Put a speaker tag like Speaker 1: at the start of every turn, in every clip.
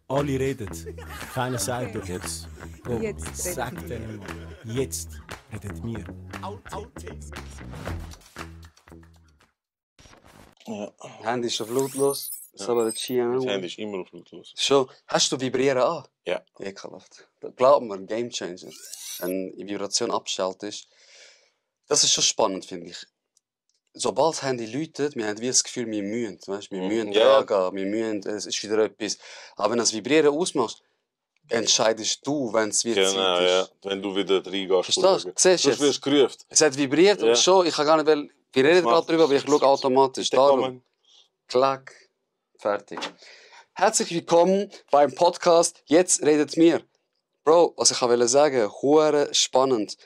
Speaker 1: Alle reden. Keiner sagt doch jetzt. Bro,
Speaker 2: Jetzt
Speaker 1: sag
Speaker 2: redet
Speaker 1: denen mal. Jetzt redet mir.
Speaker 3: Ja.
Speaker 4: Handy ist auf lautlos. Das aber nicht schieren.
Speaker 3: Das Handy ist immer auf lautlos.
Speaker 4: Schon. Hast du Vibrieren an?
Speaker 3: Ja.
Speaker 4: Ekelhaft. Glaub mir, ein Gamechanger. Wenn die Vibration abschaltet, das ist schon spannend, finde ich. Sobald das Handy läutet, wir haben wie das Gefühl, wir mühen. Weißt? Wir mühen
Speaker 3: Ja.
Speaker 4: tragen, wir mühen, es ist wieder etwas. Aber wenn du das Vibrieren ausmachst, entscheidest du, wenn es wieder
Speaker 3: Genau,
Speaker 4: Zeit
Speaker 3: ja.
Speaker 4: ist.
Speaker 3: Wenn du wieder reingehst.
Speaker 4: Verstehst du? Siehst du
Speaker 3: Sonst wirst
Speaker 4: jetzt?
Speaker 3: du gerufen.
Speaker 4: Es hat vibriert
Speaker 3: Ja.
Speaker 4: und schon, ich kann gar nicht, weil wir reden gerade drüber, aber ich schaue automatisch. Darum, klack, fertig. Herzlich willkommen beim Podcast «Jetzt redet mir». Bro, was ich wollte sagen, hure spannend.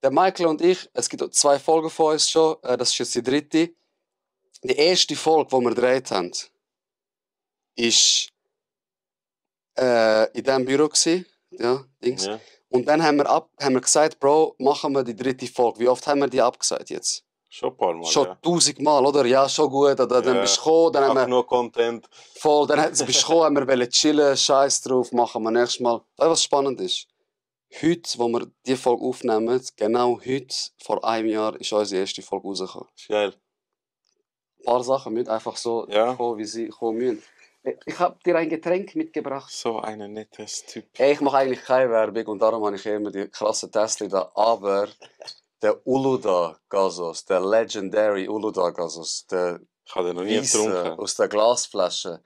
Speaker 4: Der Michael und ich, es gibt 2 Folgen von uns schon, das ist jetzt die 3. Die erste Folge, die wir gedreht haben, war in diesem Büro gewesen. Ja, Dings.
Speaker 3: Ja.
Speaker 4: Und dann haben wir gesagt, Bro, machen wir die 3. Folge. Wie oft haben wir die abgesagt jetzt?
Speaker 3: Schon ein paar Mal,
Speaker 4: Schon
Speaker 3: ja.
Speaker 4: 1000 Mal, oder? Ja, schon gut. Oder dann
Speaker 3: Ja.
Speaker 4: bist du gekommen, dann haben wir
Speaker 3: Nur Content.
Speaker 4: voll, dann bist du gekommen, haben wir chillen, Scheiß drauf, machen wir nächstes Mal. Weißt du, was spannend ist? Heute, wo wir diese Folge aufnehmen, genau heute, vor einem Jahr, ist unsere erste Folge rausgekommen.
Speaker 3: Ist geil.
Speaker 4: Ein paar Sachen müssen einfach so
Speaker 3: Ja.
Speaker 4: kommen, wie sie kommen müssen. Ich habe dir ein Getränk mitgebracht.
Speaker 3: So ein nettes Typ.
Speaker 4: Hey, ich mache eigentlich keine Werbung und darum habe ich immer die krassen Tests da. Aber der Uluda Gasos, der Legendary Uluda Gasos, der
Speaker 3: Ich habe den noch nie
Speaker 4: Weisse
Speaker 3: getrunken.
Speaker 4: aus der Glasflasche.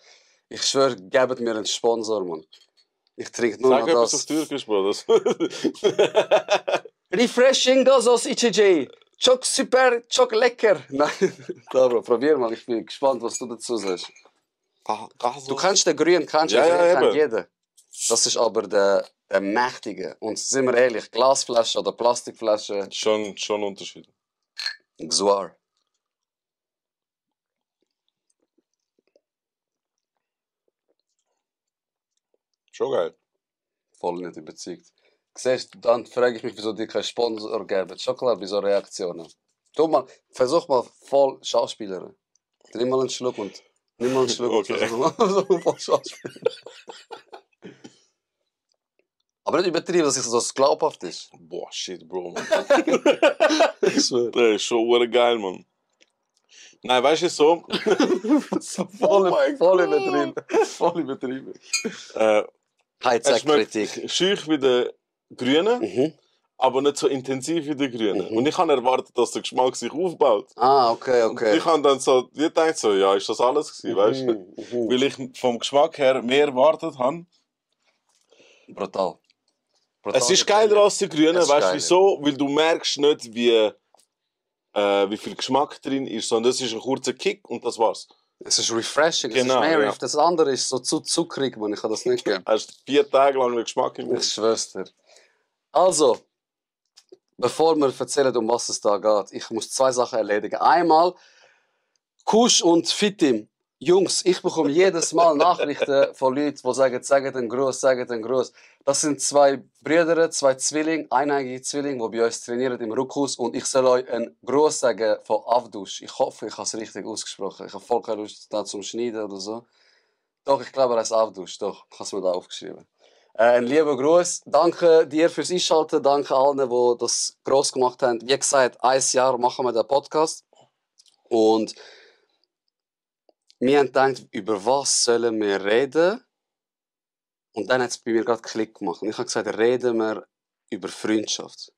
Speaker 4: Ich schwöre, gebt mir einen Sponsor, Mann. Ich trinke nur
Speaker 3: Sag
Speaker 4: noch
Speaker 3: etwas auf
Speaker 4: das.
Speaker 3: Türkisch, Bro. Das
Speaker 4: Refreshing Gasos ICJ. Çok super, çok lecker. Nein, da, Bro, probier mal. Ich bin gespannt, was du dazu sagst. Du kennst den grünen, kennst du?
Speaker 3: Ja,
Speaker 4: Den
Speaker 3: ja,
Speaker 4: grünen kennt
Speaker 3: eben.
Speaker 4: jeder. Das ist aber der mächtige. Und sind wir ehrlich, Glasflasche oder Plastikflasche,
Speaker 3: schon Unterschied.
Speaker 4: Xuar.
Speaker 3: Schon geil.
Speaker 4: Voll nicht überzeugt. Siehst du, dann frage ich mich, wieso die keinen Sponsor geben. Schon klar, bei so Reaktionen. Tu mal, versuch mal voll Schauspieler. Nimm mal einen Schluck und nimm mal einen Schluck und
Speaker 3: Okay.
Speaker 4: versuch mal so voll Schauspieler. Aber nicht übertrieben, dass es so glaubhaft ist.
Speaker 3: Boah, shit, Bro, man.
Speaker 4: Ich schwöre.
Speaker 3: Der ist schon hure geil, man. Nein, weißt du so?
Speaker 4: Voll,
Speaker 3: mein
Speaker 4: voll
Speaker 3: Gott.
Speaker 4: übertrieben. Voll übertrieben.
Speaker 3: Es
Speaker 4: Heizkritik.
Speaker 3: schmeckt schüch wie der Grüne,
Speaker 4: Mhm.
Speaker 3: aber nicht so intensiv wie der Grüne.
Speaker 4: Mhm.
Speaker 3: Und ich habe erwartet, dass der Geschmack sich aufbaut.
Speaker 4: Ah, okay,
Speaker 3: Und
Speaker 4: okay.
Speaker 3: ich habe dann so gedacht, so, ja, ist das alles gewesen, weißt du?
Speaker 4: Mhm.
Speaker 3: Weil ich vom Geschmack her mehr erwartet habe.
Speaker 4: Brutal.
Speaker 3: Es ist geiler als der Grüne,
Speaker 4: Es ist
Speaker 3: weißt du
Speaker 4: geiler.
Speaker 3: wieso? Weil du merkst nicht, wie viel Geschmack drin ist, sondern das ist ein kurzer Kick und das war's.
Speaker 4: Es ist refreshing,
Speaker 3: Genau,
Speaker 4: es ist mehr
Speaker 3: ja.
Speaker 4: Das andere ist so zu zuckrig, man. Ich kann das nicht geben.
Speaker 3: Hast 4 Tage lang den Geschmack im
Speaker 4: Ich
Speaker 3: Mund.
Speaker 4: schwör's dir. Also, bevor wir erzählen, um was es da geht, ich muss 2 Sachen erledigen. Einmal, Kusch und Fitim. Jungs, ich bekomme jedes Mal Nachrichten von Leuten, die sagen, sagt einen Gruß, sagt einen Gruß. Das sind 2 Brüder, 2 Zwillinge, eineigige Zwillinge, die bei uns trainieren im Ruckus. Und ich soll euch einen Gruß sagen von Avdush. Ich hoffe, ich habe es richtig ausgesprochen. Ich habe voll keine Lust da zum Schneiden oder so. Doch, ich glaube, er heißt Avdush. Doch, ich habe es mir da aufgeschrieben. Ein lieber Gruß. Danke dir fürs Einschalten. Danke allen, die das gross gemacht haben. Wie gesagt, 1 Jahr machen wir den Podcast. Und wir haben gedacht, über was sollen wir reden? Und dann hat es bei mir gerade Klick gemacht. Und ich habe gesagt, reden wir über Freundschaft.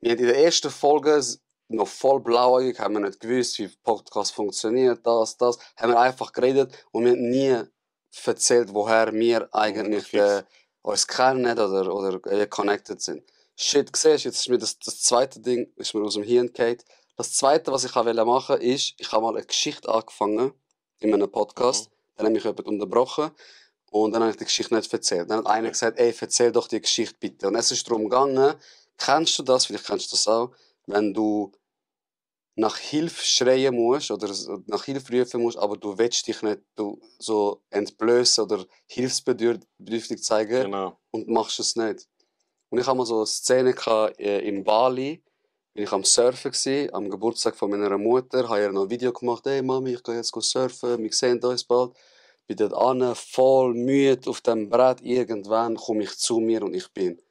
Speaker 4: Wir haben in der ersten Folge noch voll blauäugig, haben wir nicht gewusst, wie Podcast funktioniert, das. Haben wir einfach geredet und wir haben nie erzählt, woher wir eigentlich
Speaker 3: fix.
Speaker 4: uns kennen oder connected sind. Shit, siehst du, jetzt ist mir das zweite Ding ist mir aus dem Hirn gefallen. Das zweite, was ich machen wollte, ist, ich habe mal eine Geschichte angefangen in einem Podcast. Dann habe ich jemand unterbrochen und dann habe ich die Geschichte nicht erzählt. Dann hat einer gesagt, ey, erzähl doch die Geschichte bitte. Und es ist darum gegangen, kennst du das, vielleicht kennst du das auch, wenn du nach Hilfe schreien musst oder nach Hilfe rufen musst, aber du willst dich nicht so entblößen oder hilfsbedürftig zeigen
Speaker 3: Genau.
Speaker 4: und machst es nicht. Und ich hatte mal so eine Szene in Bali, bin ich am Surfen gsi, am Geburtstag von meiner Mutter, habe ihr noch ein Video gemacht, hey Mami, ich gehe jetzt surfen, wir sehen uns bald. bin dort an, voll müde auf dem Brett. Irgendwann komme ich zu mir und ich bin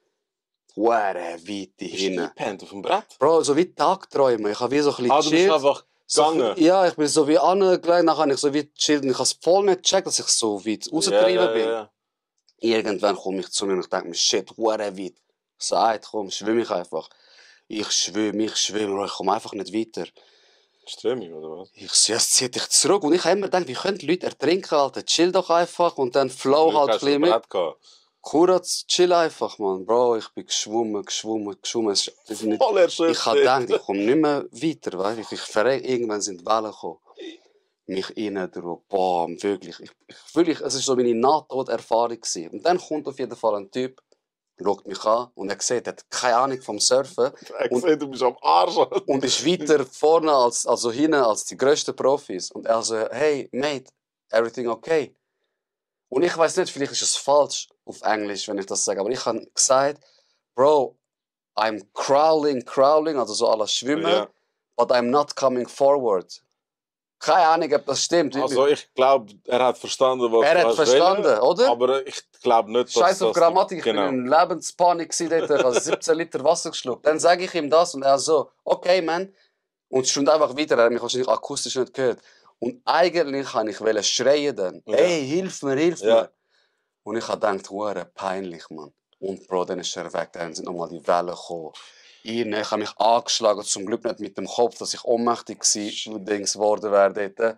Speaker 4: weit
Speaker 3: Bist du
Speaker 4: hinten.
Speaker 3: eingepennt auf dem Brett?
Speaker 4: Bro, so wie Tagträume. Ich habe wie so ein bisschen
Speaker 3: Ah, du bist
Speaker 4: chillt.
Speaker 3: einfach
Speaker 4: So,
Speaker 3: gegangen.
Speaker 4: ja, ich bin so wie angelegt, dann habe ich so wie chillt und ich habe es voll nicht gecheckt, dass ich so weit rausgetrieben bin.
Speaker 3: Ja.
Speaker 4: Irgendwann komme ich zu mir und ich denke mir, shit, weit. Ich so, komm, schwimm ich einfach. Ich schwimme, Bro, ich komme einfach nicht weiter.
Speaker 3: Strömung, oder was?
Speaker 4: Ich so, ja, es zieht dich zurück. Und ich habe immer gedacht, wie können die Leute ertrinken, Alter? Chill doch einfach und dann flow
Speaker 3: Glück
Speaker 4: halt ein
Speaker 3: hast du
Speaker 4: bisschen
Speaker 3: ein
Speaker 4: mit.
Speaker 3: Brett gehabt.
Speaker 4: Kuratz, chill einfach, man. Bro, ich bin geschwommen. Es ist nicht,
Speaker 3: Voll erschöpft.
Speaker 4: ich habe gedacht, ich komme nicht mehr weiter, weißt du? Ich verreck, irgendwann sind die Wellen gekommen. Mich innen drauf, bam, wirklich. Wirklich, es war so meine Nahtoderfahrung gewesen. Und dann kommt auf jeden Fall ein Typ, schaut mich an und er sieht, er hat keine Ahnung vom Surfen.
Speaker 3: Ich sehe, du bist am Arsch.
Speaker 4: Und ist weiter vorne also hinten als die grössten Profis. Und er so, hey, mate, everything okay? Und ich weiß nicht, vielleicht ist es falsch auf Englisch, wenn ich das sage, aber ich habe gesagt, Bro, I'm crawling, also so alles Schwimmen,
Speaker 3: Ja.
Speaker 4: but I'm not coming forward. Keine Ahnung, ob das stimmt.
Speaker 3: Also ich glaube, er hat verstanden, was
Speaker 4: Er
Speaker 3: du
Speaker 4: hat
Speaker 3: hast
Speaker 4: verstanden,
Speaker 3: wollen,
Speaker 4: oder?
Speaker 3: aber ich glaube nicht, dass
Speaker 4: Scheiß auf
Speaker 3: das...
Speaker 4: Grammatik, ich
Speaker 3: Genau.
Speaker 4: bin in Lebenspanik gewesen dort, ich habe 17 Liter Wasser geschluckt. Dann sage ich ihm das und er so, okay, man. Und schwimmt einfach weiter, er hat mich wahrscheinlich akustisch nicht gehört. Und eigentlich wollte ich schreien dann,
Speaker 3: Ja.
Speaker 4: ey, hilf mir.
Speaker 3: Ja.
Speaker 4: Und ich habe gedacht, hure peinlich, Mann. Und Bro, dann ist er weg, dann sind nochmal die Wellen gekommen. Ich habe mich angeschlagen, zum Glück nicht mit dem Kopf, dass ich ohnmächtig geworden wäre dort.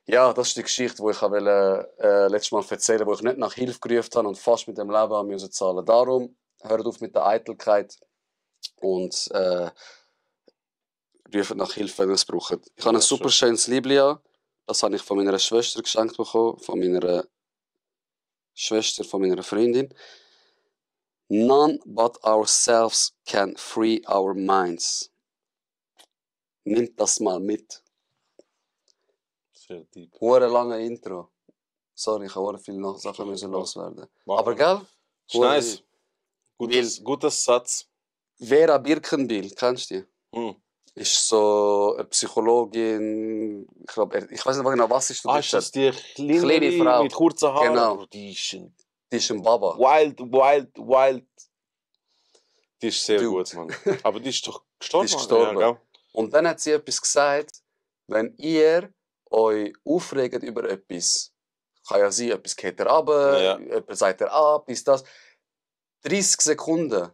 Speaker 4: Ja, das ist die Geschichte, die ich letztes Mal erzählen wollte, wo ich nicht nach Hilfe gerufen habe und fast mit dem Leben haben müssen zahlen. Darum, hört auf mit der Eitelkeit und ruft nach Hilfe, wenn ihr es braucht. Ich habe ein super schönes Liebling an. Das habe ich von meiner Schwester geschenkt bekommen, von meiner Schwester, von meiner Freundin. None but ourselves can free our minds. Nimmt das mal mit.
Speaker 3: Sehr deep.
Speaker 4: Hure lange Intro. Sorry, ich habe viele Sachen müssen loswerden. Aber gell?
Speaker 3: Ist nice. Gutes Satz.
Speaker 4: Vera Birkenbiel, kennst du die?
Speaker 3: Hm.
Speaker 4: Ist so eine Psychologin. Ich glaube, ich weiß nicht genau, was ist
Speaker 3: Ist das die
Speaker 4: Kleine
Speaker 3: kleine
Speaker 4: Frau.
Speaker 3: mit kurzen Haaren?
Speaker 4: Genau.
Speaker 3: Die ist ein
Speaker 4: Die ist ein Baba.
Speaker 3: wild. Die ist sehr
Speaker 4: Dude.
Speaker 3: gut, Mann. Aber die ist doch gestorben.
Speaker 4: Die ist gestorben.
Speaker 3: Ja, gell?
Speaker 4: Und dann hat sie etwas gesagt, wenn ihr euch aufregt über etwas, kann ja sein, etwas geht runter,
Speaker 3: Ja.
Speaker 4: jemand sagt ab, ist das. 30 Sekunden,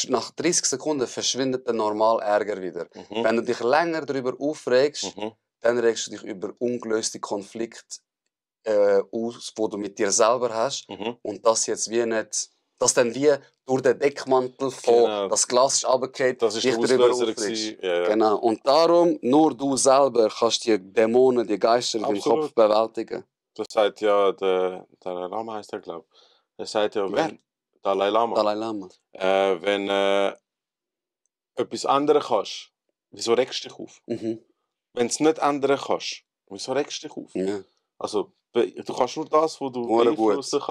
Speaker 4: nach 30 Sekunden verschwindet der normale Ärger wieder.
Speaker 3: Mhm.
Speaker 4: Wenn du dich länger darüber aufregst,
Speaker 3: Mhm.
Speaker 4: dann regst du dich über ungelöste Konflikte aus, die du mit dir selber hast.
Speaker 3: Mhm.
Speaker 4: Und das jetzt wie nicht, das dann wie durch den Deckmantel von
Speaker 3: Genau.
Speaker 4: das Glas ist runtergefallen,
Speaker 3: Das ist
Speaker 4: dich
Speaker 3: der
Speaker 4: darüber
Speaker 3: Auslöser
Speaker 4: aufregst.
Speaker 3: gewesen. Ja.
Speaker 4: Genau. Und darum, nur du selber kannst die Dämonen, die Geister in deinem
Speaker 3: Absolut.
Speaker 4: Kopf bewältigen.
Speaker 3: Das sagt ja der Dalai Lama, heißt er, glaube ich. Er sagt ja, wenn Dalai Lama,
Speaker 4: Dalai Lama.
Speaker 3: wenn etwas ändern kannst, wieso regst du dich auf?
Speaker 4: Mhm.
Speaker 3: Wenn du es nicht ändern kannst, wieso regst du dich auf?
Speaker 4: Ja.
Speaker 3: Also, du kannst nur das, was du
Speaker 4: Hure gut.
Speaker 3: beeinflussen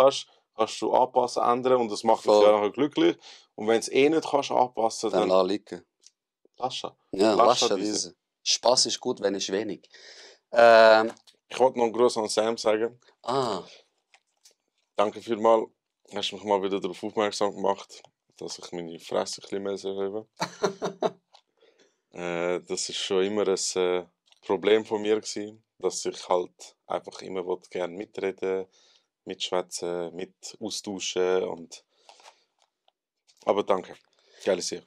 Speaker 3: kannst du anpassen, ändern und das macht dich
Speaker 4: Voll.
Speaker 3: ja nachher glücklich. Und wenn du es nicht kannst anpassen,
Speaker 4: Dann
Speaker 3: dann
Speaker 4: lass liegen.
Speaker 3: lass es.
Speaker 4: Ja,
Speaker 3: Lass
Speaker 4: lass
Speaker 3: diese.
Speaker 4: diese. Spaß ist gut, wenn ist wenig.
Speaker 3: Ich wollte noch einen Gruß an Sam sagen. Danke vielmals. Hast mich mal wieder darauf aufmerksam gemacht, dass ich meine Fresse ein bisschen mehr erhöhen soll. Das ist schon immer ein Problem von mir gewesen, dass ich halt einfach immer gerne mitreden, mitschwätzen, mit austauschen und... Aber danke. Geile Sache.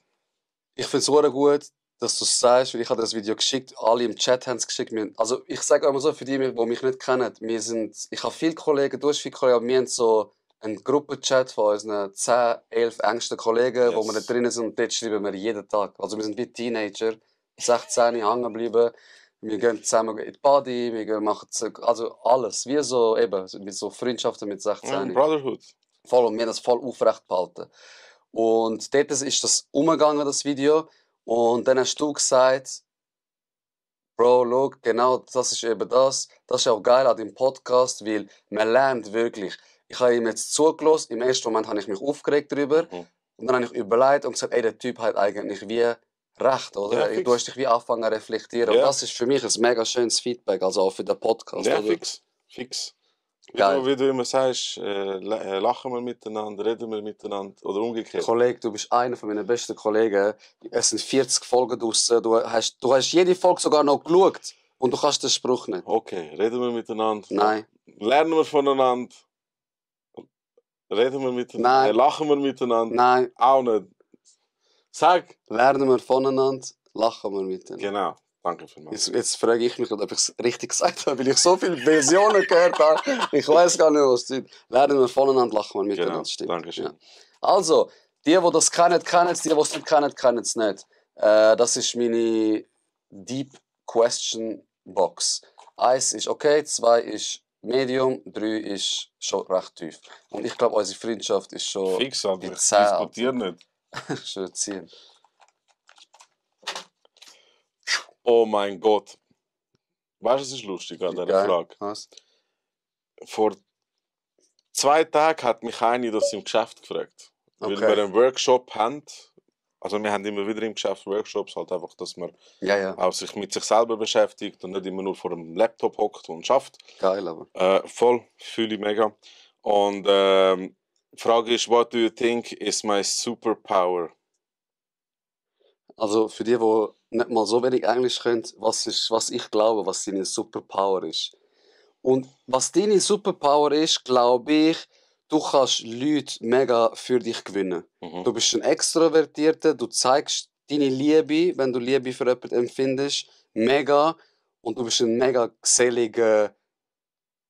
Speaker 4: Ich finde es sehr gut, dass du es sagst, weil ich habe dir das Video geschickt, alle im Chat haben es geschickt. Also ich sage immer so, für die, die mich nicht kennen, ich habe viele Kollegen, du hast viele Kollegen, aber wir haben so einen Gruppenchat von unseren 10, 11 engsten Kollegen, wo wir da drinnen sind und dort schreiben wir jeden Tag. Also wir sind wie Teenager, 16 hängen geblieben, wir gehen zusammen in die Party, machen also alles, wie so eben, wie so Freundschaften mit 16.
Speaker 3: Ja, Brotherhood.
Speaker 4: Voll, und wir haben das voll aufrecht behalten. Und dort ist das umgegangen, das Video. Und dann hast du gesagt, Bro, schau, genau, das ist eben das. Das ist auch geil an deinem Podcast, weil man lernt wirklich. Ich habe ihm jetzt zugelassen. Im ersten Moment habe ich mich aufgeregt darüber.
Speaker 3: Mhm.
Speaker 4: Und dann habe ich überlegt und gesagt, ey, der Typ hat eigentlich wie recht, oder?
Speaker 3: Ja,
Speaker 4: Du hast dich wie angefangen zu reflektieren.
Speaker 3: Ja.
Speaker 4: Und das ist für mich ein mega schönes Feedback, also auch für den Podcast.
Speaker 3: Ja,
Speaker 4: oder?
Speaker 3: fix.
Speaker 4: Geil.
Speaker 3: Wie du immer sagst, lachen wir miteinander, reden wir miteinander oder umgekehrt.
Speaker 4: Kollege, du bist einer von meinen besten Kollegen. Es sind 40 Folgen draussen. Du hast jede Folge sogar noch geschaut. Und du kannst den Spruch nicht.
Speaker 3: Okay, reden wir miteinander.
Speaker 4: Nein.
Speaker 3: Lernen wir voneinander. Reden wir miteinander.
Speaker 4: Nein.
Speaker 3: Lachen wir miteinander.
Speaker 4: Nein.
Speaker 3: Auch nicht. Sag.
Speaker 4: Lernen wir voneinander, lachen wir miteinander.
Speaker 3: Genau. Danke vielmals.
Speaker 4: Jetzt frage ich mich, ob ich es richtig gesagt habe, weil ich so viele Versionen gehört habe. Ich weiß gar nicht, was es ist. Lernen wir voneinander, lachen wir miteinander.
Speaker 3: Genau.
Speaker 4: Stimmt.
Speaker 3: Dankeschön.
Speaker 4: Ja. Also, die das kennen, kennen es. Die es nicht kennen, kennen es nicht. Das ist meine Deep Question Box. 1 ist okay, 2 ist Medium, 3 ist schon recht tief. Und ich glaube, unsere Freundschaft ist schon
Speaker 3: Fix, aber
Speaker 4: die
Speaker 3: ich
Speaker 4: 10.
Speaker 3: diskutiere nicht.
Speaker 4: Schon 10.
Speaker 3: Oh mein Gott. Weißt du, es ist lustig an dieser
Speaker 4: Geil.
Speaker 3: Frage.
Speaker 4: Was?
Speaker 3: Vor 2 Tagen hat mich eine das im Geschäft gefragt. Weil
Speaker 4: Okay.
Speaker 3: wir einen Workshop haben. Also wir haben immer wieder im Geschäft Workshops, halt einfach, dass man
Speaker 4: Ja.
Speaker 3: auch sich mit sich selber beschäftigt und nicht immer nur vor einem Laptop hockt und schafft.
Speaker 4: Geil, aber.
Speaker 3: Voll, fühle ich mega. Und die Frage ist, what do you think is my superpower?
Speaker 4: Also für die nicht mal so wenig Englisch können, was ich glaube, was deine Superpower ist. Und was deine Superpower ist, glaube ich, du kannst Leute mega für dich gewinnen.
Speaker 3: Mhm.
Speaker 4: Du bist ein Extrovertierter, du zeigst deine Liebe, wenn du Liebe für jemanden empfindest, mega. Und du bist ein mega geselliger,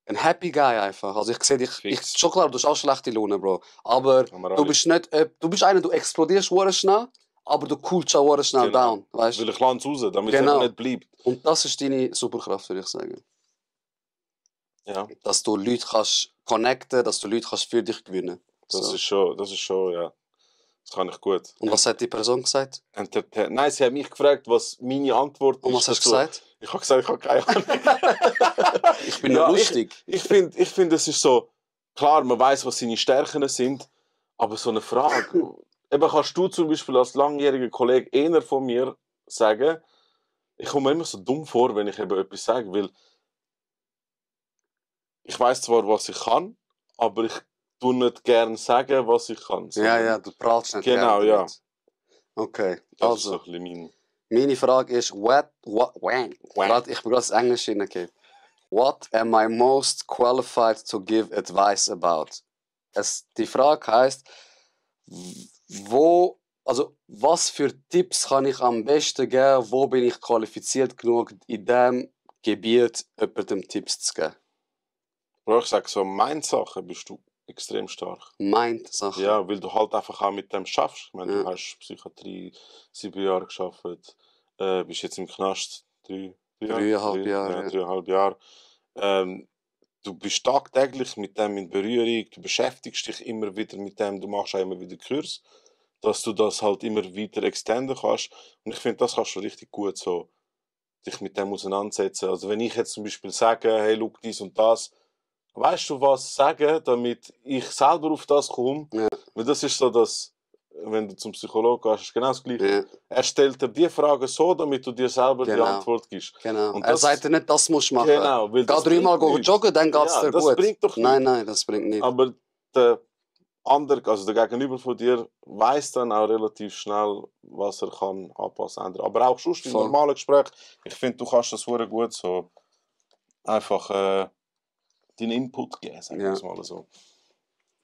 Speaker 4: ein happy Guy einfach. Also ich sehe dich,
Speaker 3: Fix.
Speaker 4: schon klar, du hast auch schlechte Laune, Bro. Aber
Speaker 3: Haben wir
Speaker 4: du
Speaker 3: alle.
Speaker 4: bist nicht, du bist einer, du explodierst hure schnell, aber du coolst auch hure schnell
Speaker 3: Genau.
Speaker 4: down, weißt
Speaker 3: Weil
Speaker 4: du?
Speaker 3: ich lande es raus, damit
Speaker 4: Genau.
Speaker 3: es nicht bleibt.
Speaker 4: Und das ist deine Superkraft, würde ich sagen.
Speaker 3: Ja,
Speaker 4: Dass du Leute kannst connecten, dass du Leute kannst für dich gewinnen.
Speaker 3: das
Speaker 4: So.
Speaker 3: ist schon, ja. Das kann ich gut.
Speaker 4: Und was hat die Person gesagt?
Speaker 3: Nein, sie hat mich gefragt, was meine Antwort ist.
Speaker 4: Und was hast du
Speaker 3: dazu.
Speaker 4: gesagt?
Speaker 3: Ich habe gesagt, ich habe keine Ahnung.
Speaker 4: Ich bin
Speaker 3: Ja,
Speaker 4: ja lustig.
Speaker 3: Ich finde, es ist so, klar, man weiß, was seine Stärken sind, aber so eine Frage, eben kannst du zum Beispiel als langjähriger Kollege einer von mir sagen, ich komme mir immer so dumm vor, wenn ich eben etwas sage, weil ich weiß zwar, was ich kann, aber ich tue nicht gerne sagen, was ich kann.
Speaker 4: Ja, du prallst nicht
Speaker 3: Genau,
Speaker 4: gerne
Speaker 3: ja.
Speaker 4: damit. Okay,
Speaker 3: Das ist so
Speaker 4: also,
Speaker 3: ein bisschen
Speaker 4: meine Frage ist, Warte, ich bin gerade ins Englisch hineingegangen. What am I most qualified to give advice about? Die Frage heisst, was für Tipps kann ich am besten geben, wo bin ich qualifiziert genug, in diesem Gebiet jemandem Tipps zu geben?
Speaker 3: Bro, ich sage so, Mind-Sachen bist du extrem stark.
Speaker 4: Mind-Sachen.
Speaker 3: Ja, weil du halt einfach auch mit dem schaffst. Ich meine,
Speaker 4: Ja.
Speaker 3: du hast Psychiatrie 7 Jahre geschafft, bist jetzt im Knast
Speaker 4: 3,5 Jahre, ja.
Speaker 3: 3,5 Jahre. Du bist tagtäglich mit dem in Berührung, du beschäftigst dich immer wieder mit dem, du machst auch immer wieder Kurs, dass du das halt immer weiter extenden kannst. Und ich finde, das kannst du richtig gut so dich mit dem auseinandersetzen. Also wenn ich jetzt zum Beispiel sage, hey, schau dies und das, weißt du was sagen, damit ich selber auf das komme?
Speaker 4: Ja.
Speaker 3: Weil das ist so, dass, wenn du zum Psychologen gehst, ist genau das Gleiche.
Speaker 4: Ja,
Speaker 3: Er stellt dir die Frage so, damit du dir selber die
Speaker 4: Genau.
Speaker 3: Antwort gibst.
Speaker 4: genau.
Speaker 3: Und
Speaker 4: Er
Speaker 3: das-
Speaker 4: sagt dir nicht, das musst du machen.
Speaker 3: Genau, weil
Speaker 4: Geh
Speaker 3: das
Speaker 4: 3-mal
Speaker 3: bringt nichts.
Speaker 4: joggen, dann geht's
Speaker 3: Ja,
Speaker 4: dir
Speaker 3: das
Speaker 4: gut.
Speaker 3: bringt doch
Speaker 4: Nein, das bringt nichts.
Speaker 3: Aber der andere, also der Gegenüber von dir, weiß dann auch relativ schnell, was er kann anpassen, ändern. Aber auch sonst im
Speaker 4: Voll.
Speaker 3: normalen Gespräch, ich finde, du kannst das sehr gut so einfach deinen Input geben, sagen wir
Speaker 4: Ja.
Speaker 3: es mal so.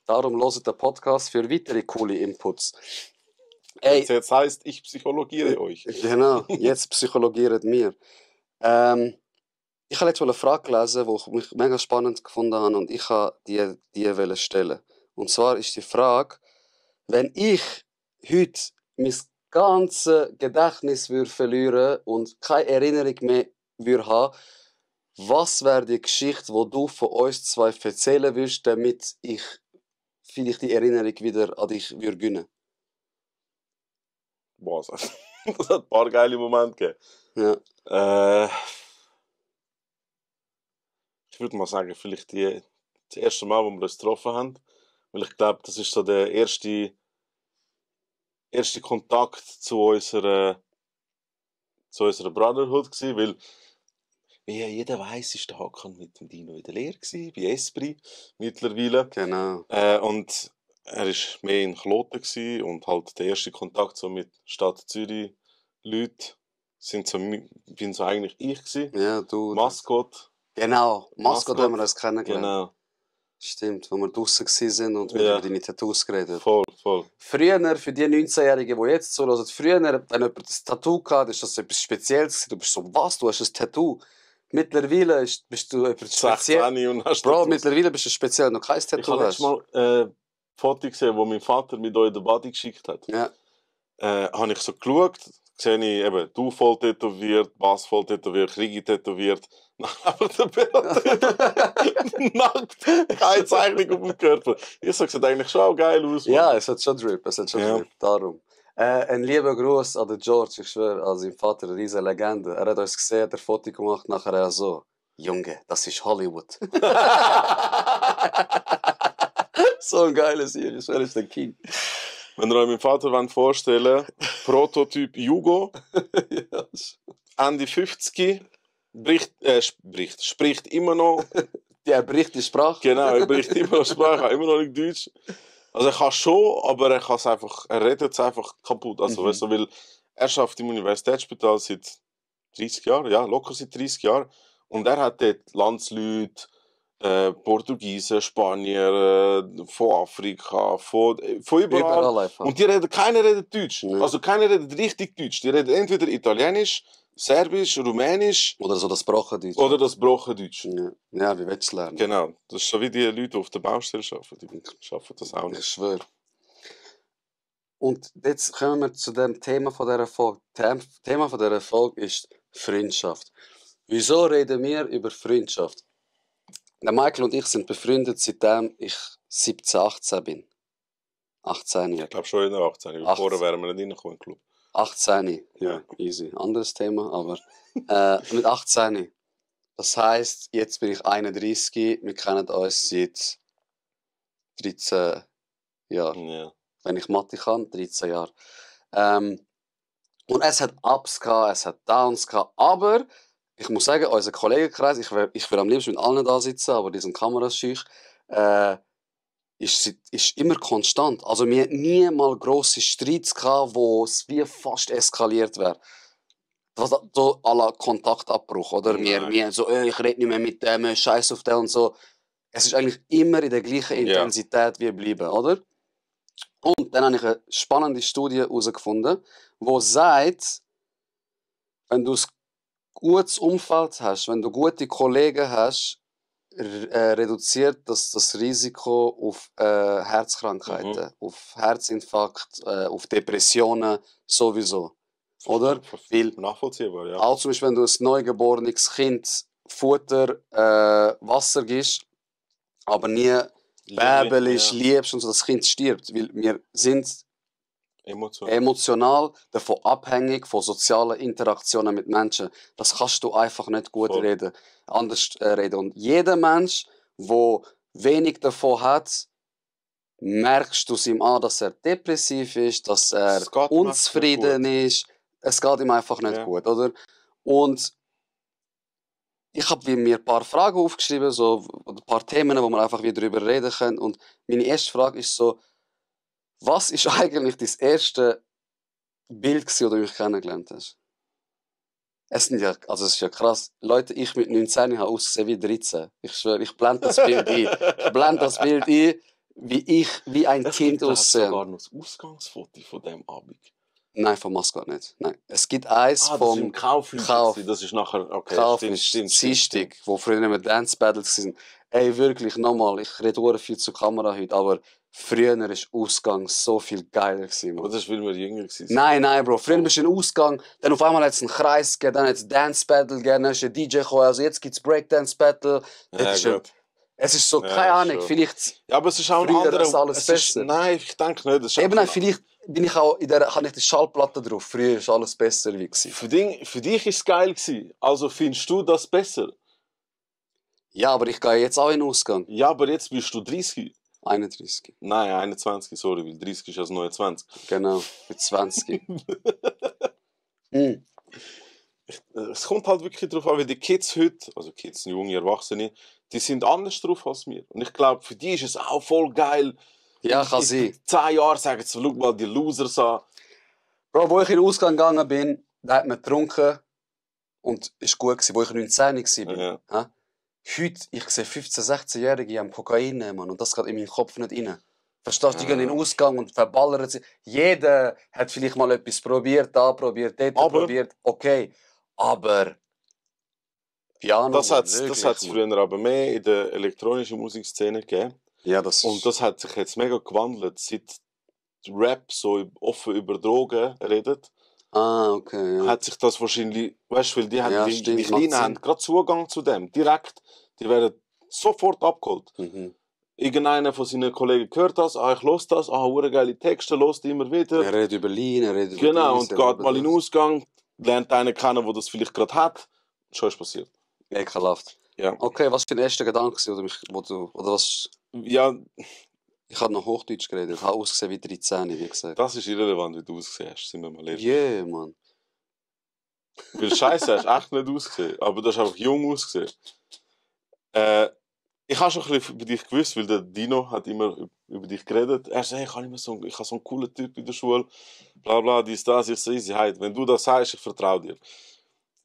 Speaker 4: Darum hört den Podcast für weitere coole Inputs. Ey,
Speaker 3: Jetzt heisst, ich psychologiere euch.
Speaker 4: genau, jetzt psychologiert mir. Ich habe jetzt mal eine Frage gelesen, die ich mich mega spannend gefunden habe und ich wollte die stellen. Und zwar ist die Frage, wenn ich heute mein ganzes Gedächtnis würde verlieren und keine Erinnerung mehr würde haben, was wäre die Geschichte, die du von uns zwei erzählen würdest, damit ich vielleicht die Erinnerung wieder an dich würde gewinnen?
Speaker 3: Boah, das hat ein paar geile Momente gegeben.
Speaker 4: Ja.
Speaker 3: Ich würde mal sagen, vielleicht das erste Mal, wo wir uns getroffen haben. Weil ich glaube, das ist so der erste Kontakt zu unserer Brotherhood gewesen, weil wie jeder weiss, ist der Hakan mit dem Dino in der Lehre gewesen, bei Esprit mittlerweile.
Speaker 4: Genau.
Speaker 3: Und er war mehr in Kloten gewesen und halt der erste Kontakt so mit Stadt Zürich Leuten bin so eigentlich ich gewesen.
Speaker 4: Ja, du.
Speaker 3: Maskott.
Speaker 4: Genau, Maskott
Speaker 3: Maskott,
Speaker 4: haben wir uns kennengelernt.
Speaker 3: Genau.
Speaker 4: Stimmt, wo wir draußen waren und wir
Speaker 3: Ja.
Speaker 4: über deine Tattoos geredet.
Speaker 3: Voll, voll.
Speaker 4: Früher, für die 19-Jährigen, die jetzt zuhören, früher, wenn jemand ein Tattoo hatte, ist das etwas Spezielles. Du bist so, was, du hast ein Tattoo? Mittlerweile bist du etwas speziell.
Speaker 3: 16 und hast
Speaker 4: Bro,
Speaker 3: Tattoos.
Speaker 4: mittlerweile bist du speziell, wenn du kein
Speaker 3: Ich
Speaker 4: Tattoo
Speaker 3: habe
Speaker 4: hast.
Speaker 3: letztes Mal ein Foto gesehen, wo mein Vater mit euch den Body geschickt hat.
Speaker 4: Ja.
Speaker 3: Habe ich so geschaut, sehe ich eben, du voll tätowiert, Bass voll tätowiert, Krigi tätowiert. Aber der Beat nackt, keine Zeichnung auf dem Körper. Ich sage, es sieht eigentlich schon auch geil aus. Mann.
Speaker 4: Ja, es hat schon Drip,
Speaker 3: Ja.
Speaker 4: Drip, darum. Ein lieber Gruß an den George, ich schwöre, an seinen Vater, eine riesige Legende. Er hat uns gesehen, hat ein Foto gemacht, nachher er so, Junge, das ist Hollywood. So ein geiles Sieg, ich schwöre, ist der King.
Speaker 3: Wenn ihr euch meinen Vater vorstellen wollt, Prototyp Jugo,
Speaker 4: Ja.
Speaker 3: Ende 50, spricht immer noch.
Speaker 4: Er bricht die Sprache.
Speaker 3: Genau, er spricht immer noch Sprache, immer noch nicht Deutsch. Also er kann schon, aber er kann es einfach, er redet es einfach kaputt. Also, weißt du, weil er schafft im Universitätsspital seit 30 Jahren, ja, locker seit 30 Jahren. Und er hat dort Landsleute, Portugiesen, Spanier, von Afrika, von überall.
Speaker 4: Überall einfach.
Speaker 3: Und keiner redet Deutsch.
Speaker 4: Nee.
Speaker 3: Also keiner redet richtig Deutsch. Die reden entweder Italienisch, Serbisch, Rumänisch
Speaker 4: Oder so das Brochendeutsch.
Speaker 3: oder das Brochendeutsch.
Speaker 4: Ja, ja, wie willst du lernen?
Speaker 3: Genau. Das ist so wie die Leute, die auf der Baustelle arbeiten. Die schaffen das auch
Speaker 4: Ich
Speaker 3: nicht.
Speaker 4: schwöre. Und jetzt kommen wir zu dem Thema von dieser Folge. Thema von dieser Folge ist Freundschaft. Wieso reden wir über Freundschaft? Der Michael und ich sind befreundet, seitdem ich 17, 18 bin. 18 Jahre.
Speaker 3: Ich glaube schon in der 18. Weil
Speaker 4: 18.
Speaker 3: vorher wären wir nicht reingekommen im Club.
Speaker 4: 18. Ja,
Speaker 3: Ja.
Speaker 4: easy. Anderes Thema, aber mit 18. Das heisst, jetzt bin ich 31, wir kennen uns seit 13 Jahren.
Speaker 3: Ja.
Speaker 4: Wenn ich Mathe kann, 13 Jahre. Und es hat Ups gehabt, es hat Downs gehabt, aber ich muss sagen, unser Kollegenkreis, ich will am liebsten mit allen da sitzen, aber diesen Kameraschüch, ist immer konstant. Also wir hatten nie mal grosse Streits gehabt, wo es wie fast eskaliert wäre. So à la Kontaktabbruch, oder? Wir so, ich rede nicht mehr mit dem, scheiß auf den und so. Es ist eigentlich immer in der gleichen Intensität wie geblieben, oder? Und dann habe ich eine spannende Studie herausgefunden, die sagt, wenn du ein gutes Umfeld hast, wenn du gute Kollegen hast, reduziert das Risiko auf Herzkrankheiten, auf Herzinfarkt, auf Depressionen sowieso. Oder? Weil
Speaker 3: Nachvollziehbar, ja.
Speaker 4: auch zum Beispiel, wenn du ein neugeborenes Kind Futter, Wasser gibst, aber nie bäbelisch, liebst und so, das Kind stirbt. Weil wir sind emotional davon abhängig von sozialen Interaktionen mit Menschen. Das kannst du einfach nicht gut reden, anders reden. Und jeder Mensch, der wenig davon hat, merkst du es ihm an, dass er depressiv ist, dass er unzufrieden ist. Es geht ihm einfach nicht gut, oder? Und ich habe mir ein paar Fragen aufgeschrieben, so ein paar Themen, wo wir einfach wieder darüber reden können. Und meine erste Frage ist so, was ist eigentlich das erste Bild, das du mich kennengelernt hast? Es ist ja krass. Leute, ich mit 19 habe ausgesehen wie 13. Ich schwöre, ich blende das Bild ein. Ich blende das Bild ein, wie ein Kind aussehe.
Speaker 3: Es gibt sogar noch das Ausgangsfoto von diesem Abend.
Speaker 4: Nein, vom Mascot nicht. Nein. Es gibt eins vom
Speaker 3: Kauf. Das ist nachher, okay,
Speaker 4: Kauf stimmt. Wo früher immer Dance Battles waren. Ey, wirklich, nochmal, ich rede sehr viel zur Kamera heute, aber früher war Ausgang so viel geiler.
Speaker 3: Aber das ist, weil wir jünger waren.
Speaker 4: Nein, Bro. Früher bist du in Ausgang, dann auf einmal hat es einen Kreis gegeben, dann hat es Dance Battle gegeben, dann ist ein DJ gekommen, also jetzt gibt es Breakdance Battle. Es ist so, keine Ahnung, vielleicht.
Speaker 3: Ja, aber es ist auch ein anderer.
Speaker 4: Alles besser.
Speaker 3: Nein, ich denke nicht.
Speaker 4: Eben, nein, vielleicht bin ich auch habe ich die Schallplatte drauf. Früher war alles besser wie gewesen.
Speaker 3: Für dich war es geil gewesen. Also findest du das besser?
Speaker 4: Ja, aber ich gehe jetzt auch in den Ausgang.
Speaker 3: Ja, aber jetzt bist du 30.
Speaker 4: 31.
Speaker 3: Nein, 21, sorry, weil 30 ist als 29.
Speaker 4: Genau, mit 20.
Speaker 3: Das es kommt halt wirklich darauf an, weil die Kids heute, also Kids, junge Erwachsene, die sind anders drauf als wir. Und ich glaube, für die ist es auch voll geil.
Speaker 4: Ja, kann
Speaker 3: In
Speaker 4: sein.
Speaker 3: 10 Jahren sagen sie, schau mal die Losers an.
Speaker 4: Bro, wo ich in den Ausgang gegangen bin, da hat man getrunken und ist gut gewesen, wo ich 19 war.
Speaker 3: Ja.
Speaker 4: Ja. Heute, ich sehe 15-, 16-Jährige am Kokain nehmen und das geht in meinen Kopf nicht rein. Verstehst du, die gehen in den Ausgang und verballern sich. Jeder hat vielleicht mal etwas probiert, da probiert, dort
Speaker 3: Aber-
Speaker 4: probiert, okay. Aber Piano...
Speaker 3: Das hat es
Speaker 4: wirklich,
Speaker 3: früher aber mehr in der elektronischen Musikszene gegeben.
Speaker 4: Ja, das
Speaker 3: Und das hat sich jetzt mega gewandelt, seit Rap so offen über Drogen redet.
Speaker 4: Ah, okay. Ja.
Speaker 3: Hat sich das wahrscheinlich, weißt du, weil die, haben,
Speaker 4: Ja,
Speaker 3: die
Speaker 4: stimmt,
Speaker 3: Kleinen
Speaker 4: macht
Speaker 3: haben
Speaker 4: Sinn.
Speaker 3: gerade Zugang zu dem, direkt. Die werden sofort abgeholt.
Speaker 4: Mhm.
Speaker 3: Irgendeiner von seinen Kollegen hört das, ich höre das, geile Texte, hört immer wieder.
Speaker 4: Er redet über Lean, er redet über
Speaker 3: Genau,
Speaker 4: dies,
Speaker 3: und
Speaker 4: er
Speaker 3: geht
Speaker 4: redet
Speaker 3: mal in
Speaker 4: über
Speaker 3: den Ausgang, lernt einen kennen, der das vielleicht gerade hat. Schon ist passiert.
Speaker 4: das. Ekelhaft.
Speaker 3: Ja.
Speaker 4: Okay, was war dein erster Gedanke? Oder was?
Speaker 3: Ja,
Speaker 4: Ich habe noch Hochdeutsch geredet, ich habe ausgesehen wie 13, wie gesagt.
Speaker 3: das ist irrelevant, wie du ausgesehen hast, sind wir mal ehrlich.
Speaker 4: Yeah, Mann.
Speaker 3: Weil Scheiße hast du echt nicht ausgesehen, aber du hast einfach jung ausgesehen. Ich habe schon ein bisschen über dich gewusst, weil der Dino hat immer über dich geredet. Er sagt, hey, ich habe so einen coolen Typ in der Schule, bla bla, dies, das. Ich so, easy, hey, wenn du das sagst, ich vertraue dir.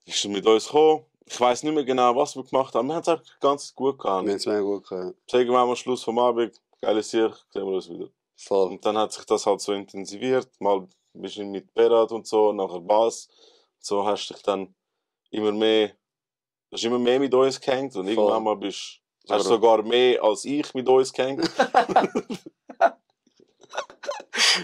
Speaker 3: Ist er mit uns gekommen. Ich weiß nicht mehr genau, was wir gemacht haben. Wir haben es einfach ganz gut gehabt.
Speaker 4: Wir haben es mega gut gehabt.
Speaker 3: Sagen wir am Schluss vom Abend, geiles Jahr, sehen wir uns wieder.
Speaker 4: Voll.
Speaker 3: Und dann hat sich das halt so intensiviert. Mal ein bisschen mit Berat und so, nachher Bass. So hast du dich dann immer mehr, du hast immer mehr mit uns gehängt und irgendwann mal hast du sogar mehr als ich mit uns gehängt.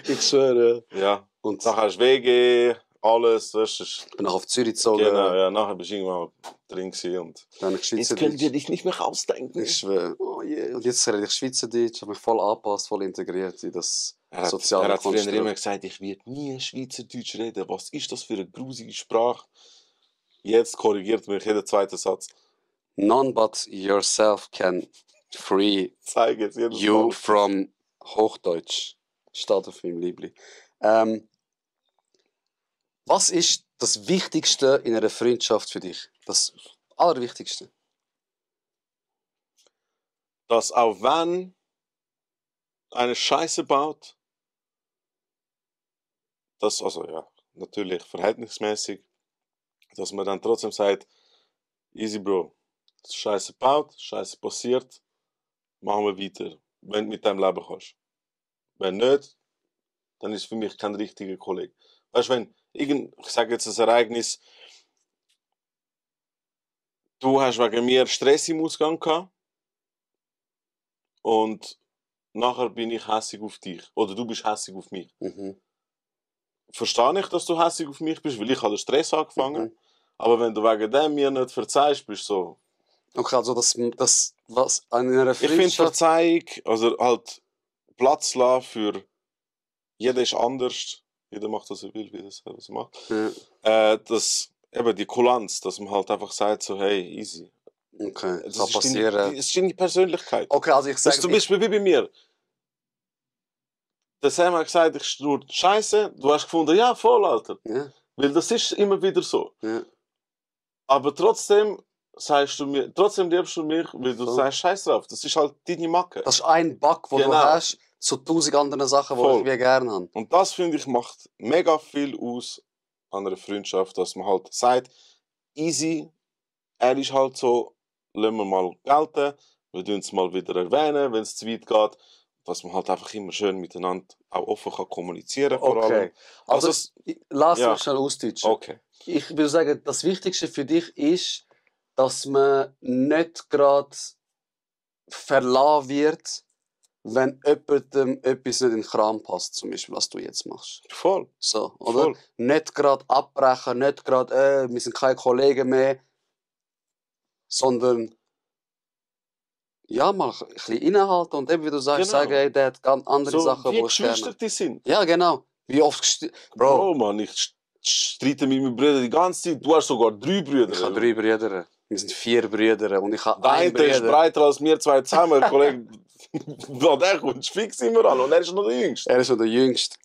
Speaker 4: Ich schwöre.
Speaker 3: Ja.
Speaker 4: Und
Speaker 3: Dann hast du WG, alles. Weißt du,
Speaker 4: ich bin nach Zürich gezogen.
Speaker 3: genau, ja. Nachher bist du irgendwann drin gewesen und
Speaker 4: Dann ich Schweizerdeutsch.
Speaker 3: dich nicht mehr ausdenken.
Speaker 4: Ich schwöre. Oh yeah. Und jetzt rede ich Schweizerdeutsch, habe mich voll angepasst, voll integriert in das soziale
Speaker 3: Er hat früher
Speaker 4: Konstrukt.
Speaker 3: immer gesagt, ich werde nie Schweizerdeutsch reden. Was ist das für eine grusige Sprache? Jetzt korrigiert mich jeder zweite Satz.
Speaker 4: None but yourself can free
Speaker 3: Zeige jetzt jedes
Speaker 4: you
Speaker 3: Mal.
Speaker 4: from Hochdeutsch. Steht auf meinem Liebling. Was ist das Wichtigste in einer Freundschaft für dich? Das Allerwichtigste.
Speaker 3: Dass auch wenn eine Scheiße baut, das, also ja, natürlich verhältnismäßig, dass man dann trotzdem sagt, easy Bro, Scheiße baut, Scheiße passiert, machen wir weiter, wenn du mit dem leben kannst. Wenn nicht, dann ist es für mich kein richtiger Kollege. Weißt du, wenn ich sage jetzt ein Ereignis, du hast wegen mir Stress im Ausgang gehabt und nachher bin ich hässig auf dich oder du bist hässig auf mich.
Speaker 4: Mhm.
Speaker 3: Verstehe ich, dass du hässig auf mich bist, weil ich habe den Stress angefangen.
Speaker 4: Mhm.
Speaker 3: Aber wenn du wegen dem mir nicht verzeihst, bist du so.
Speaker 4: Okay, also das was an einer
Speaker 3: Ich finde
Speaker 4: Freundschaft...
Speaker 3: Verzeihung, also halt Platz lassen für jeder ist anders, jeder macht, was er will, wie das was er macht.
Speaker 4: Ja.
Speaker 3: Das, eben die Kulanz, dass man halt einfach sagt, so, hey, easy.
Speaker 4: Okay,
Speaker 3: Das
Speaker 4: kann
Speaker 3: ist
Speaker 4: passieren.
Speaker 3: das ist deine Persönlichkeit.
Speaker 4: Okay, also ich
Speaker 3: Das ist
Speaker 4: sage...
Speaker 3: zum Beispiel wie bei mir. Der Sam hat gesagt, ich schnur Scheiße, du hast gefunden, ja, voll, Alter.
Speaker 4: Ja,
Speaker 3: Weil das ist immer wieder so.
Speaker 4: ja.
Speaker 3: Aber trotzdem sagst du mir, trotzdem liebst du mich, weil du
Speaker 4: Voll.
Speaker 3: sagst, scheiß drauf. Das ist halt deine Macke.
Speaker 4: Das ist ein Bug, den
Speaker 3: Genau.
Speaker 4: du hast, zu 1000 anderen Sachen, die
Speaker 3: Voll.
Speaker 4: ich wie gerne habe.
Speaker 3: Und das, finde ich, macht mega viel aus an einer Freundschaft, dass man halt sagt, easy, er ist halt so, lassen wir mal gelten, wir tun es mal wieder erwähnen, wenn es zu weit geht, dass man halt einfach immer schön miteinander auch offen kann kommunizieren vor allem.
Speaker 4: Okay. Also,
Speaker 3: Also,
Speaker 4: lass
Speaker 3: ja.
Speaker 4: mich schnell ausdeutschen.
Speaker 3: Okay.
Speaker 4: Ich würde sagen, das Wichtigste für dich ist, dass man nicht gerade verlassen wird, wenn jemandem etwas nicht in den Kram passt, zum Beispiel, was du jetzt machst.
Speaker 3: Voll.
Speaker 4: So, oder?
Speaker 3: Voll.
Speaker 4: Nicht gerade abbrechen, nicht gerade, wir sind keine Kollegen mehr, sondern ja, mal ein bisschen innehalten und eben, wie du sagst,
Speaker 3: Genau.
Speaker 4: sagen, hey, der hat ganz andere
Speaker 3: So
Speaker 4: Sachen,
Speaker 3: wie
Speaker 4: wo ich gerne...
Speaker 3: Geschwister die sind.
Speaker 4: Ja, genau. Wie oft... Bro,
Speaker 3: Bro, Mann, ich streite mit meinen Brüdern die ganze Zeit. Du hast sogar 3 Brüder.
Speaker 4: ich habe 3 Brüder. Wir sind 4 Brüder und ich habe
Speaker 3: Der
Speaker 4: einen
Speaker 3: eine ist
Speaker 4: Bruder.
Speaker 3: breiter als wir zwei zusammen, Kollege. Der kommt fix immer an und er ist noch der Jüngste.
Speaker 4: Er ist noch der Jüngste.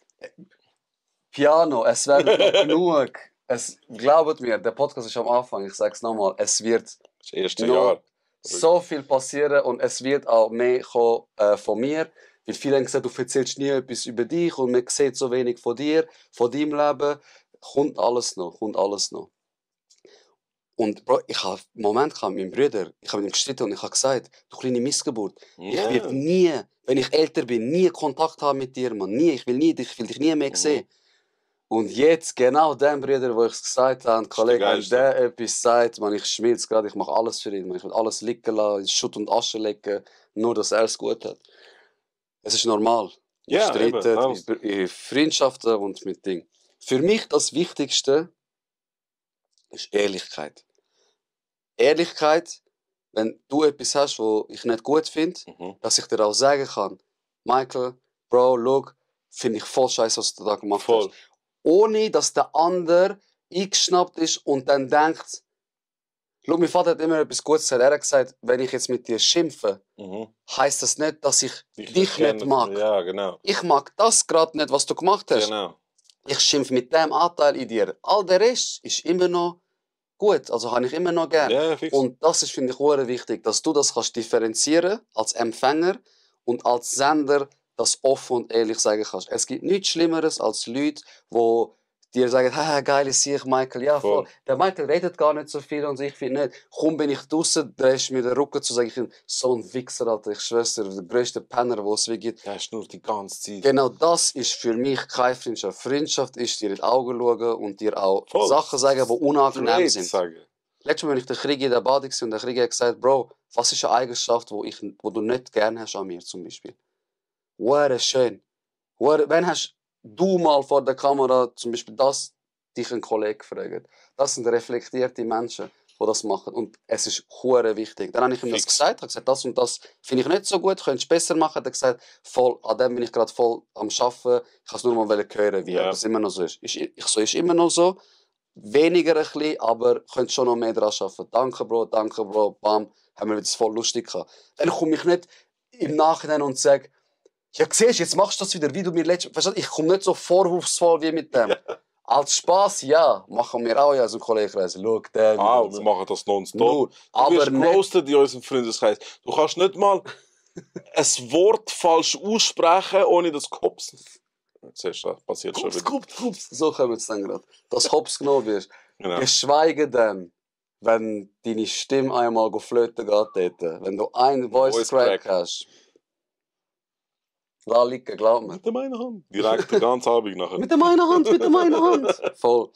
Speaker 4: Piano, es werden noch genug Glaubt mir, der Podcast ist am Anfang, ich sage es nochmal, es wird
Speaker 3: Das erste
Speaker 4: noch
Speaker 3: Jahr.
Speaker 4: so viel passieren und es wird auch mehr kommen, von mir. Weil viele haben gesagt, du erzählst nie etwas über dich und man sieht so wenig von dir, von deinem Leben. Kommt alles noch, kommt alles noch. Und Bro, ich habe einen Moment gehabt mit meinem Bruder, ich habe mit ihm gestritten und ich habe gesagt, du kleine Missgeburt, ich
Speaker 3: Ja.
Speaker 4: werde nie, wenn ich älter bin, nie Kontakt haben mit dir, Mann. Nie, ich will dich nie mehr sehen. Und jetzt, genau dem Bruder, wo ich es gesagt habe, Kollege, wenn
Speaker 3: Geilste.
Speaker 4: der etwas sagt, man, ich schmilze gerade, ich mache alles für ihn, man, ich will alles liegen lassen, in Schutt und Asche legen, nur dass er es gut hat. Es ist normal. Wir
Speaker 3: Ja, eben,
Speaker 4: streiten
Speaker 3: das.
Speaker 4: in Freundschaften und mit Dingen. Für mich das Wichtigste ist Ehrlichkeit. Ehrlichkeit, wenn du etwas hast, was ich nicht gut finde,
Speaker 3: Mhm.
Speaker 4: dass ich dir auch sagen kann, Michael, Bro, look, finde ich voll scheiße, was du da gemacht
Speaker 3: Voll.
Speaker 4: hast. Ohne dass der andere eingeschnappt ist und dann denkt, schau, mein Vater hat immer etwas Gutes gesagt. Er hat gesagt, wenn ich jetzt mit dir schimpfe,
Speaker 3: Mhm.
Speaker 4: heisst das nicht, dass ich
Speaker 3: Dich
Speaker 4: dich
Speaker 3: gerne-
Speaker 4: nicht mag.
Speaker 3: Ja, genau.
Speaker 4: Ich mag das gerade nicht, was du gemacht hast.
Speaker 3: Genau.
Speaker 4: Ich schimpfe mit dem Anteil in dir. All der Rest ist immer noch gut, also habe ich immer noch gern.
Speaker 3: Ja, fix.
Speaker 4: Und das ist, finde ich, sehr wichtig, dass du das kannst differenzieren als Empfänger und als Sender das offen und ehrlich sagen kannst. Es gibt nichts Schlimmeres als Leute, die dir sagen, haha, geil, ich sehe Michael. Ja, voll.
Speaker 3: Voll.
Speaker 4: Der Michael redet gar nicht so viel und ich finde nicht. Kaum bin ich draußen, drehst du mir den Rücken zu sagen, ich bin so ein Wichser, Alter. Ich schwör's dir, der grösste Penner, den es wie gibt.
Speaker 3: Der ist nur die ganze Zeit.
Speaker 4: Genau das ist für mich keine Freundschaft. Freundschaft ist dir in die Augen schauen und dir auch
Speaker 3: Voll.
Speaker 4: Sachen sagen, die unangenehm
Speaker 3: Straight
Speaker 4: sind.
Speaker 3: sagen.
Speaker 4: Letztes Mal, wenn ich den Krieg in der Bade war und der Krieg hat gesagt, Bro, was ist eine Eigenschaft, wo du nicht gerne hast an mir zum Beispiel? Wäre schön. Wenn hast du mal vor der Kamera zum Beispiel das dich ein Kollege fragt? Das sind reflektierte Menschen, die das machen. Und es ist hure wichtig. Dann habe ich ihm das
Speaker 3: Fix.
Speaker 4: gesagt, habe gesagt, das und das finde ich nicht so gut, könntest du besser machen. Er hat gesagt, voll, an dem bin ich gerade voll am Arbeiten. Ich kann es nur mal hören, wie
Speaker 3: Ja.
Speaker 4: das immer noch so ist. Ist immer noch so. Weniger ein bisschen, aber könnt schon noch mehr daran arbeiten. Danke, Bro, bam, haben wir jetzt voll lustig gehabt. Dann komme ich nicht im Nachhinein und sage, ja, siehst du, jetzt machst du das wieder, wie du mir letztes Mal... Ich komme nicht so vorwurfsvoll wie mit dem. Als Spaß, ja, machen wir auch ja so Kollegenkreis. Schau, der
Speaker 3: Ah,
Speaker 4: wieder
Speaker 3: wir
Speaker 4: so.
Speaker 3: machen das nonstop.
Speaker 4: Nur,
Speaker 3: Du
Speaker 4: aber
Speaker 3: wirst
Speaker 4: nicht...
Speaker 3: geroastet in unserem Freundeskreis. Du kannst nicht mal ein Wort falsch aussprechen, ohne das Kops. Siehst du, das passiert schon wieder.
Speaker 4: Kups. So kommen wir jetzt dann gerade. Dass Hops genommen wirst.
Speaker 3: Genau.
Speaker 4: Geschweige denn, wenn deine Stimme einmal flöten geht dort. Wenn du einen Voice Crack
Speaker 3: Crack.
Speaker 4: hast. Lass liegen, glaub mir.
Speaker 3: Mit der meinen Hand. Direkt den ganzen Abend nachher.
Speaker 4: Mit der meiner Hand. Voll.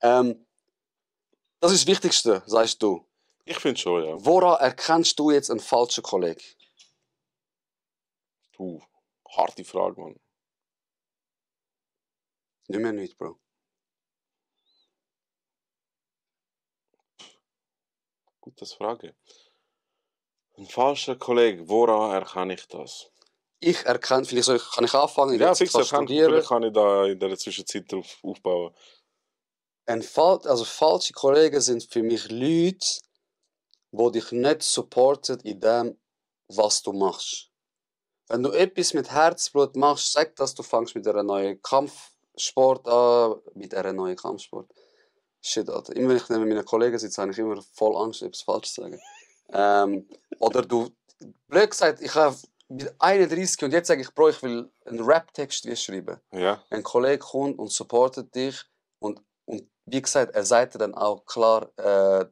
Speaker 4: Das ist das Wichtigste, sagst du.
Speaker 3: Ich finde schon, ja.
Speaker 4: Woran erkennst du jetzt einen falschen Kollegen?
Speaker 3: Harte Frage, Mann.
Speaker 4: Nicht mehr nichts, Bro.
Speaker 3: Gute Frage. Ein falscher Kollege, woran erkenne ich das?
Speaker 4: Ich erkenne, kann ich anfangen,
Speaker 3: Ja,
Speaker 4: jetzt
Speaker 3: fix
Speaker 4: kannst du
Speaker 3: erkennen.
Speaker 4: studieren.
Speaker 3: Vielleicht kann ich da in der Zwischenzeit drauf aufbauen.
Speaker 4: Falsche Kollegen sind für mich Leute, die dich nicht supporten in dem, was du machst. Wenn du etwas mit Herzblut machst, sag das, du fängst mit einer neuen Kampfsport an, mit einer neuen Kampfsport. Shit, Alter. Immer wenn ich neben meinen Kollegen sitze, habe ich immer voll Angst, etwas falsch zu sagen. Oder du, blöd gesagt, ich habe mit 31 und jetzt sage ich, Bro, ich will einen Rap-Text schreiben.
Speaker 3: Ja,
Speaker 4: Ein Kollege kommt und supportet dich und wie gesagt, er sagt dir dann auch klar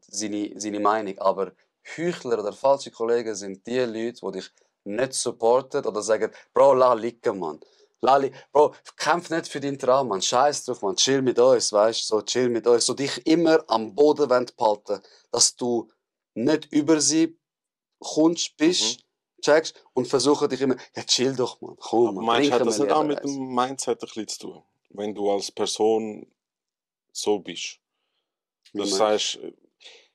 Speaker 4: seine Meinung. Aber Heuchler oder falsche Kollegen sind die Leute, die dich nicht supporten oder sagen, Bro, lass liegen, Mann. Bro, kämpf nicht für deinen Traum, Mann. Scheiß drauf, Mann. Chill mit uns, weißt du? So, chill mit uns. So dich immer am Boden behalten, dass du nicht über sie kommst, bist, checkst und versuchen dich immer, ja, chill doch, Mann. Komm, Mann.
Speaker 3: meinst du, hat
Speaker 4: trinken
Speaker 3: das
Speaker 4: wir
Speaker 3: nicht auch
Speaker 4: lieber
Speaker 3: mit
Speaker 4: eins.
Speaker 3: dem Mindset ein bisschen zu tun? Wenn du als Person so bist.
Speaker 4: Wie
Speaker 3: Das
Speaker 4: meinst
Speaker 3: sagst,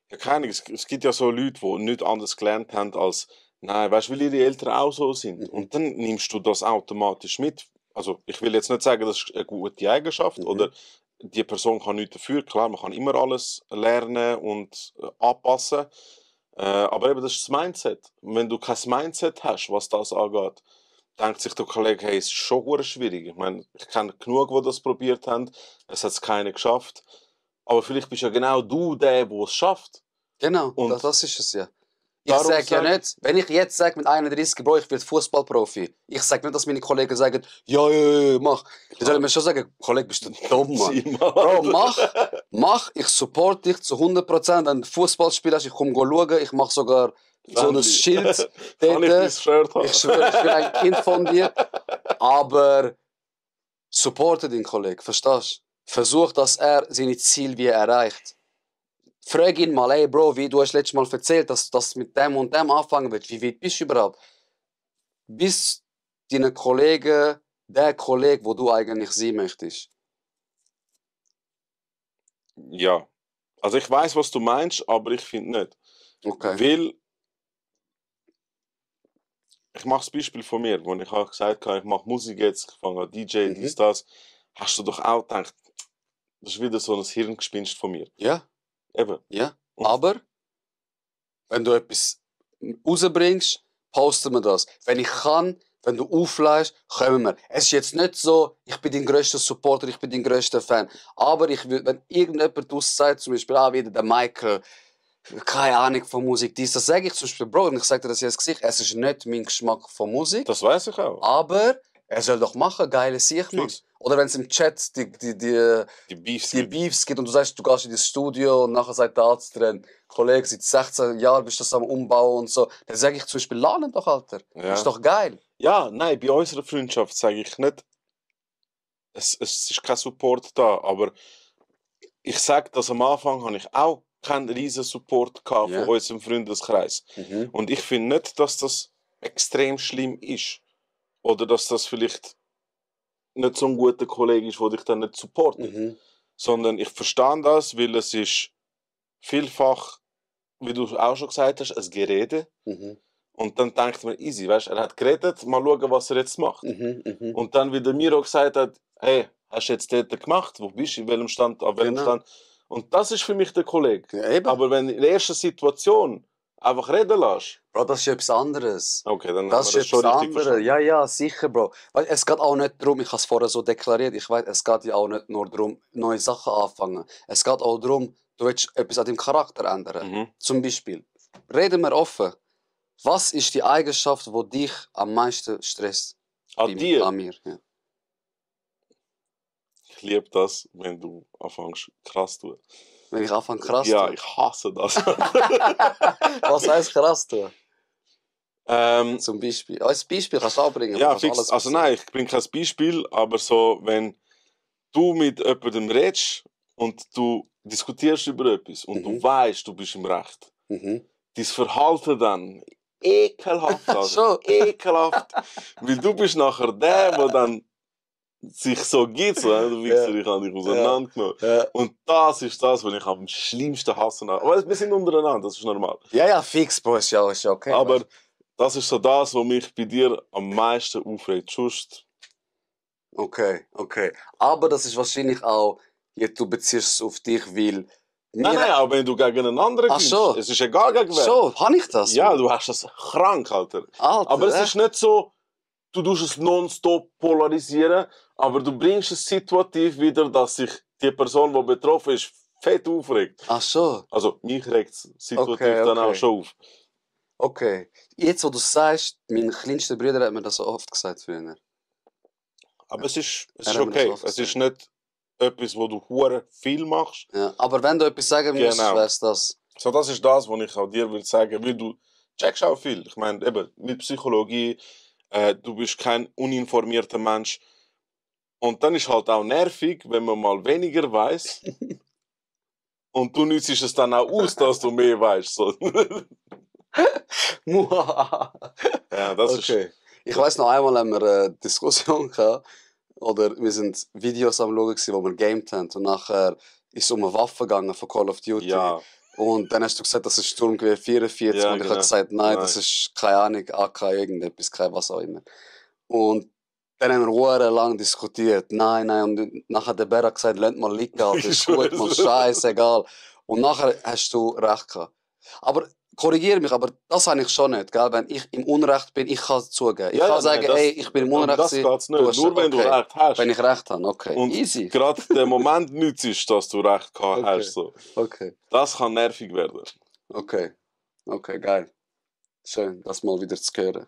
Speaker 3: ja, keine Ahnung, es gibt ja so Leute, die nichts anderes gelernt haben als, nein, weißt du, weil ihre Eltern auch so sind. Und dann nimmst du das automatisch mit. Also, ich will jetzt nicht sagen, das ist eine gute Eigenschaft oder die Person kann nichts dafür. Klar, man kann immer alles lernen und anpassen. Aber eben, das ist das Mindset. Wenn du kein Mindset hast, was das angeht, denkt sich der Kollege, hey, es ist schon schwierig. Ich meine, ich kenne genug, die das probiert haben. Es hat es keiner geschafft. Aber vielleicht bist ja genau du der es schafft.
Speaker 4: Genau,
Speaker 3: Und
Speaker 4: das ist es ja. Ich
Speaker 3: darum
Speaker 4: sage ja
Speaker 3: sag-
Speaker 4: nicht, wenn ich jetzt sage mit 31, Bro, ich werde Fußballprofi. Ich sage nicht, dass meine Kollegen sagen, ja, mach. Die sollen mir schon sagen, Kollege, bist du dumm, Mann.
Speaker 3: Sieh mal.
Speaker 4: Bro, mach, ich support dich zu 100%. Wenn du Fußball spielst, ich komme schauen, ich mache sogar so ein
Speaker 3: Family.
Speaker 4: Schild
Speaker 3: Kann ich dein
Speaker 4: dort.
Speaker 3: Shirt haben?
Speaker 4: Ich schwöre, ich bin ein Kind von dir. Aber supporte den Kollegen, verstehst du? Versuch, dass er seine Ziele wie erreicht. Frag ihn mal, ey Bro, wie du hast letztes Mal erzählt, dass das mit dem und dem anfangen wird. Wie weit bist du überhaupt? Bist deine Kollegen der Kollege, wo du eigentlich sein möchtest?
Speaker 3: Ja. Also ich weiß, was du meinst, aber ich finde nicht.
Speaker 4: Okay.
Speaker 3: Weil ich mache das Beispiel von mir, wo ich auch gesagt habe, ich mache Musik jetzt, ich fange an DJ, dies, das. Hast du doch auch gedacht, das ist wieder so ein Hirngespinst von mir.
Speaker 4: Ja,
Speaker 3: Eben.
Speaker 4: ja.
Speaker 3: Und-
Speaker 4: Aber wenn du etwas rausbringst, posten wir das. Wenn ich kann, wenn du auflässt, kommen wir. Es ist jetzt nicht so, ich bin dein grösster Supporter, ich bin dein grösster Fan. Aber ich will, wenn irgendjemand aussagt, zum Beispiel wieder der Michael, keine Ahnung von Musik, dies, das sage ich zum Beispiel, Bro, und ich sage dir das jetzt Gesicht, es ist nicht mein Geschmack von Musik,
Speaker 3: Das weiß ich auch.
Speaker 4: aber er soll doch machen, geile Sicht, Mann.
Speaker 3: Fix.
Speaker 4: Oder wenn es im Chat die
Speaker 3: Die Beefs.
Speaker 4: die Beefs gibt und du sagst, du gehst in das Studio und nachher sagt der Arzt drin, Kollege, seit 16 Jahren bist du das am Umbau und so. Dann sage ich zum Beispiel, lern doch, Alter.
Speaker 3: Ja.
Speaker 4: Das ist doch geil.
Speaker 3: Ja, nein, bei unserer Freundschaft sage ich nicht, es ist kein Support da, aber ich sage, dass am Anfang habe ich auch keinen riesen Support gehabt
Speaker 4: Ja.
Speaker 3: von unserem Freundeskreis. Und ich finde nicht, dass das extrem schlimm ist. Oder dass das vielleicht nicht so ein guter Kollege ist, der dich dann nicht supportet. Sondern ich verstehe das, weil es ist vielfach, wie du auch schon gesagt hast, ein Gerede. Und dann denkt man, easy, weißt, er hat geredet, mal schauen, was er jetzt macht. Und dann, wie der Miro gesagt hat, hey, hast du jetzt dort gemacht? Wo bist du? In welchem Stand? Auf welchem
Speaker 4: Genau.
Speaker 3: Stand? Und das ist für mich der Kollege.
Speaker 4: Ja, eben.
Speaker 3: Aber wenn in der ersten Situation einfach reden lässt,
Speaker 4: Bro, das ist etwas anderes.
Speaker 3: okay, dann
Speaker 4: Das
Speaker 3: haben wir
Speaker 4: ist etwas anderes.
Speaker 3: verstanden.
Speaker 4: Ja, ja, sicher, Bro. Weißt, es geht auch nicht darum, ich habe es vorher so deklariert, ich weiß, es geht ja auch nicht nur darum, neue Sachen anfangen. Es geht auch darum, du willst etwas an deinem Charakter ändern.
Speaker 3: Mhm.
Speaker 4: Zum Beispiel, reden wir offen. Was ist die Eigenschaft, die dich am meisten stresst?
Speaker 3: An dir,
Speaker 4: An mir. Ja.
Speaker 3: ich liebe das, wenn du anfängst krass zu tun.
Speaker 4: Wenn ich anfange krass
Speaker 3: Ja,
Speaker 4: zu
Speaker 3: ich hasse das.
Speaker 4: Was heisst krass tun?
Speaker 3: ähm,
Speaker 4: Zum Beispiel. Als Beispiel kannst du auch bringen.
Speaker 3: ja,
Speaker 4: kannst
Speaker 3: fix.
Speaker 4: alles
Speaker 3: Also
Speaker 4: sagen.
Speaker 3: nein, ich bringe kein Beispiel, aber so, wenn du mit jemandem redest und du diskutierst über etwas und du weißt, du bist im Recht,
Speaker 4: Mhm.
Speaker 3: dein Verhalten dann ekelhaft, also
Speaker 4: Schon.
Speaker 3: ekelhaft, weil du bist nachher der dann sich so gibt, so, du Wichser,
Speaker 4: Ja.
Speaker 3: ich habe dich auseinandergenommen.
Speaker 4: Ja.
Speaker 3: Und das ist das, was ich am schlimmsten hasse. Aber wir sind untereinander, das ist normal.
Speaker 4: Ja, fix, Bro, ist ja okay.
Speaker 3: Aber das ist so das, was mich bei dir am meisten aufregt. Sonst,
Speaker 4: Okay. Aber das ist wahrscheinlich auch, jetzt du beziehst es auf dich, weil...
Speaker 3: nein, auch wenn du gegen einen anderen
Speaker 4: Ach
Speaker 3: gehst.
Speaker 4: so.
Speaker 3: Es ist egal gegen wen.
Speaker 4: So, habe ich das?
Speaker 3: Ja, du hast das krank, Alter.
Speaker 4: Alter,
Speaker 3: Aber es ist nicht so, du tust es nonstop polarisieren, aber du bringst es situativ wieder, dass sich die Person, die betroffen ist, fett aufregt.
Speaker 4: Ach so,
Speaker 3: Also mich regt es situativ
Speaker 4: Okay,
Speaker 3: dann
Speaker 4: okay.
Speaker 3: auch schon auf.
Speaker 4: okay. Jetzt, wo du sagst, mein kleinster Bruder hat mir das so oft gesagt früher.
Speaker 3: Aber es ist
Speaker 4: Er hat mir
Speaker 3: okay.
Speaker 4: das oft
Speaker 3: Es ist nicht etwas, wo du hure viel machst.
Speaker 4: Ja, aber wenn du etwas sagen müsstest,
Speaker 3: Genau.
Speaker 4: wär's das.
Speaker 3: So, das ist das, was ich auch dir will sagen, weil du checkst auch viel. Ich meine, eben, mit Psychologie, du bist kein uninformierter Mensch. Und dann ist halt auch nervig, wenn man mal weniger weiß. Und du nützt es dann auch aus, dass du mehr weißt. So. Ja, das ist.
Speaker 4: Okay. Ich weiss noch einmal haben wir eine Diskussion gehabt, oder wir sind Videos am Schauen gewesen, wo wir gamed haben und nachher ist es um eine Waffe gegangen von Call of Duty.
Speaker 3: Ja,
Speaker 4: Und dann hast du gesagt, das ist Sturmgewehr 44
Speaker 3: Ja,
Speaker 4: und ich
Speaker 3: genau.
Speaker 4: habe gesagt, nein, das
Speaker 3: Nein.
Speaker 4: ist keine Ahnung, AK irgendetwas, kein was auch immer. Und dann haben wir lang diskutiert, nein, und nachher der Bär hat gesagt, lasst mal liegen, Alter, ist gut, man, scheißegal. Und nachher hast du recht gehabt. Aber korrigiere mich, aber das habe ich schon nicht, gell? Wenn ich im Unrecht bin, ich kann es zugeben. Ich
Speaker 3: Ja,
Speaker 4: kann
Speaker 3: ja,
Speaker 4: sagen,
Speaker 3: nein, das-
Speaker 4: ey, ich bin im
Speaker 3: um
Speaker 4: Unrecht
Speaker 3: das
Speaker 4: gewesen,
Speaker 3: geht's nicht.
Speaker 4: du hast-
Speaker 3: Nur wenn du
Speaker 4: okay.
Speaker 3: Recht hast.
Speaker 4: Wenn ich Recht habe, okay.
Speaker 3: Und
Speaker 4: Easy.
Speaker 3: gerade der Moment nützt, dass du Recht gehabt
Speaker 4: Okay.
Speaker 3: hast. So.
Speaker 4: Okay,
Speaker 3: Das kann nervig werden.
Speaker 4: okay. Okay, geil. Schön, das mal wieder zu hören.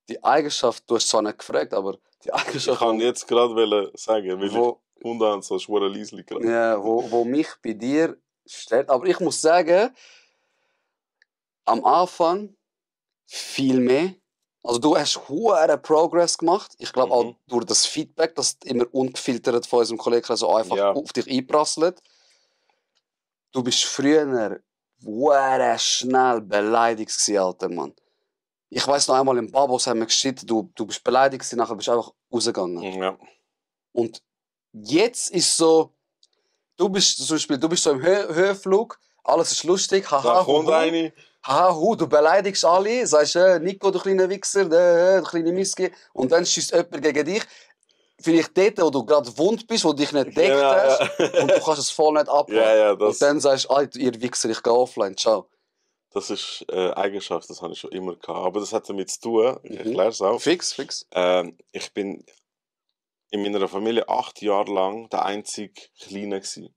Speaker 4: Die Eigenschaft, du hast zwar nicht gefragt, aber die
Speaker 3: Ich
Speaker 4: Eigenschaft,
Speaker 3: kann jetzt gerade sagen, weil
Speaker 4: wo,
Speaker 3: ich Hund habe, so schwere Liesli gerade.
Speaker 4: ja, wo mich bei dir stört. Aber ich muss sagen, am Anfang viel mehr. Also du hast hohen Progress gemacht. Ich glaube auch durch das Feedback, das immer ungefiltert von unserem Kollegen so einfach
Speaker 3: Ja.
Speaker 4: auf dich einprasselt. Du bist früher hohe schnell beleidigt gewesen, alter Mann. Ich weiss noch einmal im Babos haben wir geschrieben, du bist beleidigt gewesen, nachher bist du einfach rausgegangen.
Speaker 3: Ja.
Speaker 4: Und jetzt ist so, du bist zum Beispiel, du bist so im Höhenflug, alles ist lustig,
Speaker 3: Da
Speaker 4: haha,
Speaker 3: kommt eine.
Speaker 4: haha, du beleidigst alle, sagst, Nico, du kleiner Wichser, du kleine Miski, und dann schießt jemand gegen dich. Vielleicht dort, wo du gerade wund bist, wo du dich nicht deckt
Speaker 3: Genau,
Speaker 4: hast,
Speaker 3: ja.
Speaker 4: und du kannst es voll nicht abhaben.
Speaker 3: Ja, ja,
Speaker 4: Und
Speaker 3: das,
Speaker 4: dann sagst du, Alter, ihr Wichser, ich gehe offline, ciao.
Speaker 3: das ist Eigenschaft, das habe ich schon immer gehabt. Aber das hat damit zu tun, ich
Speaker 4: Mhm.
Speaker 3: erkläre es auch.
Speaker 4: Fix.
Speaker 3: Ich bin in meiner Familie 8 Jahre lang der einzige Kleine gewesen.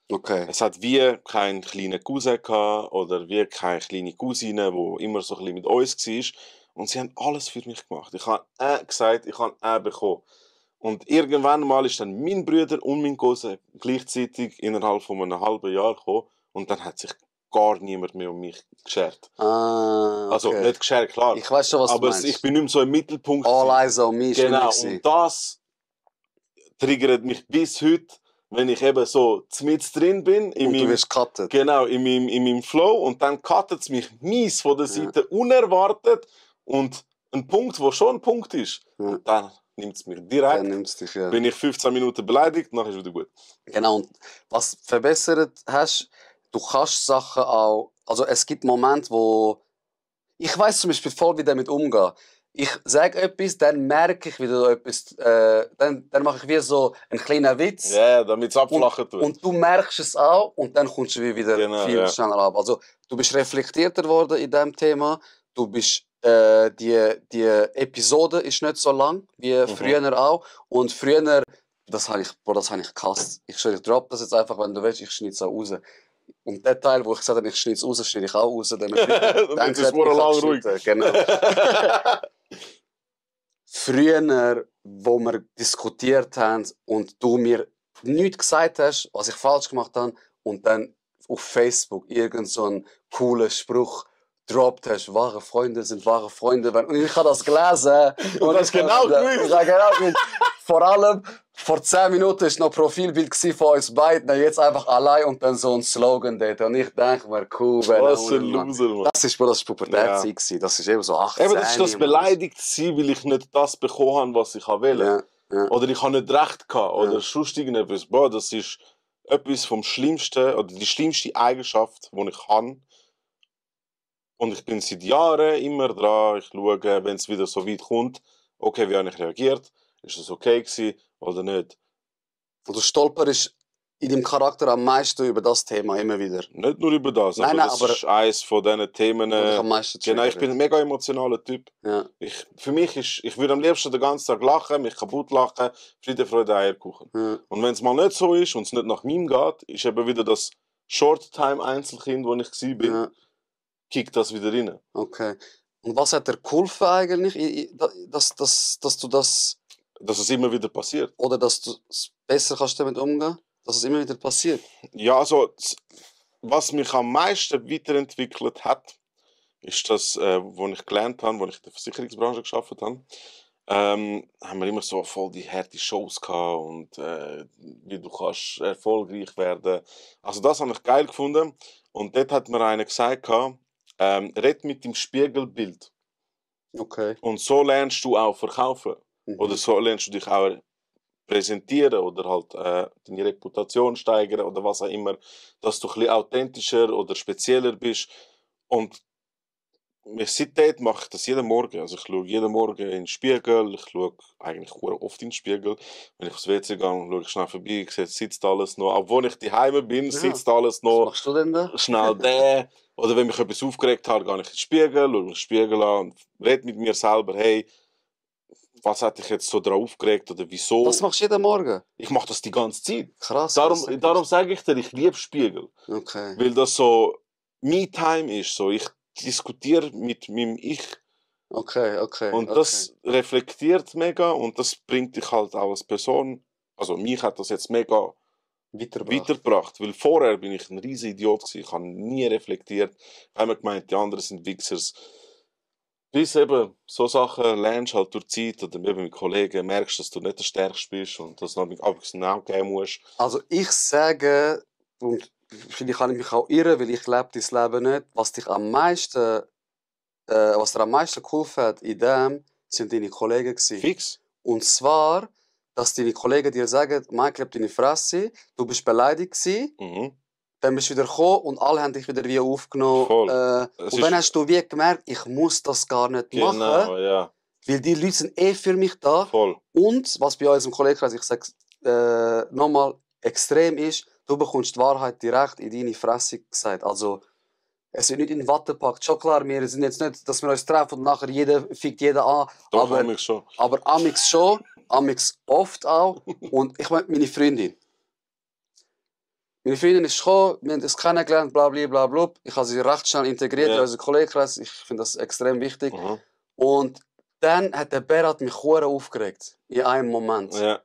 Speaker 4: Okay.
Speaker 3: Es hat wie keinen kleinen Cousin gehabt oder wie keine kleine Cousine, die immer so ein bisschen mit uns war. Und sie haben alles für mich gemacht. Ich habe gesagt, ich habe bekommen. Und irgendwann mal ist dann mein Bruder und mein Cousin gleichzeitig innerhalb von einem halben Jahr gekommen. Und dann hat sich gar niemand mehr um mich geschert.
Speaker 4: Ah, okay.
Speaker 3: Also nicht geschert, klar.
Speaker 4: Ich weiß schon, was
Speaker 3: aber
Speaker 4: du meinst.
Speaker 3: ich bin nicht mehr so im Mittelpunkt.
Speaker 4: All
Speaker 3: gewesen.
Speaker 4: eyes on me.
Speaker 3: Genau,
Speaker 4: Schlimm
Speaker 3: und das triggert mich bis heute, wenn ich eben so mit drin bin.
Speaker 4: und du wirst cuttet.
Speaker 3: Genau, in meinem Flow. Und dann cuttet es mich mies von der Seite, unerwartet. Und ein Punkt, wo schon ein Punkt ist.
Speaker 4: Ja.
Speaker 3: Und dann nimmt es mich
Speaker 4: Dann
Speaker 3: direkt.
Speaker 4: nimmst du dich, ja.
Speaker 3: Bin ich 15 Minuten beleidigt, dann ist es wieder gut.
Speaker 4: Genau, und was verbessert hast, du kannst Sachen auch, also es gibt Momente, wo, ich weiß zum Beispiel voll, wie damit umgehen. Ich sage etwas, dann merke ich wieder etwas, dann mache ich wie so einen kleinen Witz.
Speaker 3: Ja, damit es abflachen tut.
Speaker 4: Und du merkst es auch und dann kommst du wieder
Speaker 3: Genau,
Speaker 4: viel
Speaker 3: ja.
Speaker 4: schneller ab. Also du bist reflektierter worden in diesem Thema. Du bist, die Episode ist nicht so lang wie früher auch. Und früher, das habe ich gehasst. Ich schwöre, ich droppe das jetzt einfach, wenn du willst, ich schneide es auch raus. Und der Teil, wo ich gesagt habe, ich schneide es raus, schneide ich auch raus. Damit
Speaker 3: Dann ist es lang ruhig.
Speaker 4: Genau. Früher, wo wir diskutiert haben und du mir nichts gesagt hast, was ich falsch gemacht habe, und dann auf Facebook irgend so einen coolen Spruch droppt hast, wahre Freunde sind wahre Freunde. Und ich habe das gelesen.
Speaker 3: Und hast genau gewusst.
Speaker 4: Ich habe genau gewusst. Vor allem, vor 10 Minuten war noch ein Profilbild von uns beiden, jetzt einfach allein und dann so ein Slogan dort. Und ich denke mir, cool,
Speaker 3: Was ein Loser, Mann.
Speaker 4: Das war Pubertätzeit. Ja. Das ist eben so 18.
Speaker 3: Eben, das ist das beleidigt sein, weil ich nicht das bekommen habe, was ich wollte.
Speaker 4: Ja, ja.
Speaker 3: Oder ich habe nicht recht gehabt. Oder
Speaker 4: Ja.
Speaker 3: sonst irgendetwas. Boah, das ist etwas vom Schlimmsten, oder die schlimmste Eigenschaft, die ich habe. Und ich bin seit Jahren immer dran. Ich schaue, wenn es wieder so weit kommt, okay, wie habe ich reagiert? Ist das okay gewesen oder nicht?
Speaker 4: Und du stolperst in deinem Charakter am meisten über das Thema immer wieder.
Speaker 3: Nicht nur über das,
Speaker 4: Nein,
Speaker 3: aber
Speaker 4: nein,
Speaker 3: das
Speaker 4: aber-
Speaker 3: ist eines von diesen Themen.
Speaker 4: Wo dich am meisten
Speaker 3: Genau, ich bin ein
Speaker 4: triggert.
Speaker 3: mega emotionaler Typ.
Speaker 4: Ja.
Speaker 3: Für mich ist, ich würde am liebsten den ganzen Tag lachen, mich kaputt lachen, Friede, Freude, Eierkuchen.
Speaker 4: Ja.
Speaker 3: Und wenn es mal nicht so ist und es nicht nach mir geht, ist eben wieder das Short-Time-Einzelkind, wo ich war,
Speaker 4: Ja.
Speaker 3: kickt das wieder rein.
Speaker 4: Okay. Und was hat dir geholfen eigentlich, dass du das,
Speaker 3: Dass es immer wieder passiert.
Speaker 4: oder dass du besser kannst damit umgehen? Dass es immer wieder passiert?
Speaker 3: Ja, also, was mich am meisten weiterentwickelt hat, ist das, was ich gelernt habe, als ich in der Versicherungsbranche gearbeitet habe. Haben wir immer so voll die harte Shows gehabt und wie du kannst erfolgreich werden. Also das habe ich geil gefunden. Und dort hat mir einer gesagt, red mit dem Spiegelbild.
Speaker 4: Okay.
Speaker 3: Und so lernst du auch verkaufen.
Speaker 4: Mhm.
Speaker 3: Oder so lernst du dich auch präsentieren oder halt deine Reputation steigern oder was auch immer. Dass du ein bisschen authentischer oder spezieller bist. Und seitdem mache ich das jeden Morgen. Also ich schaue jeden Morgen in den Spiegel. Ich schaue eigentlich sehr oft in den Spiegel. Wenn ich aufs WC gehe, schaue ich schnell vorbei. Ich sehe, sitzt alles noch. Obwohl ich daheim bin, sitzt alles
Speaker 4: Was
Speaker 3: noch.
Speaker 4: machst du denn da?
Speaker 3: Schnell der. Oder wenn mich etwas aufgeregt hat, gehe ich in den Spiegel, schaue mich in den Spiegel an und rede mit mir selber. Hey, was hat dich jetzt so daran aufgeregt oder wieso?
Speaker 4: Das machst du jeden Morgen?
Speaker 3: Ich mache das die ganze Zeit.
Speaker 4: Krass.
Speaker 3: Darum sage ich dir, ich liebe Spiegel.
Speaker 4: Okay.
Speaker 3: Weil das so Me-Time ist. So, ich diskutiere mit meinem Ich.
Speaker 4: Okay.
Speaker 3: Und das reflektiert mega und das bringt dich halt auch als Person. Also mich hat das jetzt mega weitergebracht. Weil vorher bin ich ein riesiger Idiot gewesen. Ich habe nie reflektiert. Ich habe immer gemeint, die anderen sind Wichsers. Bis eben so Sachen lernst halt durch die Zeit oder eben mit Kollegen merkst, dass du nicht der Stärkste bist und dass du noch abgesehen geben musst.
Speaker 4: Also ich sage, und vielleicht kann ich mich auch irren, weil ich lebe dein Leben nicht, was dir am meisten geholfen hat in dem, sind deine Kollegen gewesen.
Speaker 3: Fix.
Speaker 4: Und zwar, dass deine Kollegen dir sagen, Michael, deine Fresse, du bist beleidigt gewesen,
Speaker 3: Mhm.
Speaker 4: dann bist du wieder gekommen und alle haben dich wieder wie aufgenommen.
Speaker 3: Voll.
Speaker 4: Und dann hast du wie gemerkt, ich muss das gar nicht machen,
Speaker 3: Genau, ja.
Speaker 4: weil die Leute sind für mich da.
Speaker 3: Voll.
Speaker 4: Und was bei uns im Kollegenkreis, ich sage nochmal, extrem ist, du bekommst die Wahrheit direkt in deine Fresse gesagt. Also, es wird nicht in Watte gepackt. Schon klar, wir sind jetzt nicht, dass wir uns treffen und nachher jeder fickt jeden an.
Speaker 3: Doch, amix schon.
Speaker 4: Aber amix schon, amix oft auch. Und ich meine, meine Freundin. Meine Freundin ist gekommen, wir haben uns kennengelernt, bla bla bla bla. Ich habe sie recht schnell integriert in unseren Kollegenkreis. Ich finde das extrem wichtig.
Speaker 3: Mhm.
Speaker 4: Und dann hat der Berat mich hure aufgeregt. In einem Moment.
Speaker 3: Ja.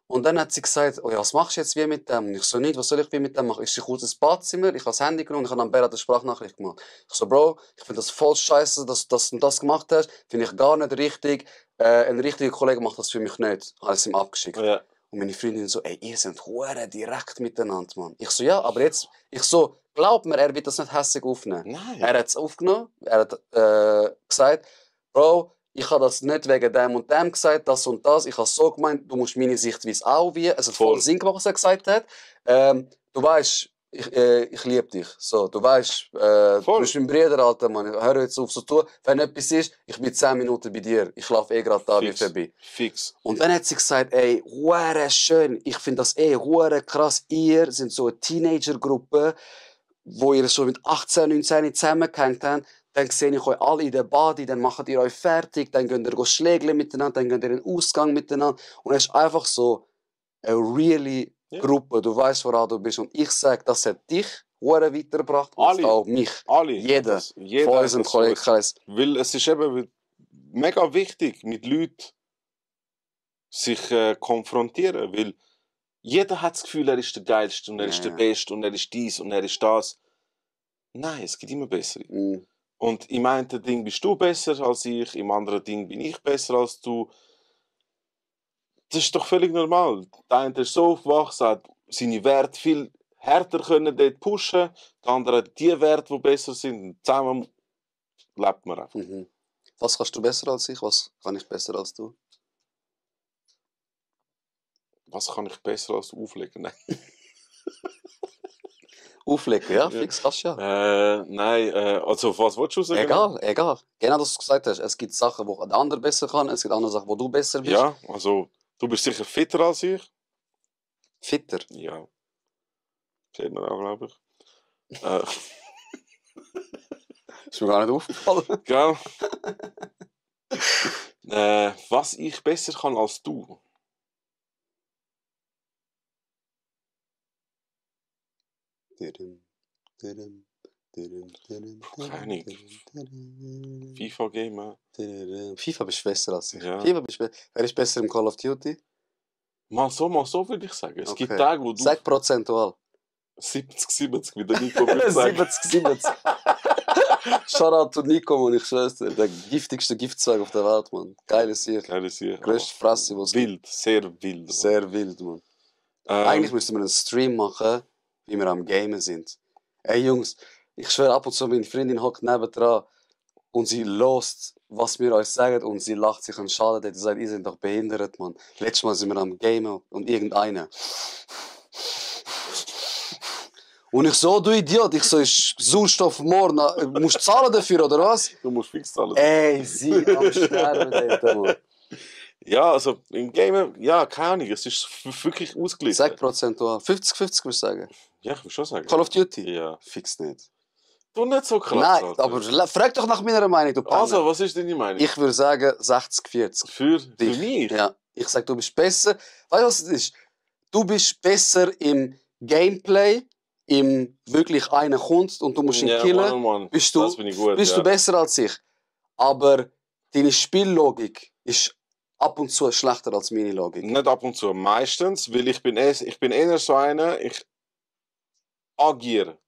Speaker 4: Und dann hat sie gesagt, oh ja, was machst du jetzt wie mit dem? Und ich so, nicht, was soll ich wie mit dem machen? Ich kurz ins Badzimmer, ich habe das Handy genommen und ich habe dann Berat eine Sprachnachricht gemacht. Ich so, Bro, ich finde das voll scheiße, dass du das gemacht hast. Finde ich gar nicht richtig. Ein richtiger Kollege macht das für mich nicht. Habe ich ihm abgeschickt.
Speaker 3: Ja.
Speaker 4: Und meine Freundin so, ey, ihr seid hure direkt miteinander, Mann. Ich so, ja, aber jetzt, ich so, glaub mir, er wird das nicht hässlich aufnehmen.
Speaker 3: Nein.
Speaker 4: Er hat es aufgenommen, er hat gesagt, Bro, ich habe das nicht wegen dem und dem gesagt, das und das. Ich habe so gemeint, du musst meine Sichtweise auch wie. Es hat voll Sinn gemacht, was er gesagt hat. Du weißt, ich liebe dich. So, du weißt, du bist mein Bruder, Alter, Mann. Hör jetzt auf so zu tun. Wenn etwas ist, ich bin 10 Minuten bei dir. Ich laufe gerade da wie vorbei.
Speaker 3: Fix.
Speaker 4: Und dann hat sie gesagt, ey, hure schön. Ich finde das hure krass. Ihr sind so eine Teenager-Gruppe, wo ihr schon mit 18, 19 zusammengehängt habt. Dann sehe ich euch alle in der Body, dann macht ihr euch fertig, dann könnt ihr schlägeln miteinander, dann könnt ihr in den Ausgang miteinander. Und es ist einfach so eine really Gruppe. Du weißt, woran du bist. Und ich sage, das hat dich hure weitergebracht und auch mich.
Speaker 3: Alle.
Speaker 4: Jeder
Speaker 3: Jeder
Speaker 4: von unserem Kollegenkreis.
Speaker 3: Weil es ist eben mega wichtig, mit Leuten sich konfrontieren. Weil jeder hat das Gefühl, er ist der Geilste und er ist der Beste und er ist dies und er ist das. Nein, es gibt immer bessere.
Speaker 4: Mhm.
Speaker 3: Und im einen Ding bist du besser als ich, im anderen Ding bin ich besser als du. Das ist doch völlig normal. Der eine ist so aufgewachsen, hat seine Werte viel härter können dort pushen, der andere hat die Werte, die besser sind. Und zusammen lebt man einfach.
Speaker 4: Mhm. Was kannst du besser als ich? Was kann ich besser als du?
Speaker 3: Was kann ich besser als auflegen? Nein.
Speaker 4: Auflegen, ja, fix, kannst du ja.
Speaker 3: Nein, also was willst du sagen?
Speaker 4: Egal. Genau, was du gesagt hast. Es gibt Sachen, die der andere besser kann, es gibt andere Sachen, wo du besser bist.
Speaker 3: Ja, also du bist sicher fitter als ich.
Speaker 4: Fitter?
Speaker 3: Ja. Sieht man auch, glaube ich.
Speaker 4: Ist mir gar nicht aufgefallen.
Speaker 3: Gell? Was ich besser kann als du? Keine Ahnung. FIFA-Game.
Speaker 4: FIFA bist du besser als ich.
Speaker 3: Ja.
Speaker 4: Wer ist besser im Call of Duty?
Speaker 3: Mal so würde ich sagen. Es gibt
Speaker 4: Okay.
Speaker 3: Tage, wo du
Speaker 4: Sag prozentual.
Speaker 3: 70, wie der Nico würde sagen.
Speaker 4: 70. Shoutout to Nico, Mann, ich schwör's dir. Der giftigste Giftzweig auf der Welt, Mann. Geiles Sieg.
Speaker 3: Geiles Sieg.
Speaker 4: Größte Fresse, was
Speaker 3: Wild, sehr wild.
Speaker 4: Sehr wild, Mann. Eigentlich müssten wir einen Stream machen, wie wir am Gamen sind. Ey Jungs, ich schwöre, ab und zu meine Freundin hockt nebendran und sie lost, was wir euch sagen und sie lacht sich an Schaden. Die sagt, ihr seid doch behindert, Mann. Letztes Mal sind wir am Gamen und irgendeiner. Und ich so, du Idiot, ich so, ist Sauerstoff morgen, musst du zahlen dafür, oder was?
Speaker 3: Du musst fix zahlen.
Speaker 4: Ey, sie am Sterben dort, Mann.
Speaker 3: Ja, also im Game, ja, keine Ahnung, es ist wirklich ausgeglichen.
Speaker 4: Sag prozentual. 50-50 würdest du sagen.
Speaker 3: Ja, ich würde schon sagen.
Speaker 4: Call of Duty?
Speaker 3: Ja.
Speaker 4: Fix nicht.
Speaker 3: Du nicht so krass.
Speaker 4: Nein,
Speaker 3: Alter.
Speaker 4: aber frag doch nach meiner Meinung, du Penner.
Speaker 3: Also, was ist deine Meinung?
Speaker 4: Ich würde sagen 60-40.
Speaker 3: Für
Speaker 4: Dich.
Speaker 3: mich?
Speaker 4: Ja. Ich sag, du bist besser. Weißt du, was es ist? Du bist besser im Gameplay, im wirklich einer kommt und du musst ihn
Speaker 3: Ja,
Speaker 4: killen.
Speaker 3: Mann.
Speaker 4: Bist du,
Speaker 3: Das bin ich gut,
Speaker 4: bist
Speaker 3: ja.
Speaker 4: du besser als ich. Aber deine Spiellogik ist ab und zu schlechter als meine Logik.
Speaker 3: Nicht ab und zu, meistens, weil ich bin eher so einer, ich agiere.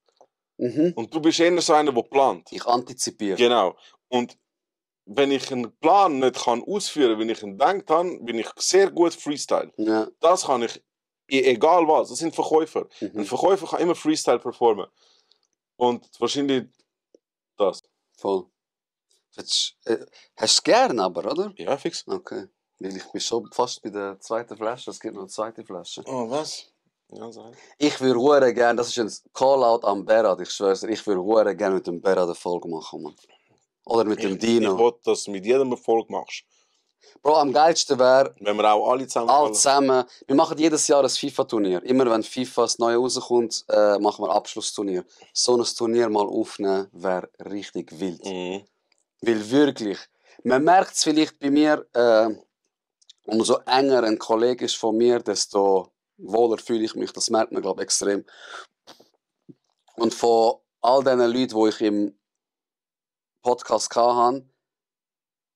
Speaker 4: Mhm.
Speaker 3: Und du bist eher so einer, der plant.
Speaker 4: Ich antizipiere.
Speaker 3: Genau. Und wenn ich einen Plan nicht ausführen kann, wenn ich ihn gedacht habe, bin ich sehr gut Freestyle.
Speaker 4: Ja.
Speaker 3: Das kann ich, egal was, das sind Verkäufer. Ein
Speaker 4: Mhm.
Speaker 3: Verkäufer kann immer Freestyle performen. Und wahrscheinlich das.
Speaker 4: Voll. Hast du es gern aber, oder?
Speaker 3: Ja, fix.
Speaker 4: Okay. Weil ich bin schon fast bei der zweiten Flasche. Es gibt noch eine zweite Flasche.
Speaker 3: Oh, was? Ja, sag.
Speaker 4: Ich würde hure gerne, das ist ein Callout am Berat, ich schwör's dir, ich würde hure gerne mit dem Berat eine Folge machen, Mann. Oder mit dem
Speaker 3: Ich
Speaker 4: Dino.
Speaker 3: will, dass du mit jedem Erfolg machst.
Speaker 4: Bro, am geilsten wäre,
Speaker 3: Wenn wir auch alle zusammen...
Speaker 4: alle zusammen, wir machen jedes Jahr ein FIFA-Turnier. Immer wenn FIFA das Neue rauskommt, machen wir ein Abschlussturnier. So ein Turnier mal aufnehmen, wäre richtig wild.
Speaker 3: Mhm.
Speaker 4: Weil wirklich, man merkt es vielleicht bei mir, umso enger ein Kollege ist von mir, desto wohler fühle ich mich. Das merkt man, glaube ich, extrem. Und von all diesen Leuten, die ich im Podcast hatte,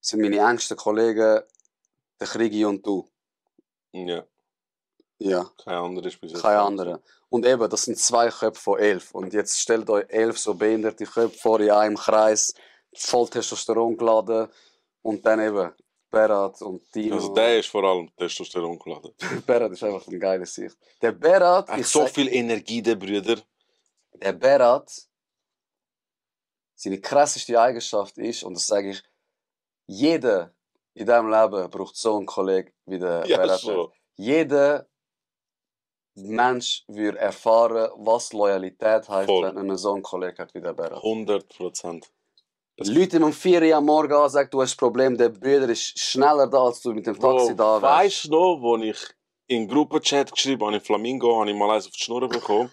Speaker 4: sind meine engsten Kollegen der Krigi und du.
Speaker 3: Ja,
Speaker 4: Ja,
Speaker 3: kein anderer ist bis jetzt.
Speaker 4: kein anderer. Und eben, das sind 2 Köpfe von 11. Und jetzt stellt euch 11 so behinderte Köpfe vor in einem Kreis, voll Testosteron geladen. Und dann eben Berat und Dino.
Speaker 3: Also der ist vor allem Testosteron geladen.
Speaker 4: Berat ist einfach ein geiler Sicht. Der Berat,
Speaker 3: Er hat so viel Energie, der Brüder.
Speaker 4: der Berat, seine krasseste Eigenschaft ist, und das sage ich, jeder in diesem Leben braucht so einen Kollegen wie der
Speaker 3: Ja,
Speaker 4: Berat.
Speaker 3: schon.
Speaker 4: Jeder Mensch würde erfahren, was Loyalität heißt,
Speaker 3: Voll.
Speaker 4: wenn man so einen Kollegen hat wie der Berat.
Speaker 3: 100%.
Speaker 4: Leute um 4 Uhr am Morgen an, sagen, du hast ein Problem, der Bruder ist schneller da, als du mit dem Taxi da wärst.
Speaker 3: Weißt du noch, wo ich in den Gruppenchat geschrieben habe, in Flamingo, habe ich mal eins auf die Schnur bekommen.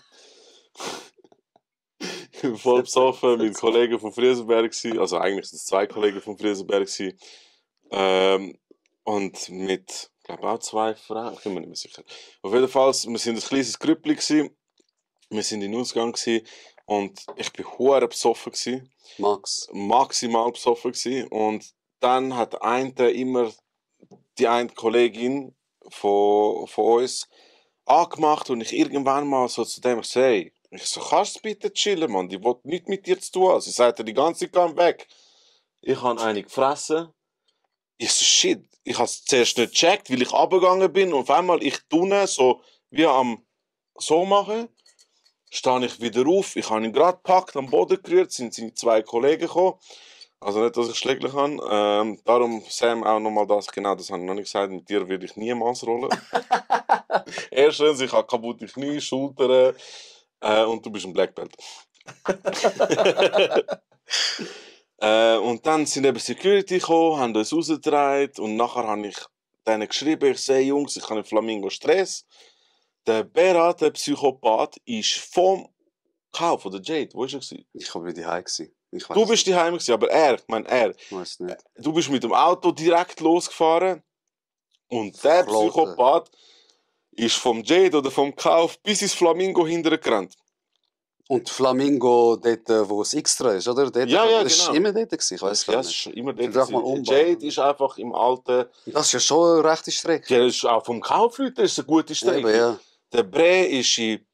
Speaker 3: Ich war voll besoffen mit Kollegen von Friesenberg. Also eigentlich sind es 2 Kollegen von Friesenberg. Und mit, ich glaube auch 2 Frauen, ich bin mir nicht mehr sicher. Auf jeden Fall, wir sind ein kleines Grüppli gsi. Wir sind in den Ausgang gsi und ich bin hure besoffen gsi.
Speaker 4: Max.
Speaker 3: Maximal besoffen gsi. Und dann hat immer die eine Kollegin von uns angemacht und ich irgendwann mal so zu dem gesagt, hey, ich so, kannst du bitte chillen, Mann, die will nichts mit dir zu tun haben. Sie sagte die ganze Zeit, komm weg. Ich habe eine gefressen. Ich so, shit, ich habe es zuerst nicht gecheckt, weil ich runtergegangen bin und auf einmal ich tue so, wie am so machen, stehe ich wieder auf, ich habe ihn gerade gepackt, am Boden gerührt, sind seine 2 Kollegen gekommen. Also nicht, dass ich schläglich habe. Darum, Sam, auch nochmal das, genau, das habe ich noch nicht gesagt, mit dir würde ich niemals rollen. Erstens, ich habe kaputte Knie, Schultern und du bist ein Black Belt. Und dann sind eben Security gekommen, haben uns rausgetragen und nachher habe ich denen geschrieben, ich sehe Jungs, ich habe in Flamingo Stress. Der Berat, der Psychopath, ist vom Kauf von der Jade. Wo war er?
Speaker 4: Ich war bei dir heim.
Speaker 3: Du bist daheim gewesen, aber er.
Speaker 4: Ich weiß nicht.
Speaker 3: Du bist mit dem Auto direkt losgefahren und der
Speaker 4: Verkloten.
Speaker 3: Psychopath ist vom Jade oder vom Kauf bis ins Flamingo hintergerannt.
Speaker 4: Und Flamingo, dort, wo es extra ist, oder? Dort,
Speaker 3: Ja,
Speaker 4: das
Speaker 3: genau.
Speaker 4: war immer dort, gewesen, ich weiß
Speaker 3: Ja,
Speaker 4: gar
Speaker 3: es ist
Speaker 4: nicht.
Speaker 3: schon immer
Speaker 4: Ich
Speaker 3: dort.
Speaker 4: sag mal umbauen.
Speaker 3: Jade ist einfach im alten.
Speaker 4: Das ist ja schon eine rechte Strecke.
Speaker 3: Ja, das ist auch vom Kaufleuten ist eine gute Strecke.
Speaker 4: Eben, ja.
Speaker 3: Der Bre ist in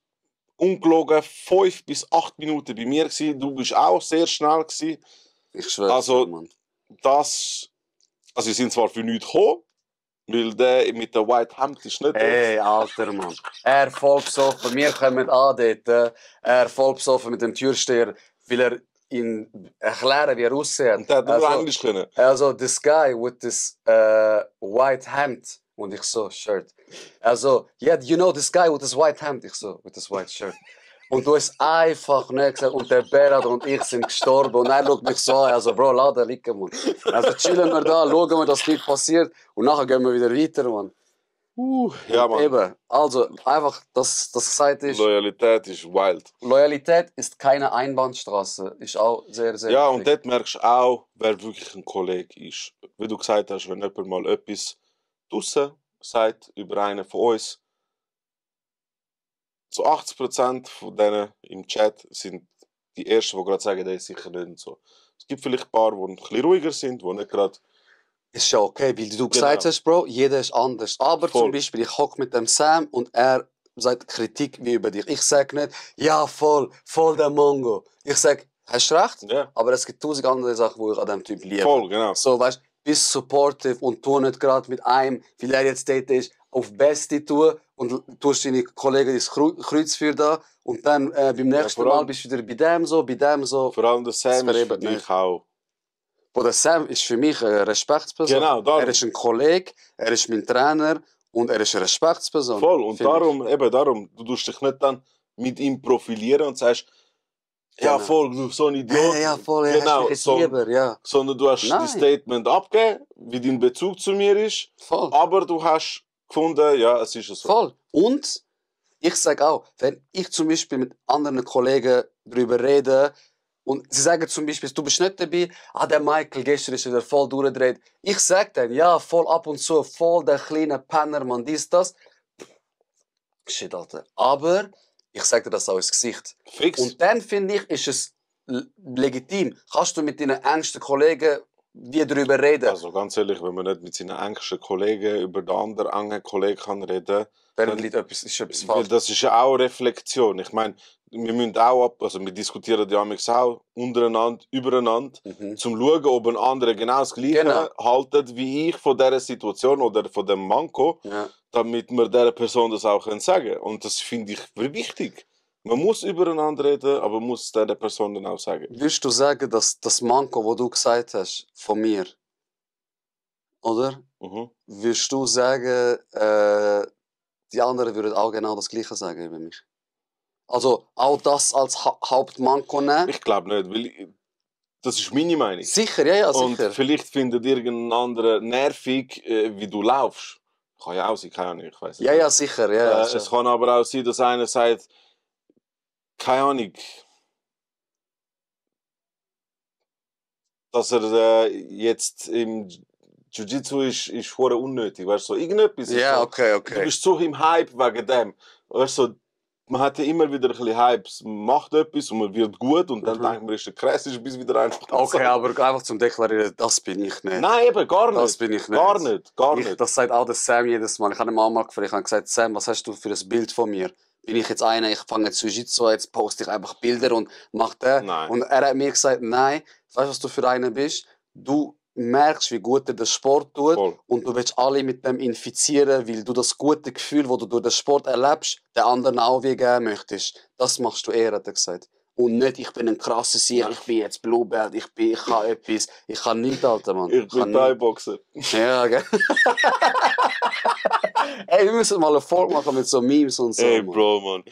Speaker 3: ungelogen 5 bis 8 Minuten bei mir gewesen. Du bist auch sehr schnell gewesen.
Speaker 4: Ich schwöre.
Speaker 3: Also,
Speaker 4: Mann.
Speaker 3: Also, sie sind zwar für nichts gekommen, weil der mit der White Hemd ist nicht.
Speaker 4: Ey, Alter, Mann. Er voll besoffen. Wir kommen an dort. Er voll besoffen mit dem Türsteher, weil er ihn erklären, wie er aussieht.
Speaker 3: Und der hat nur Englisch können.
Speaker 4: Also, this guy with this white hemd. Und ich so, Shirt. Also, yeah, you know this guy with this white hemd. Ich so, with this white shirt. Und du hast einfach nicht gesagt, und der Berat und ich sind gestorben. Und er schaut mich so an, also Bro, lass den liegen, Mann. Also chillen wir da, schauen wir, dass nichts passiert. Und nachher gehen wir wieder weiter, Mann.
Speaker 3: Ja, Mann.
Speaker 4: Eben, also einfach, dass das gesagt ist,
Speaker 3: Loyalität ist wild.
Speaker 4: Loyalität ist keine Einbahnstraße. Ist auch sehr, sehr
Speaker 3: Ja, und
Speaker 4: wichtig.
Speaker 3: dort merkst du auch, wer wirklich ein Kollege ist. Wie du gesagt hast, wenn jemand mal etwas draussen sagt über einen von uns, so 80% von denen im Chat sind die Ersten, die gerade sagen, das ist sicher nicht und so. Es gibt vielleicht ein paar, die ein bisschen ruhiger sind, die nicht gerade...
Speaker 4: Ist ja okay, weil du gesagt hast, Bro, jeder ist anders. Aber
Speaker 3: Voll.
Speaker 4: zum Beispiel, ich hocke mit dem Sam und er sagt Kritik wie über dich. Ich sage nicht, ja, voll der Mongo. Ich sage, hast recht,
Speaker 3: Ja,
Speaker 4: aber es gibt 1000 andere Sachen, die ich an diesem Typ liebe.
Speaker 3: voll, genau.
Speaker 4: So, weißt du, bist supportive und tu nicht gerade mit einem, weil er jetzt dort ist, auf Beste tun und tust deine Kollegen ins Kreuz für da und dann beim nächsten
Speaker 3: vor allem-
Speaker 4: Mal bist du wieder bei dem so.
Speaker 3: Vor allem der Sam
Speaker 4: Das
Speaker 3: ist für
Speaker 4: verhebt
Speaker 3: dich
Speaker 4: nicht.
Speaker 3: auch...
Speaker 4: Wo der Sam ist für mich eine Respektsperson.
Speaker 3: Genau, darum.
Speaker 4: Er ist ein Kollege, er ist mein Trainer und er ist eine Respektsperson.
Speaker 3: Voll, und
Speaker 4: finde
Speaker 3: darum, du tust dich nicht dann mit ihm profilieren und sagst, ja
Speaker 4: Genau.
Speaker 3: voll, du so ein
Speaker 4: ich.
Speaker 3: Idiot.
Speaker 4: Ja, voll, er
Speaker 3: Genau,
Speaker 4: hast mich jetzt
Speaker 3: so-
Speaker 4: lieber, ja.
Speaker 3: Sondern du hast
Speaker 4: Nein.
Speaker 3: das Statement abgegeben, wie dein Bezug zu mir ist,
Speaker 4: Voll.
Speaker 3: aber du hast gefunden, ja, es ist so.
Speaker 4: Voll. Und ich sage auch, wenn ich zum Beispiel mit anderen Kollegen darüber rede und sie sagen zum Beispiel, du bist nicht dabei, der Michael gestern ist wieder voll durchgedreht. Ich sage dann, ja, voll ab und zu, voll der kleine Penner, man, dies, das. Shit, Alter. Aber ich sage dir das auch ins Gesicht.
Speaker 3: Fix.
Speaker 4: Und dann finde ich, ist es legitim. Kannst du mit deinen engsten Kollegen wie darüber reden?
Speaker 3: Also ganz ehrlich, wenn man nicht mit seinen engsten Kollegen über den anderen engen Kollegen kann reden,
Speaker 4: Während ist etwas
Speaker 3: weil
Speaker 4: falsch.
Speaker 3: das ist ja auch Reflexion. Ich meine, wir müssen auch also wir diskutieren ja manchmal auch untereinander, übereinander,
Speaker 4: Mhm.
Speaker 3: zum schauen, ob ein anderer genau das Gleiche
Speaker 4: Genau.
Speaker 3: haltet wie ich von dieser Situation oder von dem Manko,
Speaker 4: Ja.
Speaker 3: damit wir dieser Person das auch sagen können. Und das finde ich wichtig. Man muss übereinander reden, aber man muss es dieser Person dann auch sagen.
Speaker 4: Würdest du sagen, dass das Manko, wo du gesagt hast, von mir, oder?
Speaker 3: Mhm.
Speaker 4: Würdest du sagen, die anderen würden auch genau das Gleiche sagen über mich? Also auch das als Hauptmanko nehmen?
Speaker 3: Ich glaube nicht, weil das ist meine Meinung.
Speaker 4: Sicher, ja,
Speaker 3: Und
Speaker 4: sicher.
Speaker 3: vielleicht findet irgendein anderer nervig, wie du laufst. Kann ja auch sein, keine Ahnung, ich weiß nicht.
Speaker 4: Ja, sicher, ja.
Speaker 3: Es kann aber auch sein, dass einer sagt, keine Ahnung, dass er jetzt im Jiu-Jitsu ist vorher unnötig, weißt du, so irgendetwas. ist
Speaker 4: Ja,
Speaker 3: so,
Speaker 4: okay,
Speaker 3: Du
Speaker 4: okay.
Speaker 3: bist so im Hype wegen dem. Weißt du, man hat ja immer wieder ein bisschen Hypes, man macht etwas und man wird gut und dann denkt man, ist der krass, ist bis wieder einfach.
Speaker 4: Okay, aber einfach zum Deklarieren, das bin ich nicht.
Speaker 3: Nein, eben, gar nicht.
Speaker 4: Das bin ich nicht.
Speaker 3: Gar nicht, gar nicht.
Speaker 4: Das sagt auch der Sam jedes Mal. Ich habe ihm auch mal gefragt, ich habe gesagt, Sam, was hast du für ein Bild von mir? Bin ich jetzt einer, ich fange jetzt Jiu-Jitsu, jetzt poste ich einfach Bilder und mache das?
Speaker 3: Nein.
Speaker 4: Und er hat mir gesagt, nein, weißt du, was du für einer bist? Du merkst, wie gut dir der Sport tut
Speaker 3: Voll.
Speaker 4: und du willst alle mit dem infizieren, weil du das gute Gefühl, das du durch den Sport erlebst, den anderen auch wie geben möchtest. Das machst du eher, hat er gesagt. Und nicht, ich bin ein krasser Sieg, ich bin jetzt Blue Belt, ich kann etwas. Ich kann nichts, Alter, Mann.
Speaker 3: Ich bin
Speaker 4: kann
Speaker 3: Thai-Boxer.
Speaker 4: ja, gell? Ey, wir müssen mal eine Folge machen mit so Memes und so.
Speaker 3: Ey,
Speaker 4: Mann.
Speaker 3: Bro, Mann.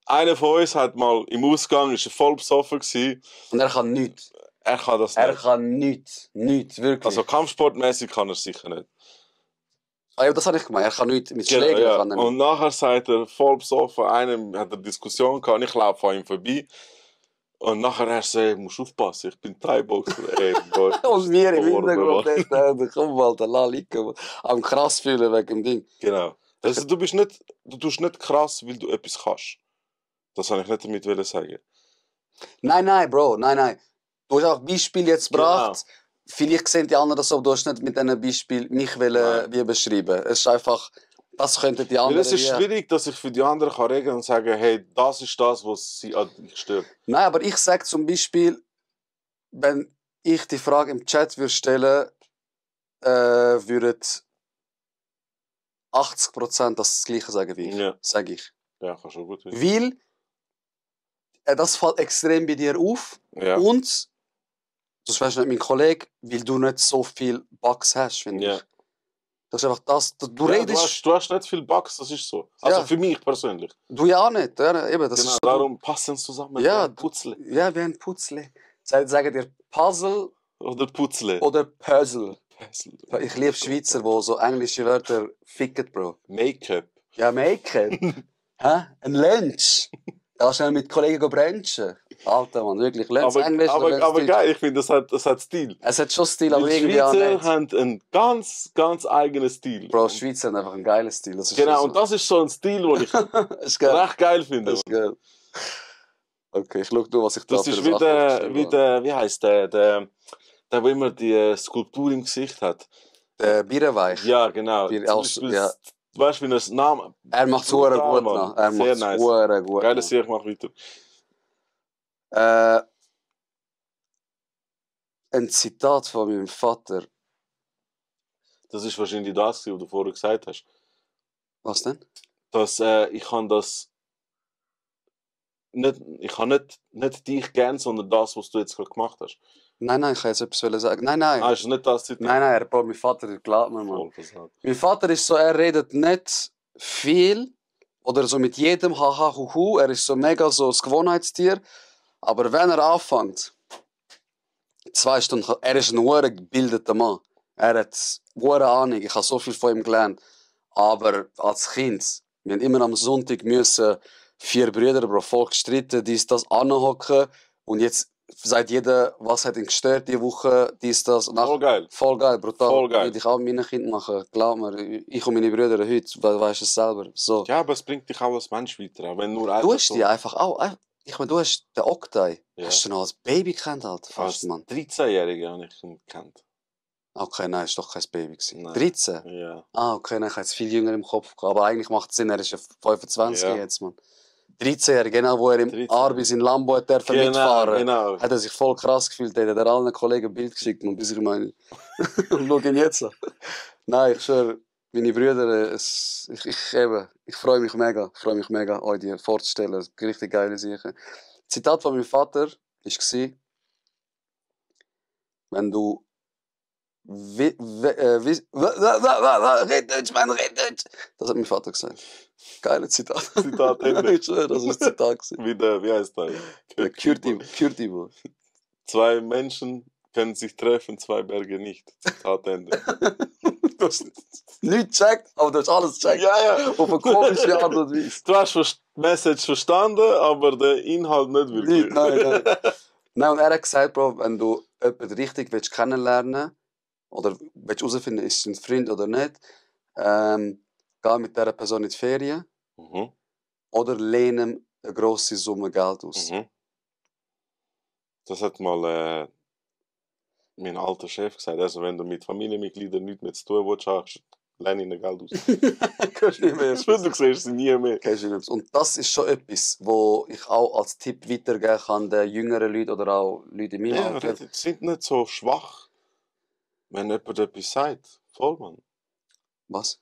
Speaker 3: Einer von uns hat mal im Ausgang, ist voll besoffen gewesen.
Speaker 4: Und er kann nichts.
Speaker 3: Er kann das
Speaker 4: Er
Speaker 3: nicht.
Speaker 4: kann nichts. Nichts, wirklich.
Speaker 3: Also kampfsportmäßig kann er es sicher nicht.
Speaker 4: Ja, das habe ich gemeint. Er kann nichts. Mit
Speaker 3: Genau,
Speaker 4: Schlägen
Speaker 3: ja.
Speaker 4: kann er nicht.
Speaker 3: Und nachher sagt er voll besoffen, einem hat eine Diskussion gehabt, ich laufe an ihm vorbei. Und nachher er so, ey, musst aufpassen, ich bin Thai-Boxer. Ey, Gott.
Speaker 4: Und wir im
Speaker 3: Gestorben,
Speaker 4: Hintergrund,
Speaker 3: Mann.
Speaker 4: komm, Alter, lass liegen. Mann. Am krass fühlen wegen dem Ding.
Speaker 3: Genau. Also du tust nicht krass, weil du etwas kannst. Das wollte ich nicht damit sagen.
Speaker 4: Nein, Bro, nein. Du hast auch Beispiel jetzt
Speaker 3: Genau.
Speaker 4: gebracht. Vielleicht sehen die anderen das so, du hast nicht mit diesem Beispiel mich wie beschreiben. Es ist einfach, das könnten die
Speaker 3: Weil
Speaker 4: anderen.
Speaker 3: es ist schwierig, dass ich für die anderen kann regeln und sagen, hey, das ist das, was sie an dich stört.
Speaker 4: Nein, aber ich sage zum Beispiel, wenn ich die Frage im Chat würde stellen, würden 80% das Gleiche sagen wie ich.
Speaker 3: Ja.
Speaker 4: Sage ich.
Speaker 3: Ja, kann schon gut sein.
Speaker 4: Weil das fällt extrem bei dir auf
Speaker 3: Ja.
Speaker 4: und das weißt du nicht, mein Kollege, weil du nicht so viel Bugs hast, finde
Speaker 3: Ja.
Speaker 4: ich. Das ist einfach das. Du
Speaker 3: Ja,
Speaker 4: redest.
Speaker 3: du hast nicht viel Bugs, das ist so. Also
Speaker 4: Ja.
Speaker 3: für mich persönlich.
Speaker 4: Du ja auch nicht. Ja, eben, das
Speaker 3: Genau,
Speaker 4: ist so,
Speaker 3: darum passen sie zusammen.
Speaker 4: Ja,
Speaker 3: wie ein Putzle.
Speaker 4: ja, wie ein Putzle. Sagen dir Puzzle
Speaker 3: Oder Putzle.
Speaker 4: oder Puzzle.
Speaker 3: Puzzle.
Speaker 4: Ich liebe Schweizer, die so englische Wörter ficken, Bro.
Speaker 3: Make-up.
Speaker 4: Ja, Make-up. Hä? Ein Lunch. Da schnell mit Kollegen brunchen. Alter Mann, wirklich. Lern's Englisch,
Speaker 3: Aber
Speaker 4: lern's Deutsch.
Speaker 3: geil, ich finde, das hat Stil.
Speaker 4: Es hat schon Stil, aber
Speaker 3: Weil die
Speaker 4: irgendwie auch
Speaker 3: Schweizer
Speaker 4: nicht.
Speaker 3: haben einen ganz eigenen Stil.
Speaker 4: Bro, Schweizer haben einfach einen geilen Stil. Das ist
Speaker 3: Genau,
Speaker 4: schon
Speaker 3: und das ist so ein Stil, den ich
Speaker 4: ist geil.
Speaker 3: recht geil finde.
Speaker 4: Das ist geil. Okay, ich schau nur, was ich da
Speaker 3: Das
Speaker 4: für
Speaker 3: ist
Speaker 4: Sachen aufgeschrieben habe.
Speaker 3: wie heißt der, wo immer die Skulptur im Gesicht hat.
Speaker 4: Der Bierenweich.
Speaker 3: Ja, genau.
Speaker 4: Bier-
Speaker 3: Zum
Speaker 4: aus-
Speaker 3: Beispiel,
Speaker 4: ja.
Speaker 3: Du weißt, wie er es Namen.
Speaker 4: Er macht es gut
Speaker 3: Brutal, Mann.
Speaker 4: nach. Er
Speaker 3: Sehr
Speaker 4: macht es
Speaker 3: nice.
Speaker 4: gut
Speaker 3: Geile
Speaker 4: nach.
Speaker 3: Sache, mach weiter.
Speaker 4: Ein Zitat von meinem Vater.
Speaker 3: Das ist wahrscheinlich das, was du vorher gesagt hast.
Speaker 4: Was denn?
Speaker 3: Dass ich kann das ich habe nicht dich gern, sondern das, was du jetzt gerade gemacht hast.
Speaker 4: Nein, ich kann jetzt etwas sagen. Nein.
Speaker 3: Ah, ist nicht das Zitat?
Speaker 4: Nein, Bro, mein Vater, der glaubt mir, Mann.
Speaker 3: Voll versagt.
Speaker 4: Mein Vater ist so, er redet nicht viel oder so mit jedem haha huhu. Er ist so mega so das Gewohnheitstier. Aber wenn er anfängt, 2 Stunden, er ist ein hure gebildeter Mann. Er hat hure Ahnung, ich habe so viel von ihm gelernt. Aber als Kind, wir haben immer am Sonntag müssen 4 Brüder pro Volk gestritten, das anhocken. Und jetzt sagt jeder, was hat ihn gestört diese Woche, das. Und
Speaker 3: Voll geil.
Speaker 4: Voll geil, brutal.
Speaker 3: Voll geil.
Speaker 4: Würde ich auch mit meinen Kindern machen. Glaub mir, ich und meine Brüder heute, weißt du es selber. So.
Speaker 3: Ja, aber es bringt dich auch als Mensch weiter. Auch wenn nur einfach
Speaker 4: Du hast
Speaker 3: so
Speaker 4: die einfach auch. Ich meine, du hast den Oktay.
Speaker 3: Ja.
Speaker 4: Hast du noch als Baby gekannt, Alter? Fast,
Speaker 3: als
Speaker 4: Mann.
Speaker 3: 13-Jähriger habe ich ihn gekannt.
Speaker 4: Okay, nein, ist doch kein Baby gewesen.
Speaker 3: Nein.
Speaker 4: 13?
Speaker 3: Ja.
Speaker 4: Ah, okay, nein, ich habe jetzt viel jünger im Kopf gehabt. Aber eigentlich macht es Sinn, er ist ja 25
Speaker 3: Ja.
Speaker 4: jetzt, Mann. 13-Jährig, genau, wo er im
Speaker 3: 13.
Speaker 4: Arbi sein Lambo hat mitfahren.
Speaker 3: Genau.
Speaker 4: Hat er sich voll krass gefühlt, er hat allen Kollegen ein Bild geschickt und bis ich meine. Und schau ihn jetzt an. Nein, ich schwöre, meine Brüder, ich freue mich mega. Ich freue mich mega, euch die vorzustellen. Richtig geile Sachen. Zitat von meinem Vater war, wenn du red Deutsch, Mann, red Deutsch. Das hat mein Vater gesagt. Geile Zitat.
Speaker 3: Zitat Ende.
Speaker 4: Ich schwöre, das ist ein Zitat.
Speaker 3: Wie heißt das?
Speaker 4: Der Kürti, Bro.
Speaker 3: 2 Menschen können sich treffen, 2 Berge nicht. Zitat Ende.
Speaker 4: Du hast nichts gecheckt, aber du hast alles gecheckt.
Speaker 3: Ja.
Speaker 4: Auf eine komische Art und Weise.
Speaker 3: Du hast die Message verstanden, aber den Inhalt nicht wirklich.
Speaker 4: Nein. Nein, und er hat gesagt, Bro, wenn du jemanden richtig willst kennenlernen oder willst herausfinden, ist es ein Freund oder nicht, geh mit dieser Person in die Ferien
Speaker 3: Mhm.
Speaker 4: oder lehne ihm eine grosse Summe Geld aus.
Speaker 3: Mhm. Das hat mal mein alter Chef gesagt. Also, wenn du mit Familienmitgliedern nichts mehr zu tun willst, lehne ihnen Geld aus.
Speaker 4: Kannst nicht mehr.
Speaker 3: Du siehst sie nie mehr.
Speaker 4: Und das ist schon etwas, wo ich auch als Tipp weitergeben kann den jüngeren Leuten oder auch Leuten in meinem
Speaker 3: Ja,
Speaker 4: Alter.
Speaker 3: die sind nicht so schwach, wenn jemand etwas sagt. Voll, Mann.
Speaker 4: Was?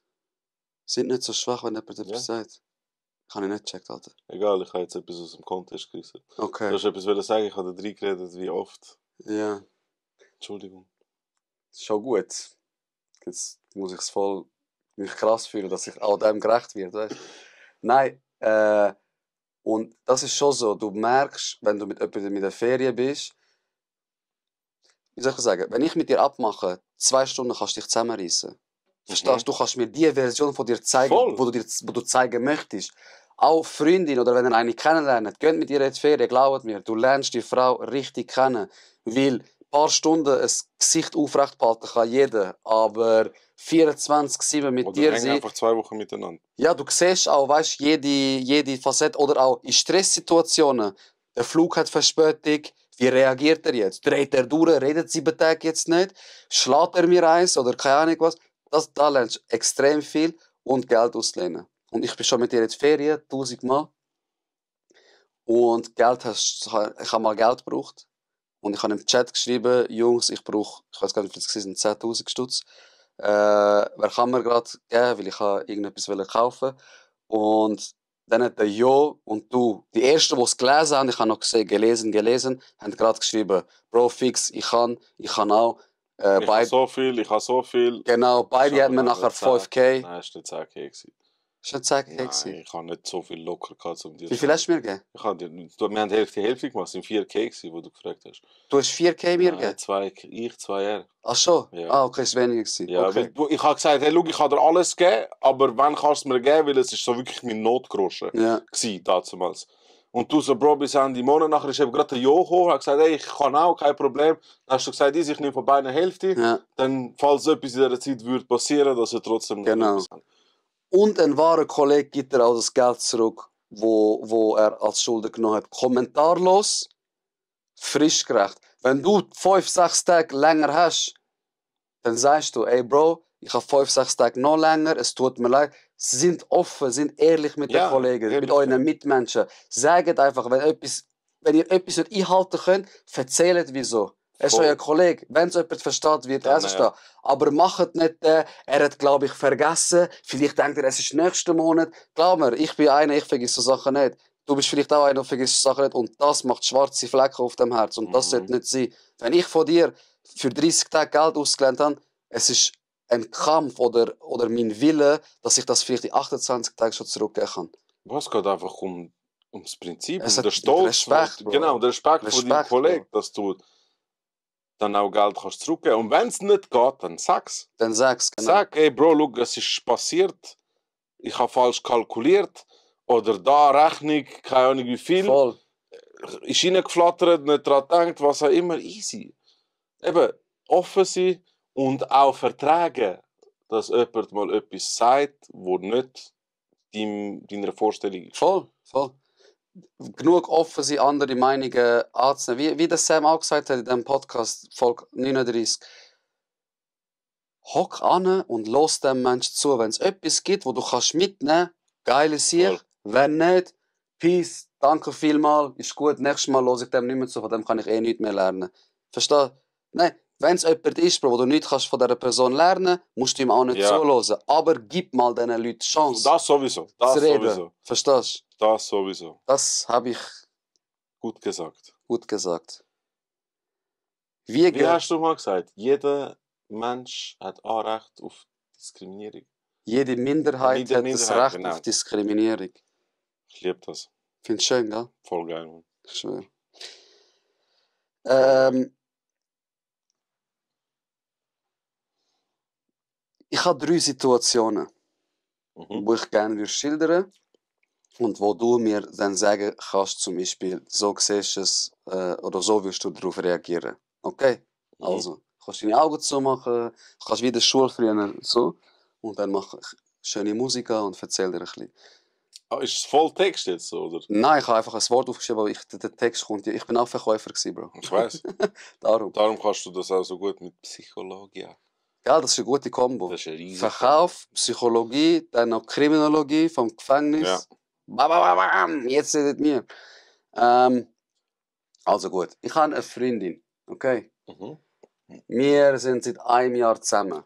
Speaker 4: Sind nicht so schwach, wenn jemand etwas sagt? Kann ich nicht gecheckt, Alter.
Speaker 3: Egal, ich habe jetzt etwas aus dem Kontext gerissen.
Speaker 4: Okay.
Speaker 3: Du hast etwas sagen, ich habe da drin geredet, wie oft.
Speaker 4: Ja,
Speaker 3: Entschuldigung.
Speaker 4: ist schon gut. Jetzt muss ich es voll mich krass fühlen, dass ich auch dem gerecht werde. Weißt? Nein, und das ist schon so. Du merkst, wenn du mit jemandem in der Ferien bist, wie soll ich sagen, wenn ich mit dir abmache, 2 Stunden kannst du dich zusammenreißen. Verstehst du? Du kannst mir die Version von dir zeigen,
Speaker 3: Voll.
Speaker 4: wo du zeigen möchtest. Auch Freundin oder wenn ihr eine kennenlernt, geht mit ihr in die Ferien, glaubt mir, du lernst die Frau richtig kennen. Weil ein paar Stunden ein Gesicht aufrecht behalten kann jeder, aber 24/7 mit
Speaker 3: Oder
Speaker 4: dir
Speaker 3: hängen
Speaker 4: sein.
Speaker 3: einfach 2 Wochen miteinander.
Speaker 4: Ja, du siehst auch, weißt, jede Facette oder auch in Stresssituationen. Der Flug hat Verspätung. Wie reagiert er jetzt? Dreht er durch? Redet 7 Tage jetzt nicht? Schlägt er mir eins oder keine Ahnung was? Da lernst du extrem viel und Geld auslehnen. Und ich bin schon mit dir in die Ferien, 1000 Mal. Und ich habe mal Geld gebraucht. Und ich habe im Chat geschrieben, Jungs, ich weiß gar nicht, wie es waren, 10.000 Stutz. Wer kann mir gerade geben, weil ich irgendetwas kaufen. Und dann hat der Jo und du, die ersten, die es gelesen haben, ich habe noch gesehen, gelesen, haben gerade geschrieben, Bro, fix, ich kann auch.
Speaker 3: Ich habe
Speaker 4: Beide,
Speaker 3: ich habe so viel.
Speaker 4: genau, beide
Speaker 3: Ist
Speaker 4: haben wir
Speaker 3: aber
Speaker 4: nachher
Speaker 3: nicht 10.
Speaker 4: 5K.
Speaker 3: Nein, es war nicht 10K gewesen.
Speaker 4: Ist nicht 10K
Speaker 3: Nein,
Speaker 4: gewesen?
Speaker 3: ich habe nicht so viel locker gehabt, um dir
Speaker 4: Wie viel hast du mir gegeben?
Speaker 3: wir haben die Hälfte gemacht, es sind 4K gewesen, wo du gefragt hast.
Speaker 4: Du hast 4K mir
Speaker 3: Nein,
Speaker 4: gegeben?
Speaker 3: 2 R.
Speaker 4: Ach so?
Speaker 3: Ja.
Speaker 4: Ah, okay, ist weniger gewesen.
Speaker 3: Ja,
Speaker 4: Okay.
Speaker 3: weil ich habe gesagt, hey, schau, ich kann dir alles geben, aber wann kannst du mir geben, weil es ist so wirklich mein Notgroschen
Speaker 4: Ja.
Speaker 3: gewesen, damals. Und du so, Bro, bis Ende Monat, nachher ist eben gerade der Joho, hat gesagt, hey, ich kann auch, kein Problem. Dann hast du gesagt, ich nehme von beiden Hälfte.
Speaker 4: Ja.
Speaker 3: Dann, falls etwas in dieser Zeit würde passieren, dass wir trotzdem noch
Speaker 4: Genau.
Speaker 3: etwas haben.
Speaker 4: Und ein wahrer Kollege gibt dir auch das Geld zurück, wo er als Schulden genommen hat. Kommentarlos, frisch gerecht. Wenn du 5, 6 Tage länger hast, dann sagst du, ey Bro, ich habe 5, 6 Tage noch länger, es tut mir leid. Sind offen, sind ehrlich mit den
Speaker 3: Ja,
Speaker 4: Kollegen, mit
Speaker 3: ehrlich,
Speaker 4: euren
Speaker 3: ja.
Speaker 4: Mitmenschen. Sagt einfach, wenn ihr etwas nicht einhalten könnt, erzählt wieso. Er ist
Speaker 3: Voll.
Speaker 4: euer Kollege. Wenn es jemand versteht, wird er
Speaker 3: Dann,
Speaker 4: es
Speaker 3: ja.
Speaker 4: da. Aber macht nicht, er hat, glaube ich, vergessen. Vielleicht denkt er, es ist nächsten Monat. Glaub mir, ich bin einer, ich vergesse so Sachen nicht. Du bist vielleicht auch einer, der vergisst so Sachen nicht. Und das macht schwarze Flecken auf dem Herz. Und das sollte nicht sein. Wenn ich von dir für 30 Tage Geld ausgelernt habe, es ist ein Kampf oder mein Wille, dass ich das vielleicht in 28 Tagen schon zurückgeben kann.
Speaker 3: Es geht einfach ums Prinzip,
Speaker 4: Es
Speaker 3: um
Speaker 4: hat
Speaker 3: den Stolz.
Speaker 4: Respekt, Bro.
Speaker 3: Genau, der Respekt von deinem
Speaker 4: Respekt,
Speaker 3: Kollegen,
Speaker 4: Bro.
Speaker 3: dass du dann auch Geld kannst zurückgeben. Und wenn es nicht geht, dann sag's.
Speaker 4: Dann sag's, genau.
Speaker 3: Sag, hey Bro, schau, es ist passiert, ich habe falsch kalkuliert, oder da Rechnung, keine Ahnung wie viel,
Speaker 4: Voll.
Speaker 3: ist reingeflattert, nicht daran gedacht, was auch immer, easy. Eben, offen sein und auch vertragen, dass jemand mal etwas sagt, wo nicht deiner Vorstellung ist.
Speaker 4: Voll, voll. Genug offen sein, andere Meinungen anzunehmen. Wie das Sam auch gesagt hat in diesem Podcast, Folge 39. Hock an und los dem Menschen zu. Wenn es etwas gibt, wo du kannst mitnehmen kannst, geile Sieg.
Speaker 3: Voll.
Speaker 4: Wenn nicht, Peace, danke vielmals, ist gut, nächstes Mal höre ich dem nicht mehr zu, von dem kann ich eh nichts mehr lernen. Verstehst du? Nein, wenn es jemand ist, Bro, wo du nichts kannst von dieser Person lernen, musst du ihm auch nicht
Speaker 3: Ja.
Speaker 4: zuhören. Aber gib mal diesen Leuten die Chance
Speaker 3: Das sowieso, das
Speaker 4: zu reden.
Speaker 3: sowieso,
Speaker 4: Verstehst du?
Speaker 3: das sowieso.
Speaker 4: Das habe ich
Speaker 3: Gut gesagt.
Speaker 4: gut gesagt. Wie
Speaker 3: Wie hast du mal gesagt, jeder Mensch hat Anrecht auf Diskriminierung.
Speaker 4: jede Minderheit
Speaker 3: Jede
Speaker 4: hat das
Speaker 3: Minderheit,
Speaker 4: Recht
Speaker 3: genau.
Speaker 4: auf Diskriminierung.
Speaker 3: Ich liebe das.
Speaker 4: Findest du schön, gell?
Speaker 3: Voll geil, Mann.
Speaker 4: Ich schwöre. Ich habe 3 Situationen,
Speaker 3: Mhm.
Speaker 4: wo ich gerne schildern würde und wo du mir dann sagen kannst, zum Beispiel, so siehst du es oder so wirst du darauf reagieren. Okay?
Speaker 3: Mhm.
Speaker 4: Also, kannst deine Augen zumachen, kannst wie der Schulfrüher so und dann mach ich schöne Musik an und erzähl dir ein bisschen.
Speaker 3: Ah, ist es voll Text jetzt so, oder?
Speaker 4: Nein, ich habe einfach ein Wort aufgeschrieben, weil der Text kommt. Ich bin auch Verkäufer gewesen, Bro.
Speaker 3: Ich weiß.
Speaker 4: Darum.
Speaker 3: Darum kannst du das auch so gut mit Psychologie.
Speaker 4: Ja, das ist eine gute Kombo.
Speaker 3: Das ist ein riesiger
Speaker 4: Verkauf, Psychologie, dann noch Kriminologie vom Gefängnis.
Speaker 3: Ja.
Speaker 4: Bam, bam, bam, bam, jetzt seht ihr mir. Also gut, ich habe eine Freundin, okay?
Speaker 3: Mhm.
Speaker 4: Wir sind seit einem Jahr zusammen.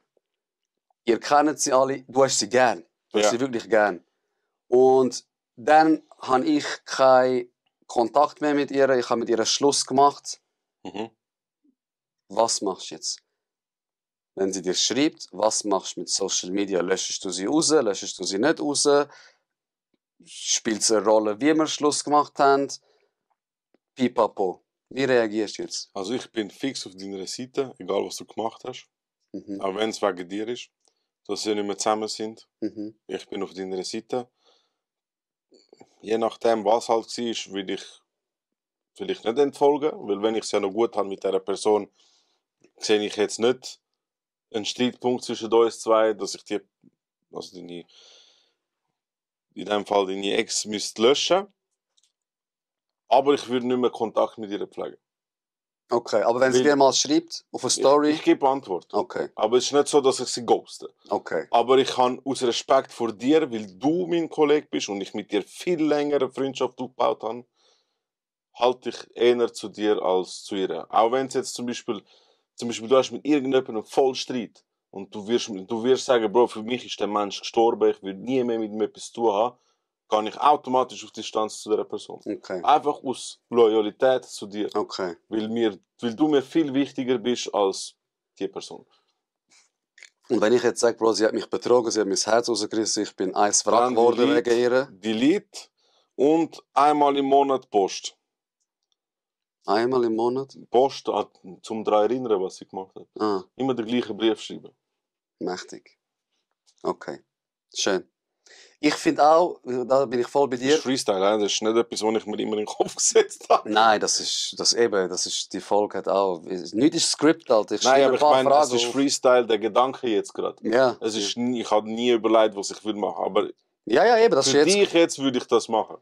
Speaker 4: Ihr kennt sie alle, du hast sie gern. Du hast
Speaker 3: Ja.
Speaker 4: sie wirklich gern. Und dann habe ich keinen Kontakt mehr mit ihr. Ich habe mit ihr Schluss gemacht.
Speaker 3: Mhm.
Speaker 4: Was machst du jetzt? Wenn sie dir schreibt, was machst du mit Social Media? Löschst du sie raus? Löschst du sie nicht raus? Spielt es eine Rolle, wie wir Schluss gemacht haben? Pipapo. Wie reagierst du jetzt?
Speaker 3: Also ich bin fix auf deiner Seite, egal was du gemacht hast.
Speaker 4: Mhm.
Speaker 3: Auch wenn es wegen dir ist, dass wir nicht mehr zusammen sind.
Speaker 4: Mhm.
Speaker 3: Ich bin auf deiner Seite. Je nachdem, was halt war, will ich vielleicht nicht entfolgen. Weil wenn ich es ja noch gut habe mit dieser Person, sehe ich jetzt nicht einen Streitpunkt zwischen uns zwei, dass ich die, also in dem Fall deine Ex müsste löschen. Aber ich würde nicht mehr Kontakt mit ihr pflegen.
Speaker 4: Okay, aber wenn sie
Speaker 3: Weil-
Speaker 4: dir mal schreibt, auf eine Story.
Speaker 3: Ich gebe Antwort.
Speaker 4: Okay,
Speaker 3: Aber es ist nicht so, dass ich sie ghoste.
Speaker 4: okay.
Speaker 3: Aber ich kann aus Respekt vor dir, weil du mein Kollege bist und ich mit dir viel länger eine Freundschaft aufgebaut habe, halte ich eher zu dir als zu ihr. Auch wenn es jetzt zum Beispiel du hast mit irgendjemandem voll Streit und du wirst sagen, Bro, für mich ist der Mensch gestorben, ich will nie mehr mit ihm etwas zu tun haben, kann ich automatisch auf Distanz zu dieser Person.
Speaker 4: Okay,
Speaker 3: Einfach aus Loyalität zu dir.
Speaker 4: okay.
Speaker 3: Weil du mir viel wichtiger bist als die Person.
Speaker 4: Und wenn ich jetzt sage, Bro, sie hat mich betrogen, sie hat mir das Herz rausgerissen, ich bin eins Wrack
Speaker 3: Dann
Speaker 4: geworden wegen ihr.
Speaker 3: Delete und einmal im Monat Post.
Speaker 4: Einmal im Monat?
Speaker 3: Post, zum daran erinnern, was sie gemacht hat.
Speaker 4: Ah,
Speaker 3: Immer den gleichen Brief schreiben.
Speaker 4: mächtig. Okay, schön. Ich finde auch, da bin ich voll bei
Speaker 3: Das ist
Speaker 4: dir.
Speaker 3: Freestyle, das ist nicht etwas, was ich mir immer in den Kopf gesetzt habe.
Speaker 4: Nein, das ist die Folge hat auch. Nichts ist Skript, Alter. Ich
Speaker 3: Nein,
Speaker 4: stelle
Speaker 3: aber
Speaker 4: ein
Speaker 3: ich
Speaker 4: paar
Speaker 3: meine, es
Speaker 4: Fragen
Speaker 3: ist
Speaker 4: auf.
Speaker 3: Freestyle, der Gedanke jetzt gerade.
Speaker 4: Ja.
Speaker 3: Es ist ich habe nie überlegt, was ich will machen. Aber
Speaker 4: Ja, eben, das ist
Speaker 3: für
Speaker 4: jetzt.
Speaker 3: dich jetzt würde ich das machen.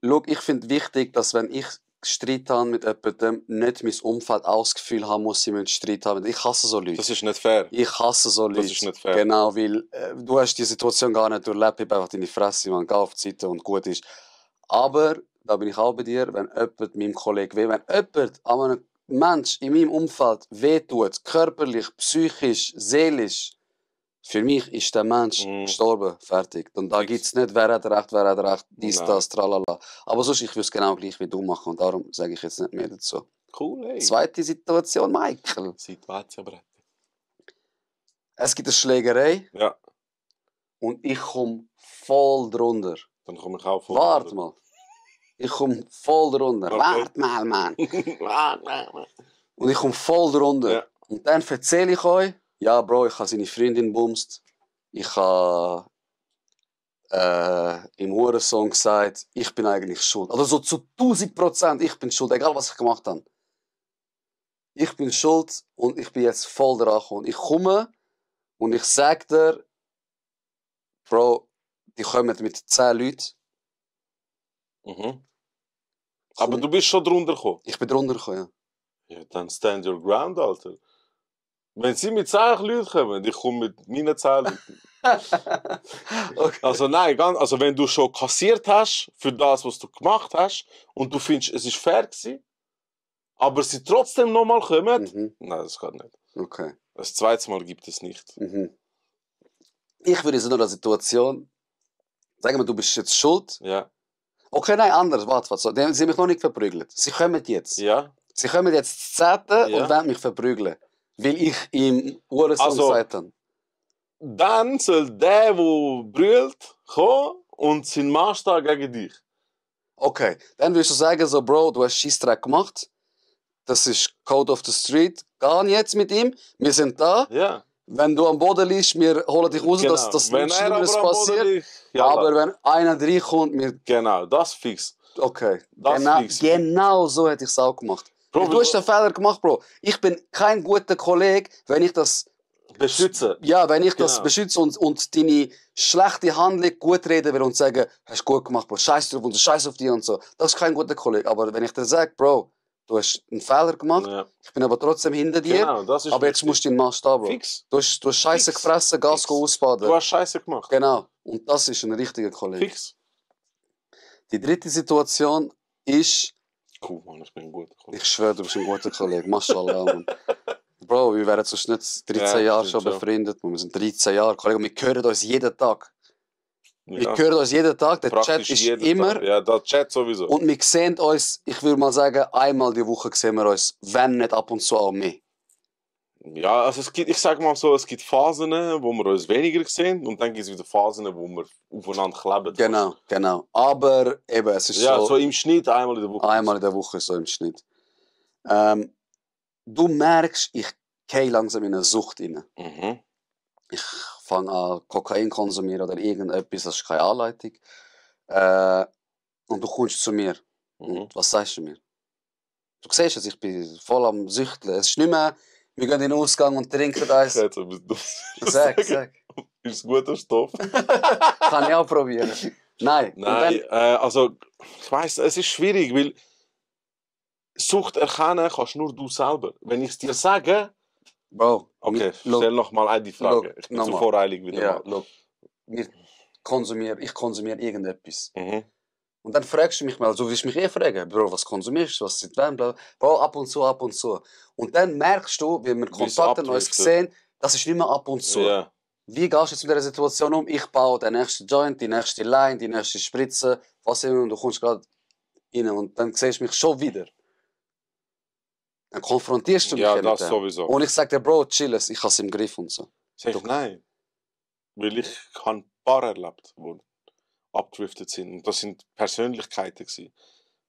Speaker 4: Schau, ich finde wichtig, dass wenn ich Streit habe mit jemandem, nicht mein Umfeld auch das Gefühl haben muss, sie müssen Streit haben. Ich hasse so Leute.
Speaker 3: Das ist nicht fair.
Speaker 4: Ich hasse so Leute.
Speaker 3: Das ist nicht fair.
Speaker 4: Genau, weil du hast die Situation gar nicht durchlebt, ich einfach deine Fresse, man, geh auf die Seite und gut ist. Aber, da bin ich auch bei dir, wenn jemand meinem Kollegen weh, wenn jemand an einem Mensch in meinem Umfeld wehtut, körperlich, psychisch, seelisch, für mich ist der Mensch gestorben, fertig. Und da
Speaker 3: Fix.
Speaker 4: gibt es nicht, wer hat recht, dies,
Speaker 3: Nein.
Speaker 4: das, tralala. Aber sonst, ich würde es genau gleich wie du machen und darum sage ich jetzt nicht mehr dazu.
Speaker 3: Cool, ey.
Speaker 4: Zweite Situation, Michael.
Speaker 3: Situation, Brett.
Speaker 4: Es gibt eine Schlägerei
Speaker 3: Ja,
Speaker 4: und ich komme voll drunter.
Speaker 3: dann komme ich auch voll.
Speaker 4: Warte mal. Ich komme voll drunter.
Speaker 3: Okay.
Speaker 4: Warte mal, Mann.
Speaker 3: mal.
Speaker 4: Und ich komme voll drunter.
Speaker 3: Ja.
Speaker 4: Und dann erzähle ich euch, ja, Bro, ich habe seine Freundin bumst. Ich habe im Hurensong gesagt, ich bin eigentlich schuld. Also so zu 1000%, ich bin schuld, egal was ich gemacht habe. Ich bin schuld und ich bin jetzt voll dran gekommen. Ich komme und ich sage dir, Bro, die kommen mit 10 Leuten.
Speaker 3: Mhm. Aber du bist schon drunter gekommen.
Speaker 4: Ich bin drunter gekommen, ja.
Speaker 3: Ja, dann stand your ground, Alter. Wenn sie mit 10 Leuten kommen, ich komme mit meinen 10 Leuten.
Speaker 4: Okay.
Speaker 3: Also nein, also wenn du schon kassiert hast für das, was du gemacht hast und du findest, es ist fair gewesen, aber sie trotzdem nochmal kommen, nein, das geht nicht.
Speaker 4: Okay.
Speaker 3: Das zweite Mal gibt es nicht.
Speaker 4: Ich würde in so einer Situation sagen wir, du bist jetzt schuld.
Speaker 3: Ja.
Speaker 4: Okay, nein, anders. Warte. Sie haben mich noch nicht verprügelt. Sie kommen jetzt.
Speaker 3: Ja.
Speaker 4: Sie kommen jetzt das 10. und wollen mich verprügeln. Weil ich ihm Uhrensohn gesagt habe.
Speaker 3: Dann soll der brüllt, kommen und sein Maßstab gegen dich.
Speaker 4: Okay, dann würdest du sagen, so, Bro, du hast Scheissdreck gemacht. Das ist Code of the Street. Geh jetzt mit ihm. Wir sind da.
Speaker 3: Ja.
Speaker 4: Wenn du am Boden liegst, wir holen dich raus,
Speaker 3: Genau.
Speaker 4: dass
Speaker 3: wenn
Speaker 4: nichts
Speaker 3: er aber
Speaker 4: Schlimmeres
Speaker 3: am Boden
Speaker 4: passiert.
Speaker 3: liegt, ja,
Speaker 4: aber wenn einer reinkommt, wir...
Speaker 3: Genau, das fix.
Speaker 4: Okay,
Speaker 3: Das fix.
Speaker 4: genau so hätte ich es auch gemacht.
Speaker 3: Bro,
Speaker 4: Du hast den Fehler gemacht, Bro. Ich bin kein guter Kollege, wenn ich das...
Speaker 3: beschützen.
Speaker 4: Ja, wenn ich das
Speaker 3: Genau.
Speaker 4: beschütze und deine schlechte Handlung gut reden will und sagen, hast du gut gemacht, Bro, scheiß drauf und scheiß auf dich und so. Das ist kein guter Kollege. Aber wenn ich dir sage, Bro, du hast einen Fehler gemacht,
Speaker 3: Ja.
Speaker 4: ich bin aber trotzdem hinter dir,
Speaker 3: Genau, das ist
Speaker 4: aber jetzt
Speaker 3: wichtig.
Speaker 4: musst du den Maß stehen, Bro.
Speaker 3: Fix.
Speaker 4: Du hast Scheiße
Speaker 3: Fix.
Speaker 4: gefressen, Gas
Speaker 3: Fix.
Speaker 4: ausbaden.
Speaker 3: Du hast Scheiße gemacht.
Speaker 4: Genau. Und das ist ein richtiger Kollege.
Speaker 3: Fix.
Speaker 4: Die dritte Situation ist,
Speaker 3: Cool, Mann, ich bin ein guter Kollege.
Speaker 4: ich schwöre, du bist ein guter Kollege. Mashallah, Mann. Bro, wir wären sonst nicht 13 Jahre schon
Speaker 3: stimmt schon.
Speaker 4: befreundet. Wir sind 13 Jahre. Kollege, wir hören uns jeden Tag. Wir
Speaker 3: Ja.
Speaker 4: hören uns jeden Tag. Der Chat
Speaker 3: Praktisch
Speaker 4: ist
Speaker 3: jeden
Speaker 4: immer.
Speaker 3: Tag. Ja, der Chat sowieso.
Speaker 4: Und wir sehen uns, ich würde mal sagen, einmal die Woche sehen wir uns, wenn nicht ab und zu auch mehr.
Speaker 3: Ja, also ich sag mal so, es gibt Phasen, wo wir uns weniger sehen und dann gibt es wieder Phasen, wo wir aufeinander kleben.
Speaker 4: Genau. Aber eben, es ist
Speaker 3: Ja,
Speaker 4: so,
Speaker 3: so im Schnitt einmal in der Woche.
Speaker 4: einmal in der Woche so im Schnitt. Du merkst, ich gehe langsam in eine Sucht rein.
Speaker 3: Mhm.
Speaker 4: Ich fange an, Kokain konsumieren oder irgendetwas, das ist keine Anleitung. Und du kommst zu mir. Und was sagst du mir? Du siehst es, ich bin voll am Süchteln. Es ist nicht mehr, wir gehen in den Ausgang und trinken eins.
Speaker 3: Jetzt ein bisschen dumm.
Speaker 4: Sag.
Speaker 3: Ist es guter Stoff?
Speaker 4: Kann ich auch probieren. Nein.
Speaker 3: Nein, also, ich weiss, es ist schwierig, weil Sucht erkennen kannst nur du selber. Wenn ich es dir sage,
Speaker 4: Bro,
Speaker 3: okay,
Speaker 4: look,
Speaker 3: stell noch mal eine Frage.
Speaker 4: look,
Speaker 3: Ich bin
Speaker 4: nochmal.
Speaker 3: zu voreilig wieder
Speaker 4: ja,
Speaker 3: mal.
Speaker 4: look, ich konsumiere irgendetwas.
Speaker 3: Mhm.
Speaker 4: Und dann fragst du mich mal, du willst mich fragen, Bro, was konsumierst du, was seit wann, bla. Bro, ab und zu. Und dann merkst du, wenn wir Kontakt an uns
Speaker 3: abdriftet.
Speaker 4: sehen, das ist nicht mehr ab und zu.
Speaker 3: Ja.
Speaker 4: Wie gehst du jetzt mit dieser Situation um? Ich baue den nächsten Joint, die nächste Line, die nächste Spritze, was immer, und du kommst gerade rein und dann siehst du mich schon wieder. Dann konfrontierst du mich
Speaker 3: Ja,
Speaker 4: mit
Speaker 3: das
Speaker 4: dem.
Speaker 3: sowieso.
Speaker 4: Und ich sag dir, Bro, chill es, ich habe es im Griff und so.
Speaker 3: Sag ich, nein. Weil ich habe ein paar erlebt, die abgedriftet sind. Und das sind Persönlichkeiten gewesen.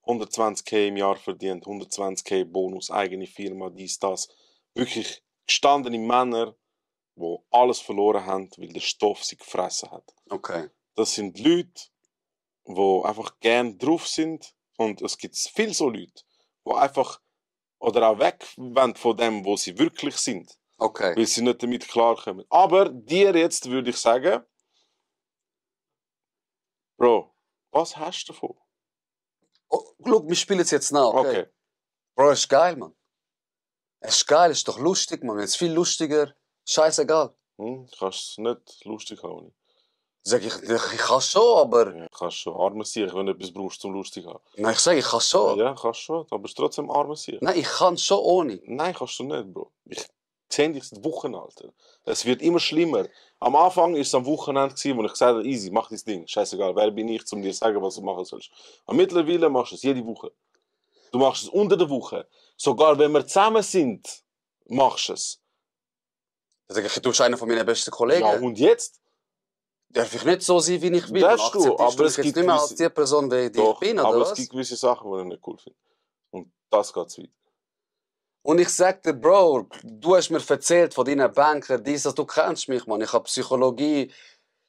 Speaker 3: 120.000 im Jahr verdient, 120.000 Bonus, eigene Firma, dies, das. Wirklich gestandene Männer, die alles verloren haben, weil der Stoff sie gefressen hat.
Speaker 4: Okay.
Speaker 3: Das sind Leute, die einfach gern drauf sind. Und es gibt viele so Leute, die einfach oder auch weg wollen von dem, wo sie wirklich sind.
Speaker 4: Okay.
Speaker 3: Weil sie nicht damit klarkommen. Aber dir jetzt würde ich sagen, Bro, was hast du davon?
Speaker 4: Oh, schau, wir spielen es jetzt nach, okay?
Speaker 3: Okay.
Speaker 4: Bro, ist geil, Mann. Es ist geil, ist doch lustig, Mann. Es ist viel lustiger. Scheißegal.
Speaker 3: Kannst es nicht lustig haben.
Speaker 4: Sag ich kann schon, aber...
Speaker 3: Ja, kannst schon arme Sieg, wenn du etwas brauchst zum lustig haben.
Speaker 4: Nein, ich sage, ich kann schon.
Speaker 3: Ja, kannst schon, aber es ist trotzdem arme Sieg.
Speaker 4: Nein, ich kann schon ohne.
Speaker 3: Nein, kannst du nicht, Bro. Ich sehe dich seit Wochen, Alter. Es wird immer schlimmer. Am Anfang war es am Wochenende, wo ich gesagt habe, easy, mach dein Ding. Scheißegal, wer bin ich, um dir zu sagen, was du machen sollst. Aber mittlerweile machst du es jede Woche. Du machst es unter der Woche. Sogar wenn wir zusammen sind, machst du es.
Speaker 4: Dann sag ich, du bist einer von meinen besten Kollegen.
Speaker 3: Ja, und jetzt?
Speaker 4: Darf ich nicht so sein, wie ich bin?
Speaker 3: Darfst du, aber
Speaker 4: du
Speaker 3: es
Speaker 4: mich jetzt
Speaker 3: gibt
Speaker 4: nicht mehr als
Speaker 3: gewisse-
Speaker 4: die Person, die
Speaker 3: Doch,
Speaker 4: ich bin, oder
Speaker 3: aber
Speaker 4: was?
Speaker 3: es gibt gewisse Sachen, die ich nicht cool finde. Und das geht zu weit.
Speaker 4: Und ich sag dir, Bro, du hast mir erzählt von deinen Bankern, du kennst mich, Mann. Ich habe Psychologie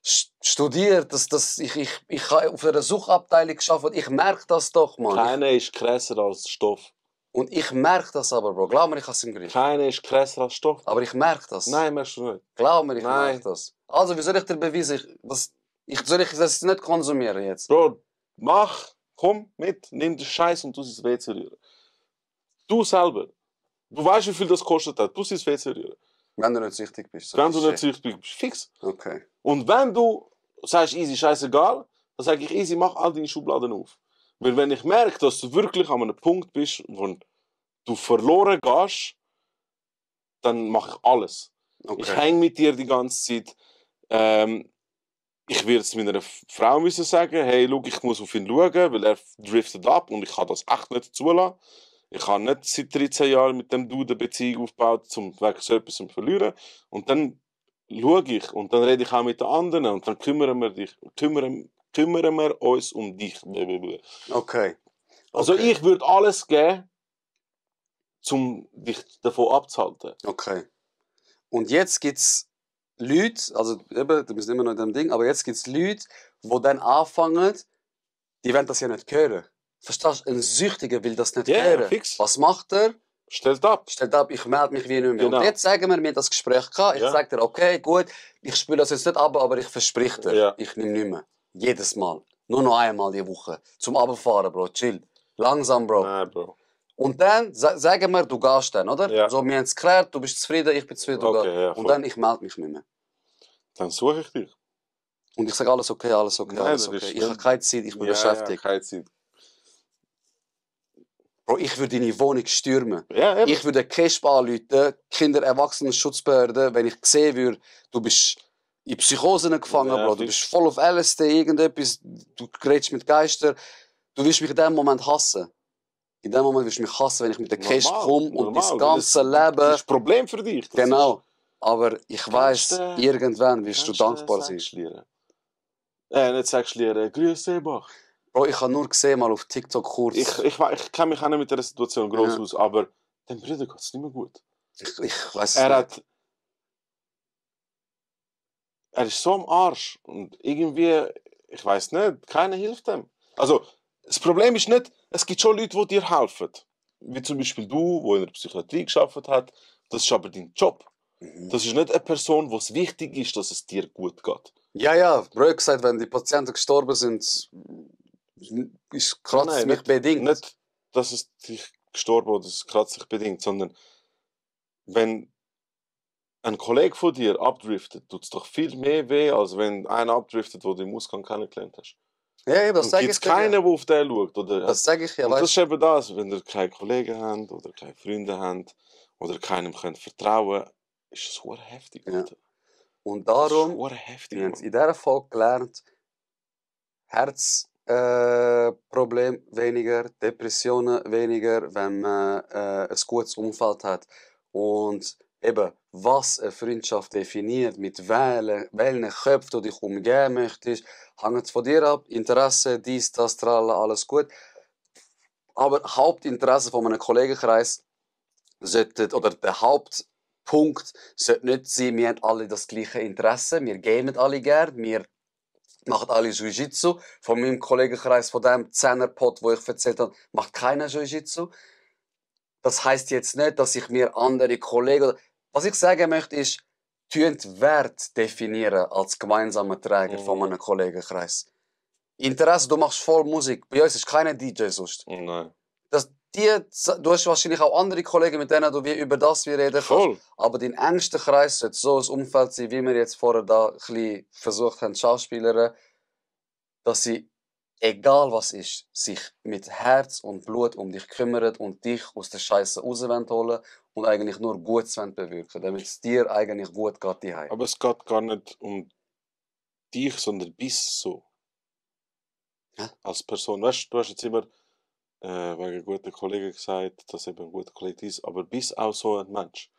Speaker 4: studiert, ich habe auf einer Suchabteilung gearbeitet. Ich merke das doch, Mann.
Speaker 3: Keiner ist krasser als Stoff.
Speaker 4: Und ich merke das aber, Bro. Glaub mir, ich habe es im Griff.
Speaker 3: Keiner ist krasser als Stoff.
Speaker 4: Aber ich merke das.
Speaker 3: Nein, merkst du nicht.
Speaker 4: Glaub mir, ich
Speaker 3: Nein.
Speaker 4: merke das. Also, wie soll ich dir beweisen? Soll ich das nicht konsumieren jetzt?
Speaker 3: Bro, mach, komm mit, nimm den Scheiß und du ins WC rühren. Du selber. Du weißt, wie viel das kostet hat. Du ins WC rühren.
Speaker 4: Wenn du nicht süchtig bist. So
Speaker 3: Wenn du
Speaker 4: Klischee.
Speaker 3: nicht süchtig bist, fix.
Speaker 4: Okay.
Speaker 3: Und wenn du sagst, easy, scheißegal, dann sage ich, easy, mach all deine Schubladen auf. Weil wenn ich merke, dass du wirklich an einem Punkt bist, wo du verloren gehst, dann mache ich alles.
Speaker 4: Okay.
Speaker 3: Ich hänge mit dir die ganze Zeit. Ich würde es meiner Frau müssen sagen, hey, schau, ich muss auf ihn schauen, weil er driftet ab und ich kann das echt nicht zulassen. Ich habe nicht seit 13 Jahren mit dem Dude eine Beziehung aufgebaut, um wegen so etwas zu verlieren. Und dann schaue ich und dann rede ich auch mit den anderen und dann kümmern wir uns um dich.
Speaker 4: Okay.
Speaker 3: Also
Speaker 4: Okay.
Speaker 3: ich würde alles geben, um dich davon abzuhalten.
Speaker 4: Okay. Und jetzt gibt es Leute, also eben, du bist immer noch in dem Ding, aber jetzt gibt es Leute, die dann anfangen, die wollen das ja nicht hören. Verstehst du? Ein Süchtiger will das nicht
Speaker 3: Ja,
Speaker 4: hören.
Speaker 3: fix.
Speaker 4: Was macht er?
Speaker 3: Stellt ab.
Speaker 4: Stellt ab, ich melde mich wie nicht mehr.
Speaker 3: Genau.
Speaker 4: Und jetzt sagen wir das Gespräch gehabt. Ich
Speaker 3: Ja.
Speaker 4: sage dir, okay, gut, ich spüre das jetzt nicht ab, aber ich verspreche dir,
Speaker 3: Ja.
Speaker 4: ich nehme nicht mehr. Jedes Mal. Nur noch einmal die Woche. Zum Abfahren, Bro. Chill. Langsam, Bro.
Speaker 3: Nein, Bro.
Speaker 4: Und dann sagen wir, du gehst dann, oder?
Speaker 3: Ja.
Speaker 4: So, wir haben es geklärt, du bist zufrieden, ich bin zufrieden, du
Speaker 3: Okay,
Speaker 4: gehst.
Speaker 3: ja,
Speaker 4: Und
Speaker 3: voll.
Speaker 4: dann, ich melde mich nicht mehr.
Speaker 3: Dann suche ich dich.
Speaker 4: Und ich sage, alles okay, alles okay,
Speaker 3: Nein,
Speaker 4: alles
Speaker 3: das
Speaker 4: okay.
Speaker 3: ist
Speaker 4: Ich habe
Speaker 3: nicht-
Speaker 4: keine Zeit, ich bin
Speaker 3: Ja,
Speaker 4: beschäftigt.
Speaker 3: keine Zeit.
Speaker 4: Bro, ich würde deine Wohnung stürmen.
Speaker 3: Ja, eben.
Speaker 4: Ich würde KESB anrufen, Kinder-Erwachsenen-Schutzbehörde, wenn ich sehen würde, du bist in Psychosen gefangen,
Speaker 3: Ja,
Speaker 4: Bro. Du
Speaker 3: fix.
Speaker 4: bist voll auf LSD, irgendetwas, du redest mit Geistern. Du wirst mich in dem Moment hassen. In dem Moment wirst du mich hassen, wenn ich mit der KESB
Speaker 3: Normal,
Speaker 4: komme und
Speaker 3: normal,
Speaker 4: das
Speaker 3: weil
Speaker 4: ganze
Speaker 3: Das
Speaker 4: Leben...
Speaker 3: ist ein Problem für dich. Das
Speaker 4: Genau. Aber ich
Speaker 3: Kannst
Speaker 4: weiss,
Speaker 3: du-
Speaker 4: irgendwann wirst du
Speaker 3: Kannst du
Speaker 4: dankbar sein.
Speaker 3: Sechslieren? Nicht Sechslieren, Grüß Seebach.
Speaker 4: Bro, ich habe nur gesehen, mal auf TikTok kurz.
Speaker 3: Ich kenne mich auch nicht mit dieser Situation groß
Speaker 4: Ja.
Speaker 3: aus, aber dem Bruder geht es nicht mehr gut.
Speaker 4: Ich weiss es
Speaker 3: Er
Speaker 4: nicht.
Speaker 3: er ist so am Arsch und irgendwie, ich weiß nicht, keiner hilft ihm. Also, das Problem ist nicht, es gibt schon Leute, die dir helfen. Wie zum Beispiel du, der in der Psychiatrie gearbeitet hat. Das ist aber dein Job.
Speaker 4: Mhm.
Speaker 3: Das ist nicht eine Person, wo es wichtig ist, dass es dir gut geht.
Speaker 4: Ja, Bro hat gesagt, wenn die Patienten gestorben sind, ist kratzt
Speaker 3: Nein,
Speaker 4: mich bedingt.
Speaker 3: Nicht, dass es dich gestorben oder es kratzt dich bedingt, sondern wenn ein Kollege von dir abdriftet, tut es doch viel mehr weh, als wenn einer abdriftet, wo du im Ausgang kennengelernt hast.
Speaker 4: Ja, das
Speaker 3: Und
Speaker 4: sage
Speaker 3: gibt
Speaker 4: ich
Speaker 3: es
Speaker 4: dir.
Speaker 3: keinen,
Speaker 4: Ja.
Speaker 3: der auf den schaut. Oder?
Speaker 4: Das sage ich ja,
Speaker 3: Und das
Speaker 4: weißt
Speaker 3: ist eben das, wenn ihr keine Kollegen habt oder keine Freunde habt oder keinem könnt vertrauen, ist es sehr heftig.
Speaker 4: Ja.
Speaker 3: Alter.
Speaker 4: Und
Speaker 3: Das ist
Speaker 4: darum,
Speaker 3: sehr heftig.
Speaker 4: wir haben es
Speaker 3: Mann.
Speaker 4: in dieser Folge gelernt, Herz Drogenproblem weniger, Depressionen weniger, wenn man ein gutes Umfeld hat. Und eben, was eine Freundschaft definiert, mit welchen Köpfen du dich umgeben möchtest, hängt von dir ab. Interesse, dies, das, tralala, alles gut. Aber Hauptinteresse von einem Kollegenkreis sollte, oder der Hauptpunkt sollte nicht sein, wir haben alle das gleiche Interesse, wir gamen alle gern, wir machen alle Jiu-Jitsu. Von meinem Kollegenkreis, von dem 10er-Pot, wo ich erzählt habe, macht keiner Jiu-Jitsu. Das heisst jetzt nicht, dass ich mir andere Kollegen... Was ich sagen möchte, ist, Wert definieren als gemeinsamer Träger von einem Kollegenkreis. Interesse, du machst voll Musik. Bei uns ist keiner DJ sonst.
Speaker 3: Nein.
Speaker 4: Du hast wahrscheinlich auch andere Kollegen, mit denen du wie über das reden kannst.
Speaker 3: Voll.
Speaker 4: Aber dein engster Kreis sollte so ein Umfeld sein, wie wir jetzt vorher da ein bisschen versucht haben, Schauspieler, dass sie, egal was ist, sich mit Herz und Blut um dich kümmern und dich aus der Scheiße raus holen und eigentlich nur Gutes bewirken, damit es dir eigentlich gut geht daheim.
Speaker 3: Aber es geht gar nicht um dich, sondern bist so.
Speaker 4: Ja.
Speaker 3: Als Person. Weißt du, hast jetzt immer wegen guten Kollegen gesagt, dass eben ein guter Kollege ist, aber bist auch so ein Mensch.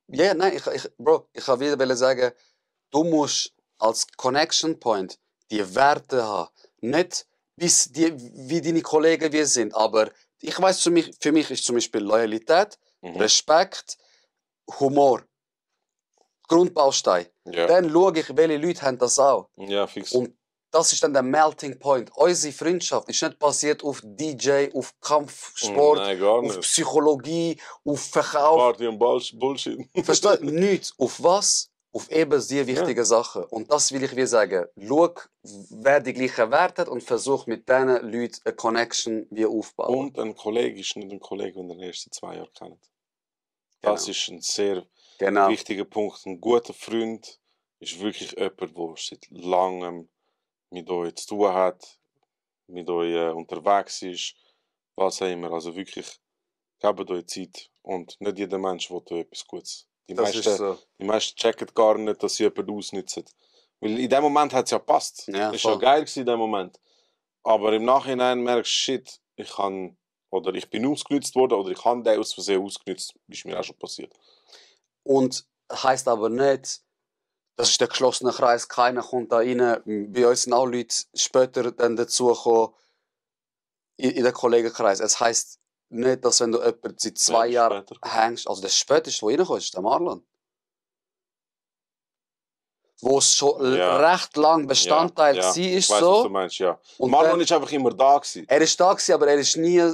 Speaker 4: Ja, nein, ich kann wieder sagen, du musst als Connection Point die Werte haben. Nicht wie deine Kollegen wir sind, aber ich weiß, für mich ist zum Beispiel Loyalität, Respekt, Humor, Grundbaustein.
Speaker 3: Ja.
Speaker 4: Dann schaue ich, welche Leute haben das auch.
Speaker 3: Ja, fix.
Speaker 4: Und das ist dann der Melting Point. Unsere Freundschaft ist nicht basiert auf DJ, auf Kampfsport,
Speaker 3: Nein, gar
Speaker 4: auf
Speaker 3: nicht.
Speaker 4: Psychologie, auf Verkauf.
Speaker 3: Party und Bullshit.
Speaker 4: Versteht? Nichts. Auf was? Auf eben die wichtigen Sachen. Und das will ich wie sagen. Schau, wer die gleichen Werte hat und versuch mit diesen Leuten eine Connection wie aufzubauen.
Speaker 3: Und ein Kollege ist nicht ein Kollege, den ihr erst seit 2 Jahren kennt. Das
Speaker 4: Genau.
Speaker 3: ist ein sehr
Speaker 4: Genau.
Speaker 3: wichtiger Punkt. Ein guter Freund ist wirklich jemand, der seit langem mit euch zu tun hat, mit euch unterwegs ist, was auch immer. Also wirklich, gebt euch Zeit. Und nicht jeder Mensch will euch etwas Gutes. Die meisten checken gar nicht, dass sie jemanden ausnutzen. Weil in dem Moment hat es ja gepasst.
Speaker 4: Ja,
Speaker 3: ist ja
Speaker 4: voll.
Speaker 3: geil gewesen in dem Moment. Aber im Nachhinein merkst du, shit, ich bin ausgenutzt worden oder ich habe den aus Versehen ausgenutzt. Ist mir auch schon passiert.
Speaker 4: Und heisst aber nicht, das ist der geschlossene Kreis, keiner kommt da rein. Bei uns sind auch Leute später dann dazugekommen in den Kollegenkreis. Es heisst nicht, dass wenn du jemanden seit 2 Jahren hängst, also der späteste, der reinkommt, ist der Marlon. Wo es schon recht lang Bestandteil war,
Speaker 3: ich
Speaker 4: ist
Speaker 3: weiss,
Speaker 4: so.
Speaker 3: was du meinst, ja.
Speaker 4: Und
Speaker 3: Marlon ist einfach immer da gewesen.
Speaker 4: Er ist da gewesen, aber er ist nie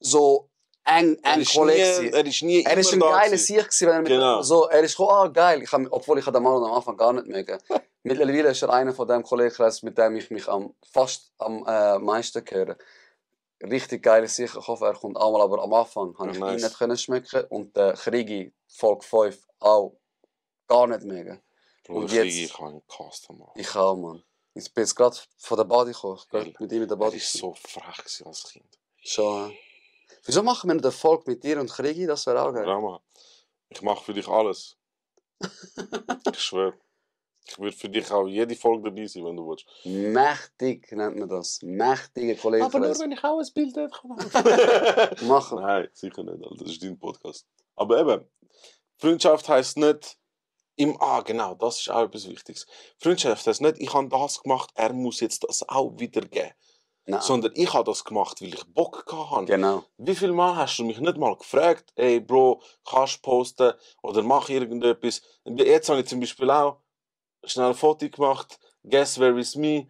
Speaker 4: so eng Kollege.
Speaker 3: Er ist nie
Speaker 4: Er ist ein
Speaker 3: immer da
Speaker 4: geiler
Speaker 3: gewesen.
Speaker 4: Sieg gewesen, wenn er mit
Speaker 3: Genau.
Speaker 4: so, er ist geil. Obwohl ich den Marlon am Anfang gar nicht mögen. Mittlerweile ist er einer von dem Kollegenkreis, mit dem ich mich fast am meisten gehöre. Richtig geiler Sieg. Ich hoffe, er kommt auch mal, aber am Anfang habe ich ihn nicht können schmecken und der Kriegi Folge 5 auch gar nicht mögen.
Speaker 3: Und
Speaker 4: jetzt-
Speaker 3: ich habe einen Cast, Mann.
Speaker 4: Ich auch, Mann. Ich bin jetzt gerade von der Body gekommen. Ich bin mit ihm in der
Speaker 3: Er
Speaker 4: Body.
Speaker 3: war so frech gewesen als Kind.
Speaker 4: Schon. Wieso machen wir nicht eine Folge mit dir und Kriegi? Das wäre auch geil.
Speaker 3: Rama, ich mache für dich alles. Ich schwöre. Ich würde für dich auch jede Folge dabei sein, wenn du willst.
Speaker 4: Mächtig nennt man das. Mächtige Kollegenkreis.
Speaker 3: wenn ich auch ein Bild hätte.
Speaker 4: Machen.
Speaker 3: Nein, sicher nicht, Alter. Das ist dein Podcast. Aber eben, Freundschaft heisst nicht, genau, das ist auch etwas Wichtiges. Freundschaft heisst nicht, ich habe das gemacht, er muss jetzt das auch wiedergeben.
Speaker 4: Nein.
Speaker 3: Sondern ich habe das gemacht, weil ich Bock hatte.
Speaker 4: Genau.
Speaker 3: Wie viel Mal hast du mich nicht mal gefragt, ey Bro, kannst du posten oder mach irgendetwas? Jetzt habe ich zum Beispiel auch schnell ein Foto gemacht, Guess Where Is Me,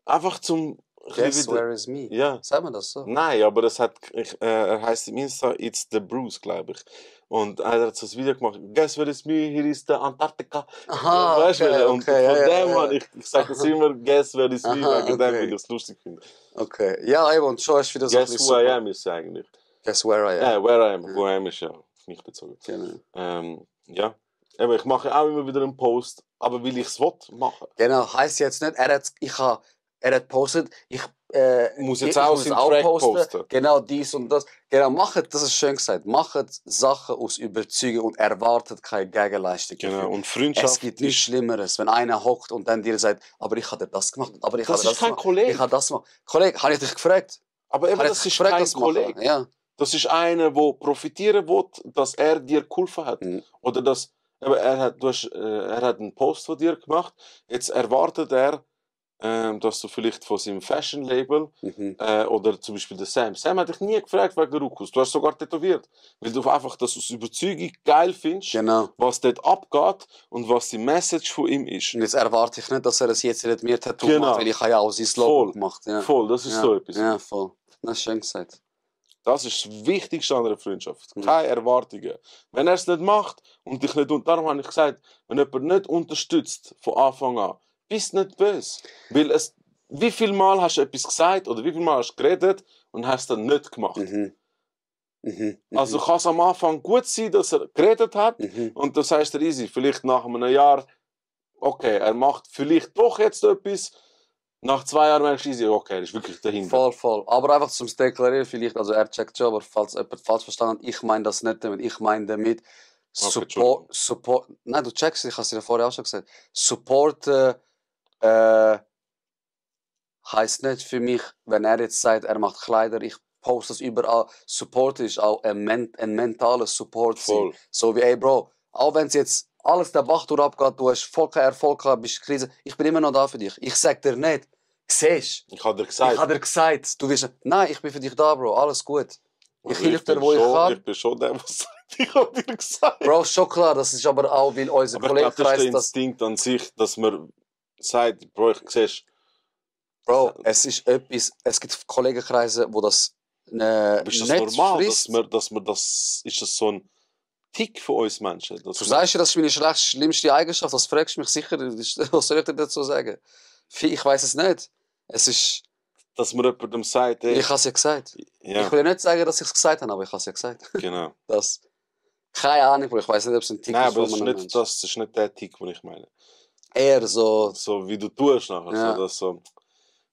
Speaker 3: einfach zum...
Speaker 4: Guess Where Is Me?
Speaker 3: Ja.
Speaker 4: Sagen wir das so?
Speaker 3: Nein, aber er heisst im Insta It's the Bruce, glaube ich. Und er hat so ein Video gemacht, Guess Where Is Me, hier ist der Antarktika.
Speaker 4: Aha,
Speaker 3: Weißt du, und von dem an, ich sage das
Speaker 4: Aha.
Speaker 3: immer, Guess Where Is Me,
Speaker 4: Aha,
Speaker 3: wegen dem,
Speaker 4: okay.
Speaker 3: weil ich es lustig finde.
Speaker 4: Okay. Ja, eben, und schon ist wieder so ein
Speaker 3: Guess
Speaker 4: bisschen
Speaker 3: Who I
Speaker 4: super.
Speaker 3: Am ist es eigentlich.
Speaker 4: Guess Where I Am.
Speaker 3: Ja, Where I Am. Who I Am ist ja auf mich bezogen.
Speaker 4: Genau.
Speaker 3: Ja, aber ich mache auch immer wieder einen Post, aber will ich es machen.
Speaker 4: Genau, heisst jetzt nicht, er hat gepostet,
Speaker 3: Muss jetzt
Speaker 4: ich
Speaker 3: auch
Speaker 4: muss
Speaker 3: seinen
Speaker 4: es
Speaker 3: Track posten.
Speaker 4: Genau, dies und das. Genau, macht, das ist schön gesagt, macht Sachen aus Überzeugung und erwartet keine Gegenleistung.
Speaker 3: Genau,
Speaker 4: dafür.
Speaker 3: und Freundschaft
Speaker 4: Es gibt nichts Schlimmeres, wenn einer hockt und dann dir sagt, aber ich habe das gemacht, aber ich
Speaker 3: Das
Speaker 4: habe
Speaker 3: ist
Speaker 4: das
Speaker 3: kein
Speaker 4: gemacht,
Speaker 3: Kollege.
Speaker 4: ich habe das gemacht. Kollege, habe ich dich gefragt?
Speaker 3: Aber eben,
Speaker 4: Habe ich
Speaker 3: das
Speaker 4: dich
Speaker 3: ist
Speaker 4: gefragt,
Speaker 3: kein
Speaker 4: das zu machen?
Speaker 3: Kollege.
Speaker 4: Ja.
Speaker 3: Das ist einer, der profitieren will, dass er dir geholfen hat.
Speaker 4: Mhm.
Speaker 3: Oder dass eben, er hat einen Post von dir gemacht. Jetzt erwartet er, dass du vielleicht von seinem Fashion-Label
Speaker 4: Mhm.
Speaker 3: oder zum Beispiel der Sam. Sam hat dich nie gefragt wegen Rukus. Du hast sogar tätowiert. Weil du einfach das aus Überzeugung geil findest,
Speaker 4: Genau.
Speaker 3: was dort abgeht und was die Message von ihm ist.
Speaker 4: Und jetzt erwarte ich nicht, dass er es jetzt mit mir Tattoo
Speaker 3: Genau.
Speaker 4: macht, weil ich habe ja auch sein Logo
Speaker 3: Voll.
Speaker 4: gemacht. Ja.
Speaker 3: Voll, das ist
Speaker 4: Ja.
Speaker 3: so etwas.
Speaker 4: Ja, voll. Das ist schön gesagt.
Speaker 3: Das ist das Wichtigste an einer Freundschaft.
Speaker 4: Mhm.
Speaker 3: Keine Erwartungen. Wenn er es nicht macht und dich nicht, darum habe ich gesagt, wenn jemand nicht unterstützt von Anfang an, bist nicht böse. Weil wie viel Mal hast du etwas gesagt oder wie viel Mal hast du geredet und hast es dann nicht gemacht.
Speaker 4: Mhm. Mhm.
Speaker 3: Also kann es am Anfang gut sein, dass er geredet hat
Speaker 4: Mhm.
Speaker 3: und das heißt er easy. Vielleicht nach einem Jahr, okay, er macht vielleicht doch jetzt etwas. Nach 2 Jahren merkst du easy, okay, er ist wirklich dahinter.
Speaker 4: Voll, voll. Aber einfach zum Deklarieren vielleicht, also er checkt schon, aber falls jemand falsch verstanden hat, ich meine das nicht damit. Ich meine damit Support. Nein, du checkst, ich habe es dir vorher auch schon gesagt. Support heisst nicht für mich, wenn er jetzt sagt, er macht Kleider, ich poste das überall. Support ist auch ein mentaler Support.
Speaker 3: Voll.
Speaker 4: So wie, ey Bro, auch wenn es jetzt alles der Bach abgeht, du hast voll keinen Erfolg gehabt, bist in Krise, ich bin immer noch da für dich. Ich sag dir nicht, siehst
Speaker 3: Ich habe dir
Speaker 4: ich
Speaker 3: gesagt.
Speaker 4: habe dir gesagt, du wirst, nein, ich bin für dich da, Bro, alles gut. Ich
Speaker 3: Also
Speaker 4: helfe dir,
Speaker 3: bin
Speaker 4: wo ich
Speaker 3: schon-
Speaker 4: kann.
Speaker 3: Ich bin schon der, der sagt, ich habe dir gesagt.
Speaker 4: Bro, schon klar, das ist aber auch, weil unser
Speaker 3: Aber ich glaube, das ist der
Speaker 4: Kollegenkreis das.
Speaker 3: Instinkt an sich, dass man sagt, Bro, ich siehst,
Speaker 4: Bro, es ist etwas, es gibt Kollegenkreise, wo das
Speaker 3: ist das
Speaker 4: nicht
Speaker 3: normal,
Speaker 4: frisst.
Speaker 3: dass man das, ist das so ein Tick von uns Menschen? Dass
Speaker 4: Du
Speaker 3: man-
Speaker 4: sagst ja, das ist meine schlimmste Eigenschaft, das fragst du mich sicher, was soll ich dir dazu sagen? Ich weiß es nicht. Es ist,
Speaker 3: dass man jemandem sagt, ey,
Speaker 4: ich habe es ja gesagt.
Speaker 3: ja,
Speaker 4: Ich will ja nicht sagen, dass ich es gesagt habe, aber ich habe es ja gesagt.
Speaker 3: genau.
Speaker 4: Das, keine Ahnung, Bro, ich weiß nicht, ob es ein Tick
Speaker 3: Nein,
Speaker 4: ist
Speaker 3: aber das
Speaker 4: von
Speaker 3: ist,
Speaker 4: einem
Speaker 3: nicht,
Speaker 4: Menschen.
Speaker 3: das ist nicht der Tick, den ich meine.
Speaker 4: Eher so
Speaker 3: So wie du tust nachher,
Speaker 4: Ja.
Speaker 3: so, das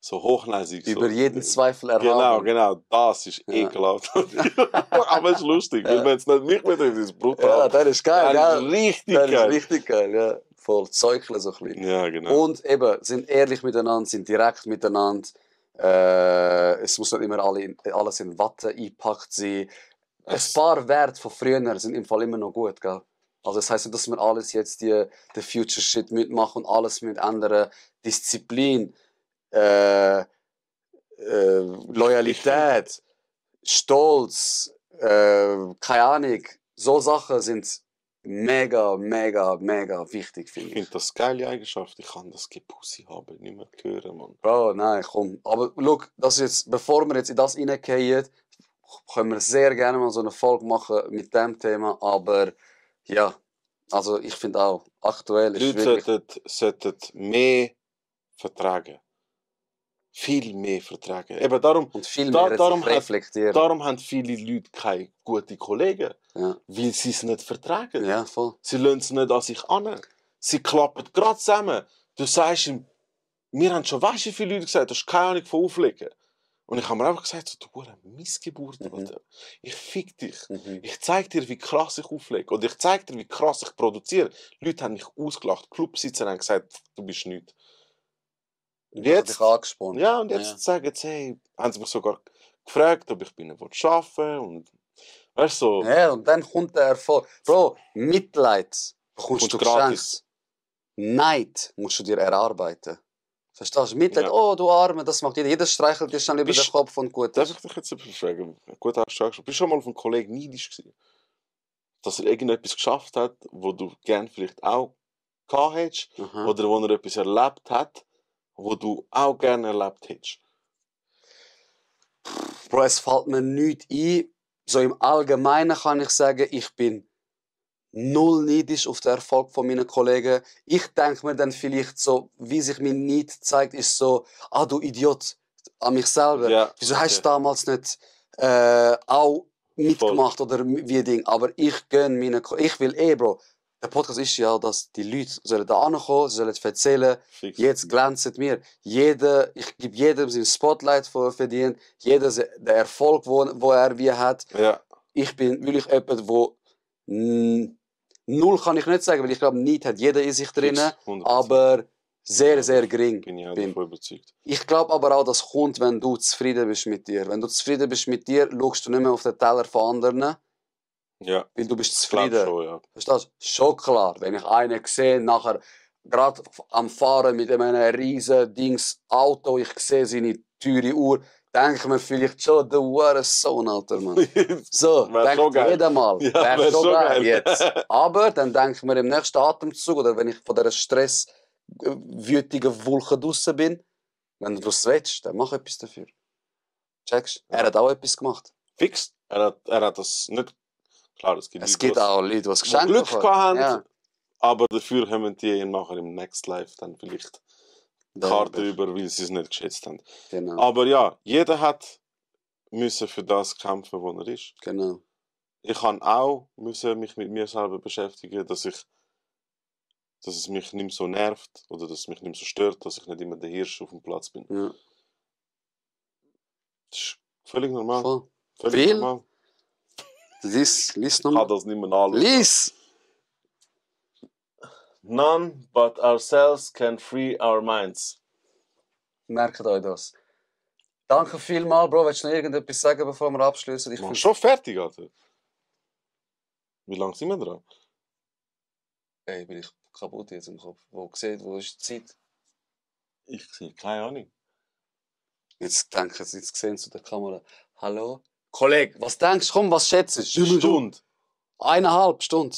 Speaker 3: so hochnäsig.
Speaker 4: über
Speaker 3: so.
Speaker 4: jeden Zweifel erhaben.
Speaker 3: Genau, das ist
Speaker 4: Ja.
Speaker 3: ekelhaft. Aber es ist lustig, weil wenn es nicht mich betrifft, ist es brutal.
Speaker 4: Ja, das ist geil,
Speaker 3: Das
Speaker 4: gell?
Speaker 3: ist richtig
Speaker 4: Das ist
Speaker 3: geil.
Speaker 4: richtig geil, ja. Voll Zeugeln so ein bisschen.
Speaker 3: Ja, genau.
Speaker 4: Und eben, sind ehrlich miteinander, sind direkt miteinander. Es muss nicht immer alles in Watte eingepackt sein. Ein paar Werte von früher sind im Fall immer noch gut, gell? Also das heisst nicht, dass wir alles jetzt den Future Shit mitmachen und alles mit ändern. Disziplin, Loyalität, Stolz, keine Ahnung. So Sachen sind mega, mega, mega wichtig,
Speaker 3: Ich
Speaker 4: finde ich.
Speaker 3: finde das eine geile Eigenschaft. Ich kann das Gepussi haben, nicht mehr hören, Mann.
Speaker 4: Bro, nein, komm. Aber look, das ist jetzt, bevor wir jetzt in das reingehen, können wir sehr gerne mal so eine Folge machen mit dem Thema. Aber ja, also ich finde auch, aktuell
Speaker 3: Die
Speaker 4: ist
Speaker 3: Leute
Speaker 4: wirklich...
Speaker 3: sollten mehr vertragen. Viel mehr vertragen. Eben darum,
Speaker 4: Und viel mehr
Speaker 3: darum
Speaker 4: sich reflektieren.
Speaker 3: darum haben viele Leute keine guten Kollegen.
Speaker 4: Ja.
Speaker 3: Weil sie es nicht vertragen.
Speaker 4: Ja, voll.
Speaker 3: Sie lassen es nicht an sich an. Sie klappen gerade zusammen. Du sagst ihm, mir haben schon weißt du, wie viele Leute gesagt, du hast keine Ahnung von Auflegen. Und ich habe mir einfach gesagt, so, du eine Missgeburt, Alter. Ich fick dich. Ich zeig dir, wie krass ich auflege. Oder ich zeig dir, wie krass ich produziere. Leute haben mich ausgelacht. Clubsitzer haben gesagt, du bist nichts.
Speaker 4: Und jetzt, dich angespannt.
Speaker 3: Ja, und jetzt sagen sie, hey, haben sie mich sogar gefragt, ob ich bei ihnen arbeiten will. Und weißt du, so,
Speaker 4: Ja, und dann kommt der Erfolg. Bro, Mitleid bekommst du
Speaker 3: gratis.
Speaker 4: geschenkt. Neid musst du dir erarbeiten. Verstehst du? Mitleid,
Speaker 3: Ja.
Speaker 4: oh du Arme, das macht jeder. Jeder streichelt dir schnell über
Speaker 3: Bist-
Speaker 4: den Kopf und gut
Speaker 3: darf
Speaker 4: ist.
Speaker 3: ich dich jetzt etwas fragen? Gut, hast du angesprochen. Bist du schon mal auf einen Kollegen neidisch gewesen? Dass er irgendetwas geschafft hat, wo du gern vielleicht auch gehabt hättest?
Speaker 4: Aha.
Speaker 3: Oder wo er etwas erlebt hat, wo du auch gerne erlebt hättest?
Speaker 4: Bro, es fällt mir nichts ein. So im Allgemeinen kann ich sagen, ich bin null neidisch auf den Erfolg von meinen Kollegen. Ich denke mir dann vielleicht so, wie sich mein Neid zeigt, ist so, ah du Idiot, an mich selber.
Speaker 3: Ja,
Speaker 4: Wieso
Speaker 3: okay.
Speaker 4: hast du damals nicht auch mitgemacht oder wie Ding? Aber ich gönne meinen Kollegen. Ich will Bro, der Podcast ist ja, dass die Leute sollen da ankommen, sie sollen erzählen,
Speaker 3: Fix.
Speaker 4: jetzt glänzt mir. Ich gebe jedem sein Spotlight verdient, jeder den Erfolg, wo er wie hat.
Speaker 3: Ja,
Speaker 4: Ich bin wirklich jemand, wo null kann ich nicht sagen, weil ich glaube, Neid hat jeder in sich drin,
Speaker 3: fix, 100%.
Speaker 4: aber sehr, sehr gering.
Speaker 3: Bin ich auch
Speaker 4: bin.
Speaker 3: davon überzeugt.
Speaker 4: Ich glaube aber auch, das kommt, wenn du zufrieden bist mit dir. Wenn du zufrieden bist mit dir, schaust du nicht mehr auf den Teller von anderen,
Speaker 3: Ja,
Speaker 4: weil du bist
Speaker 3: ich glaube
Speaker 4: zufrieden.
Speaker 3: schon, ja.
Speaker 4: Verstehst du? Schon klar. Wenn ich einen sehe, nachher gerade am Fahren mit einem riesen Dings Auto, ich sehe seine teure Uhr, denke ich mir vielleicht schon, der Hurensohn, Alter, Mann. So,
Speaker 3: Wär schon
Speaker 4: denkt
Speaker 3: geil.
Speaker 4: jeder mal.
Speaker 3: Ja,
Speaker 4: Wär schon geil
Speaker 3: geil.
Speaker 4: jetzt. Aber dann denke ich mir im nächsten Atemzug, oder wenn ich von dieser stresswütigen Wolke draussen bin, wenn du das willst, dann mach etwas dafür. Checkst?
Speaker 3: Ja.
Speaker 4: Er hat auch etwas gemacht.
Speaker 3: Fix. Er hat das nicht. Klar, es gibt
Speaker 4: Es
Speaker 3: Leute,
Speaker 4: gibt
Speaker 3: was-
Speaker 4: auch Leute, die es
Speaker 3: die
Speaker 4: geschenkt
Speaker 3: Glück gehabt haben,
Speaker 4: Ja.
Speaker 3: aber dafür haben die ihm nachher im Next Life dann vielleicht die Karte über, weil sie es nicht geschätzt haben.
Speaker 4: Genau.
Speaker 3: Aber ja, jeder hat müssen für das kämpfen, wo er ist.
Speaker 4: Genau.
Speaker 3: Ich kann auch müssen mich mit mir selber beschäftigen, dass es mich nicht mehr so nervt oder dass es mich nicht mehr so stört, dass ich nicht immer der Hirsch auf dem Platz bin.
Speaker 4: Ja.
Speaker 3: Das ist völlig normal.
Speaker 4: Voll.
Speaker 3: Völlig
Speaker 4: Weil-
Speaker 3: normal.
Speaker 4: Lies
Speaker 3: Ich
Speaker 4: nochmal.
Speaker 3: kann das nicht mehr anschauen.
Speaker 4: Lies!
Speaker 3: None but ourselves can free our minds.
Speaker 4: Merkt euch das. Danke vielmals, Bro. Willst du noch irgendetwas sagen, bevor wir abschließen? Ich
Speaker 3: Mach
Speaker 4: find's-
Speaker 3: schon fertig, Alter. Wie lange sind wir dran?
Speaker 4: Ey, bin ich kaputt jetzt im Kopf. Wo ist die Zeit?
Speaker 3: Ich sehe keine Ahnung.
Speaker 4: Jetzt sehen zu der Kamera. Hallo? Kollege, was denkst du? Komm, was schätzt du?
Speaker 3: Stunde.
Speaker 4: 1,5 Stunden.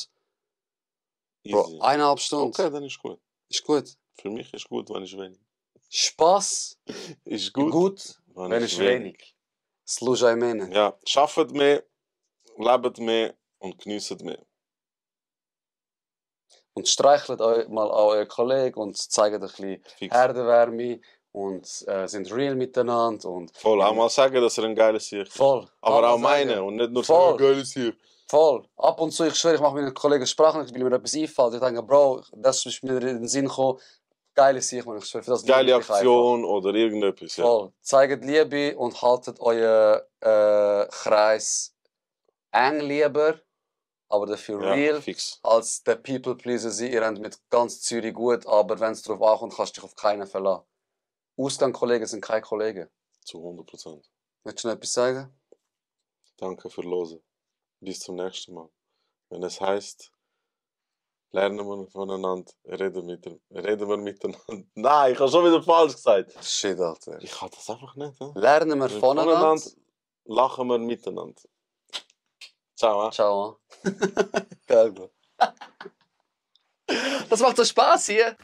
Speaker 4: Bro,
Speaker 3: Easy.
Speaker 4: 1,5 Stunden.
Speaker 3: Okay, dann ist gut.
Speaker 4: Ist gut.
Speaker 3: Für mich ist gut, wenn ich wenig.
Speaker 4: Spaß,
Speaker 3: Ist
Speaker 4: gut,
Speaker 3: gut,
Speaker 4: wenn es wenig. Služaj mene.
Speaker 3: Ja, schafft mehr, lebt mehr und genießt mehr.
Speaker 4: Und streichelt euch mal an euren Kollegen und zeigt ein bisschen
Speaker 3: Fix.
Speaker 4: Herdewärme und sind real miteinander. Und
Speaker 3: Voll, auch mal sagen, dass er ein geiles Sieg ist.
Speaker 4: voll.
Speaker 3: Aber
Speaker 4: Mal
Speaker 3: auch meine
Speaker 4: sagen.
Speaker 3: und nicht nur
Speaker 4: Voll.
Speaker 3: sagen, geiles Sieg.
Speaker 4: Voll. Ab und zu, ich schwöre, ich mache meinen Kollegen Sprachnachrichten, weil mir etwas einfällt. Ich denke, Bro, das ist mir in den Sinn gekommen. Geile Sicht, man. Ich schwöre, für das
Speaker 3: Geile
Speaker 4: liebe ich
Speaker 3: Aktion oder irgendetwas.
Speaker 4: einfach.
Speaker 3: Ja.
Speaker 4: Voll. Zeigt Liebe und haltet euren Kreis eng lieber, aber dafür
Speaker 3: Ja,
Speaker 4: real,
Speaker 3: fix.
Speaker 4: als der People Pleaser sein. Ihr habt mit ganz Zürich gut, aber wenn es darauf ankommt, kannst du dich auf keinen verlassen. Ausgangskollegen sind keine Kollegen.
Speaker 3: Zu 100%.
Speaker 4: Willst du noch etwas sagen?
Speaker 3: Danke für Hören. Bis zum nächsten Mal. Wenn es heißt, lernen wir voneinander, reden wir miteinander. Nein, ich habe schon wieder falsch gesagt.
Speaker 4: Shit, Alter.
Speaker 3: Ich kann das einfach nicht. He?
Speaker 4: Lernen wir voneinander.
Speaker 3: Lachen wir miteinander. Ciao. He?
Speaker 4: Ciao. Geil, Bro. Das macht so Spaß hier.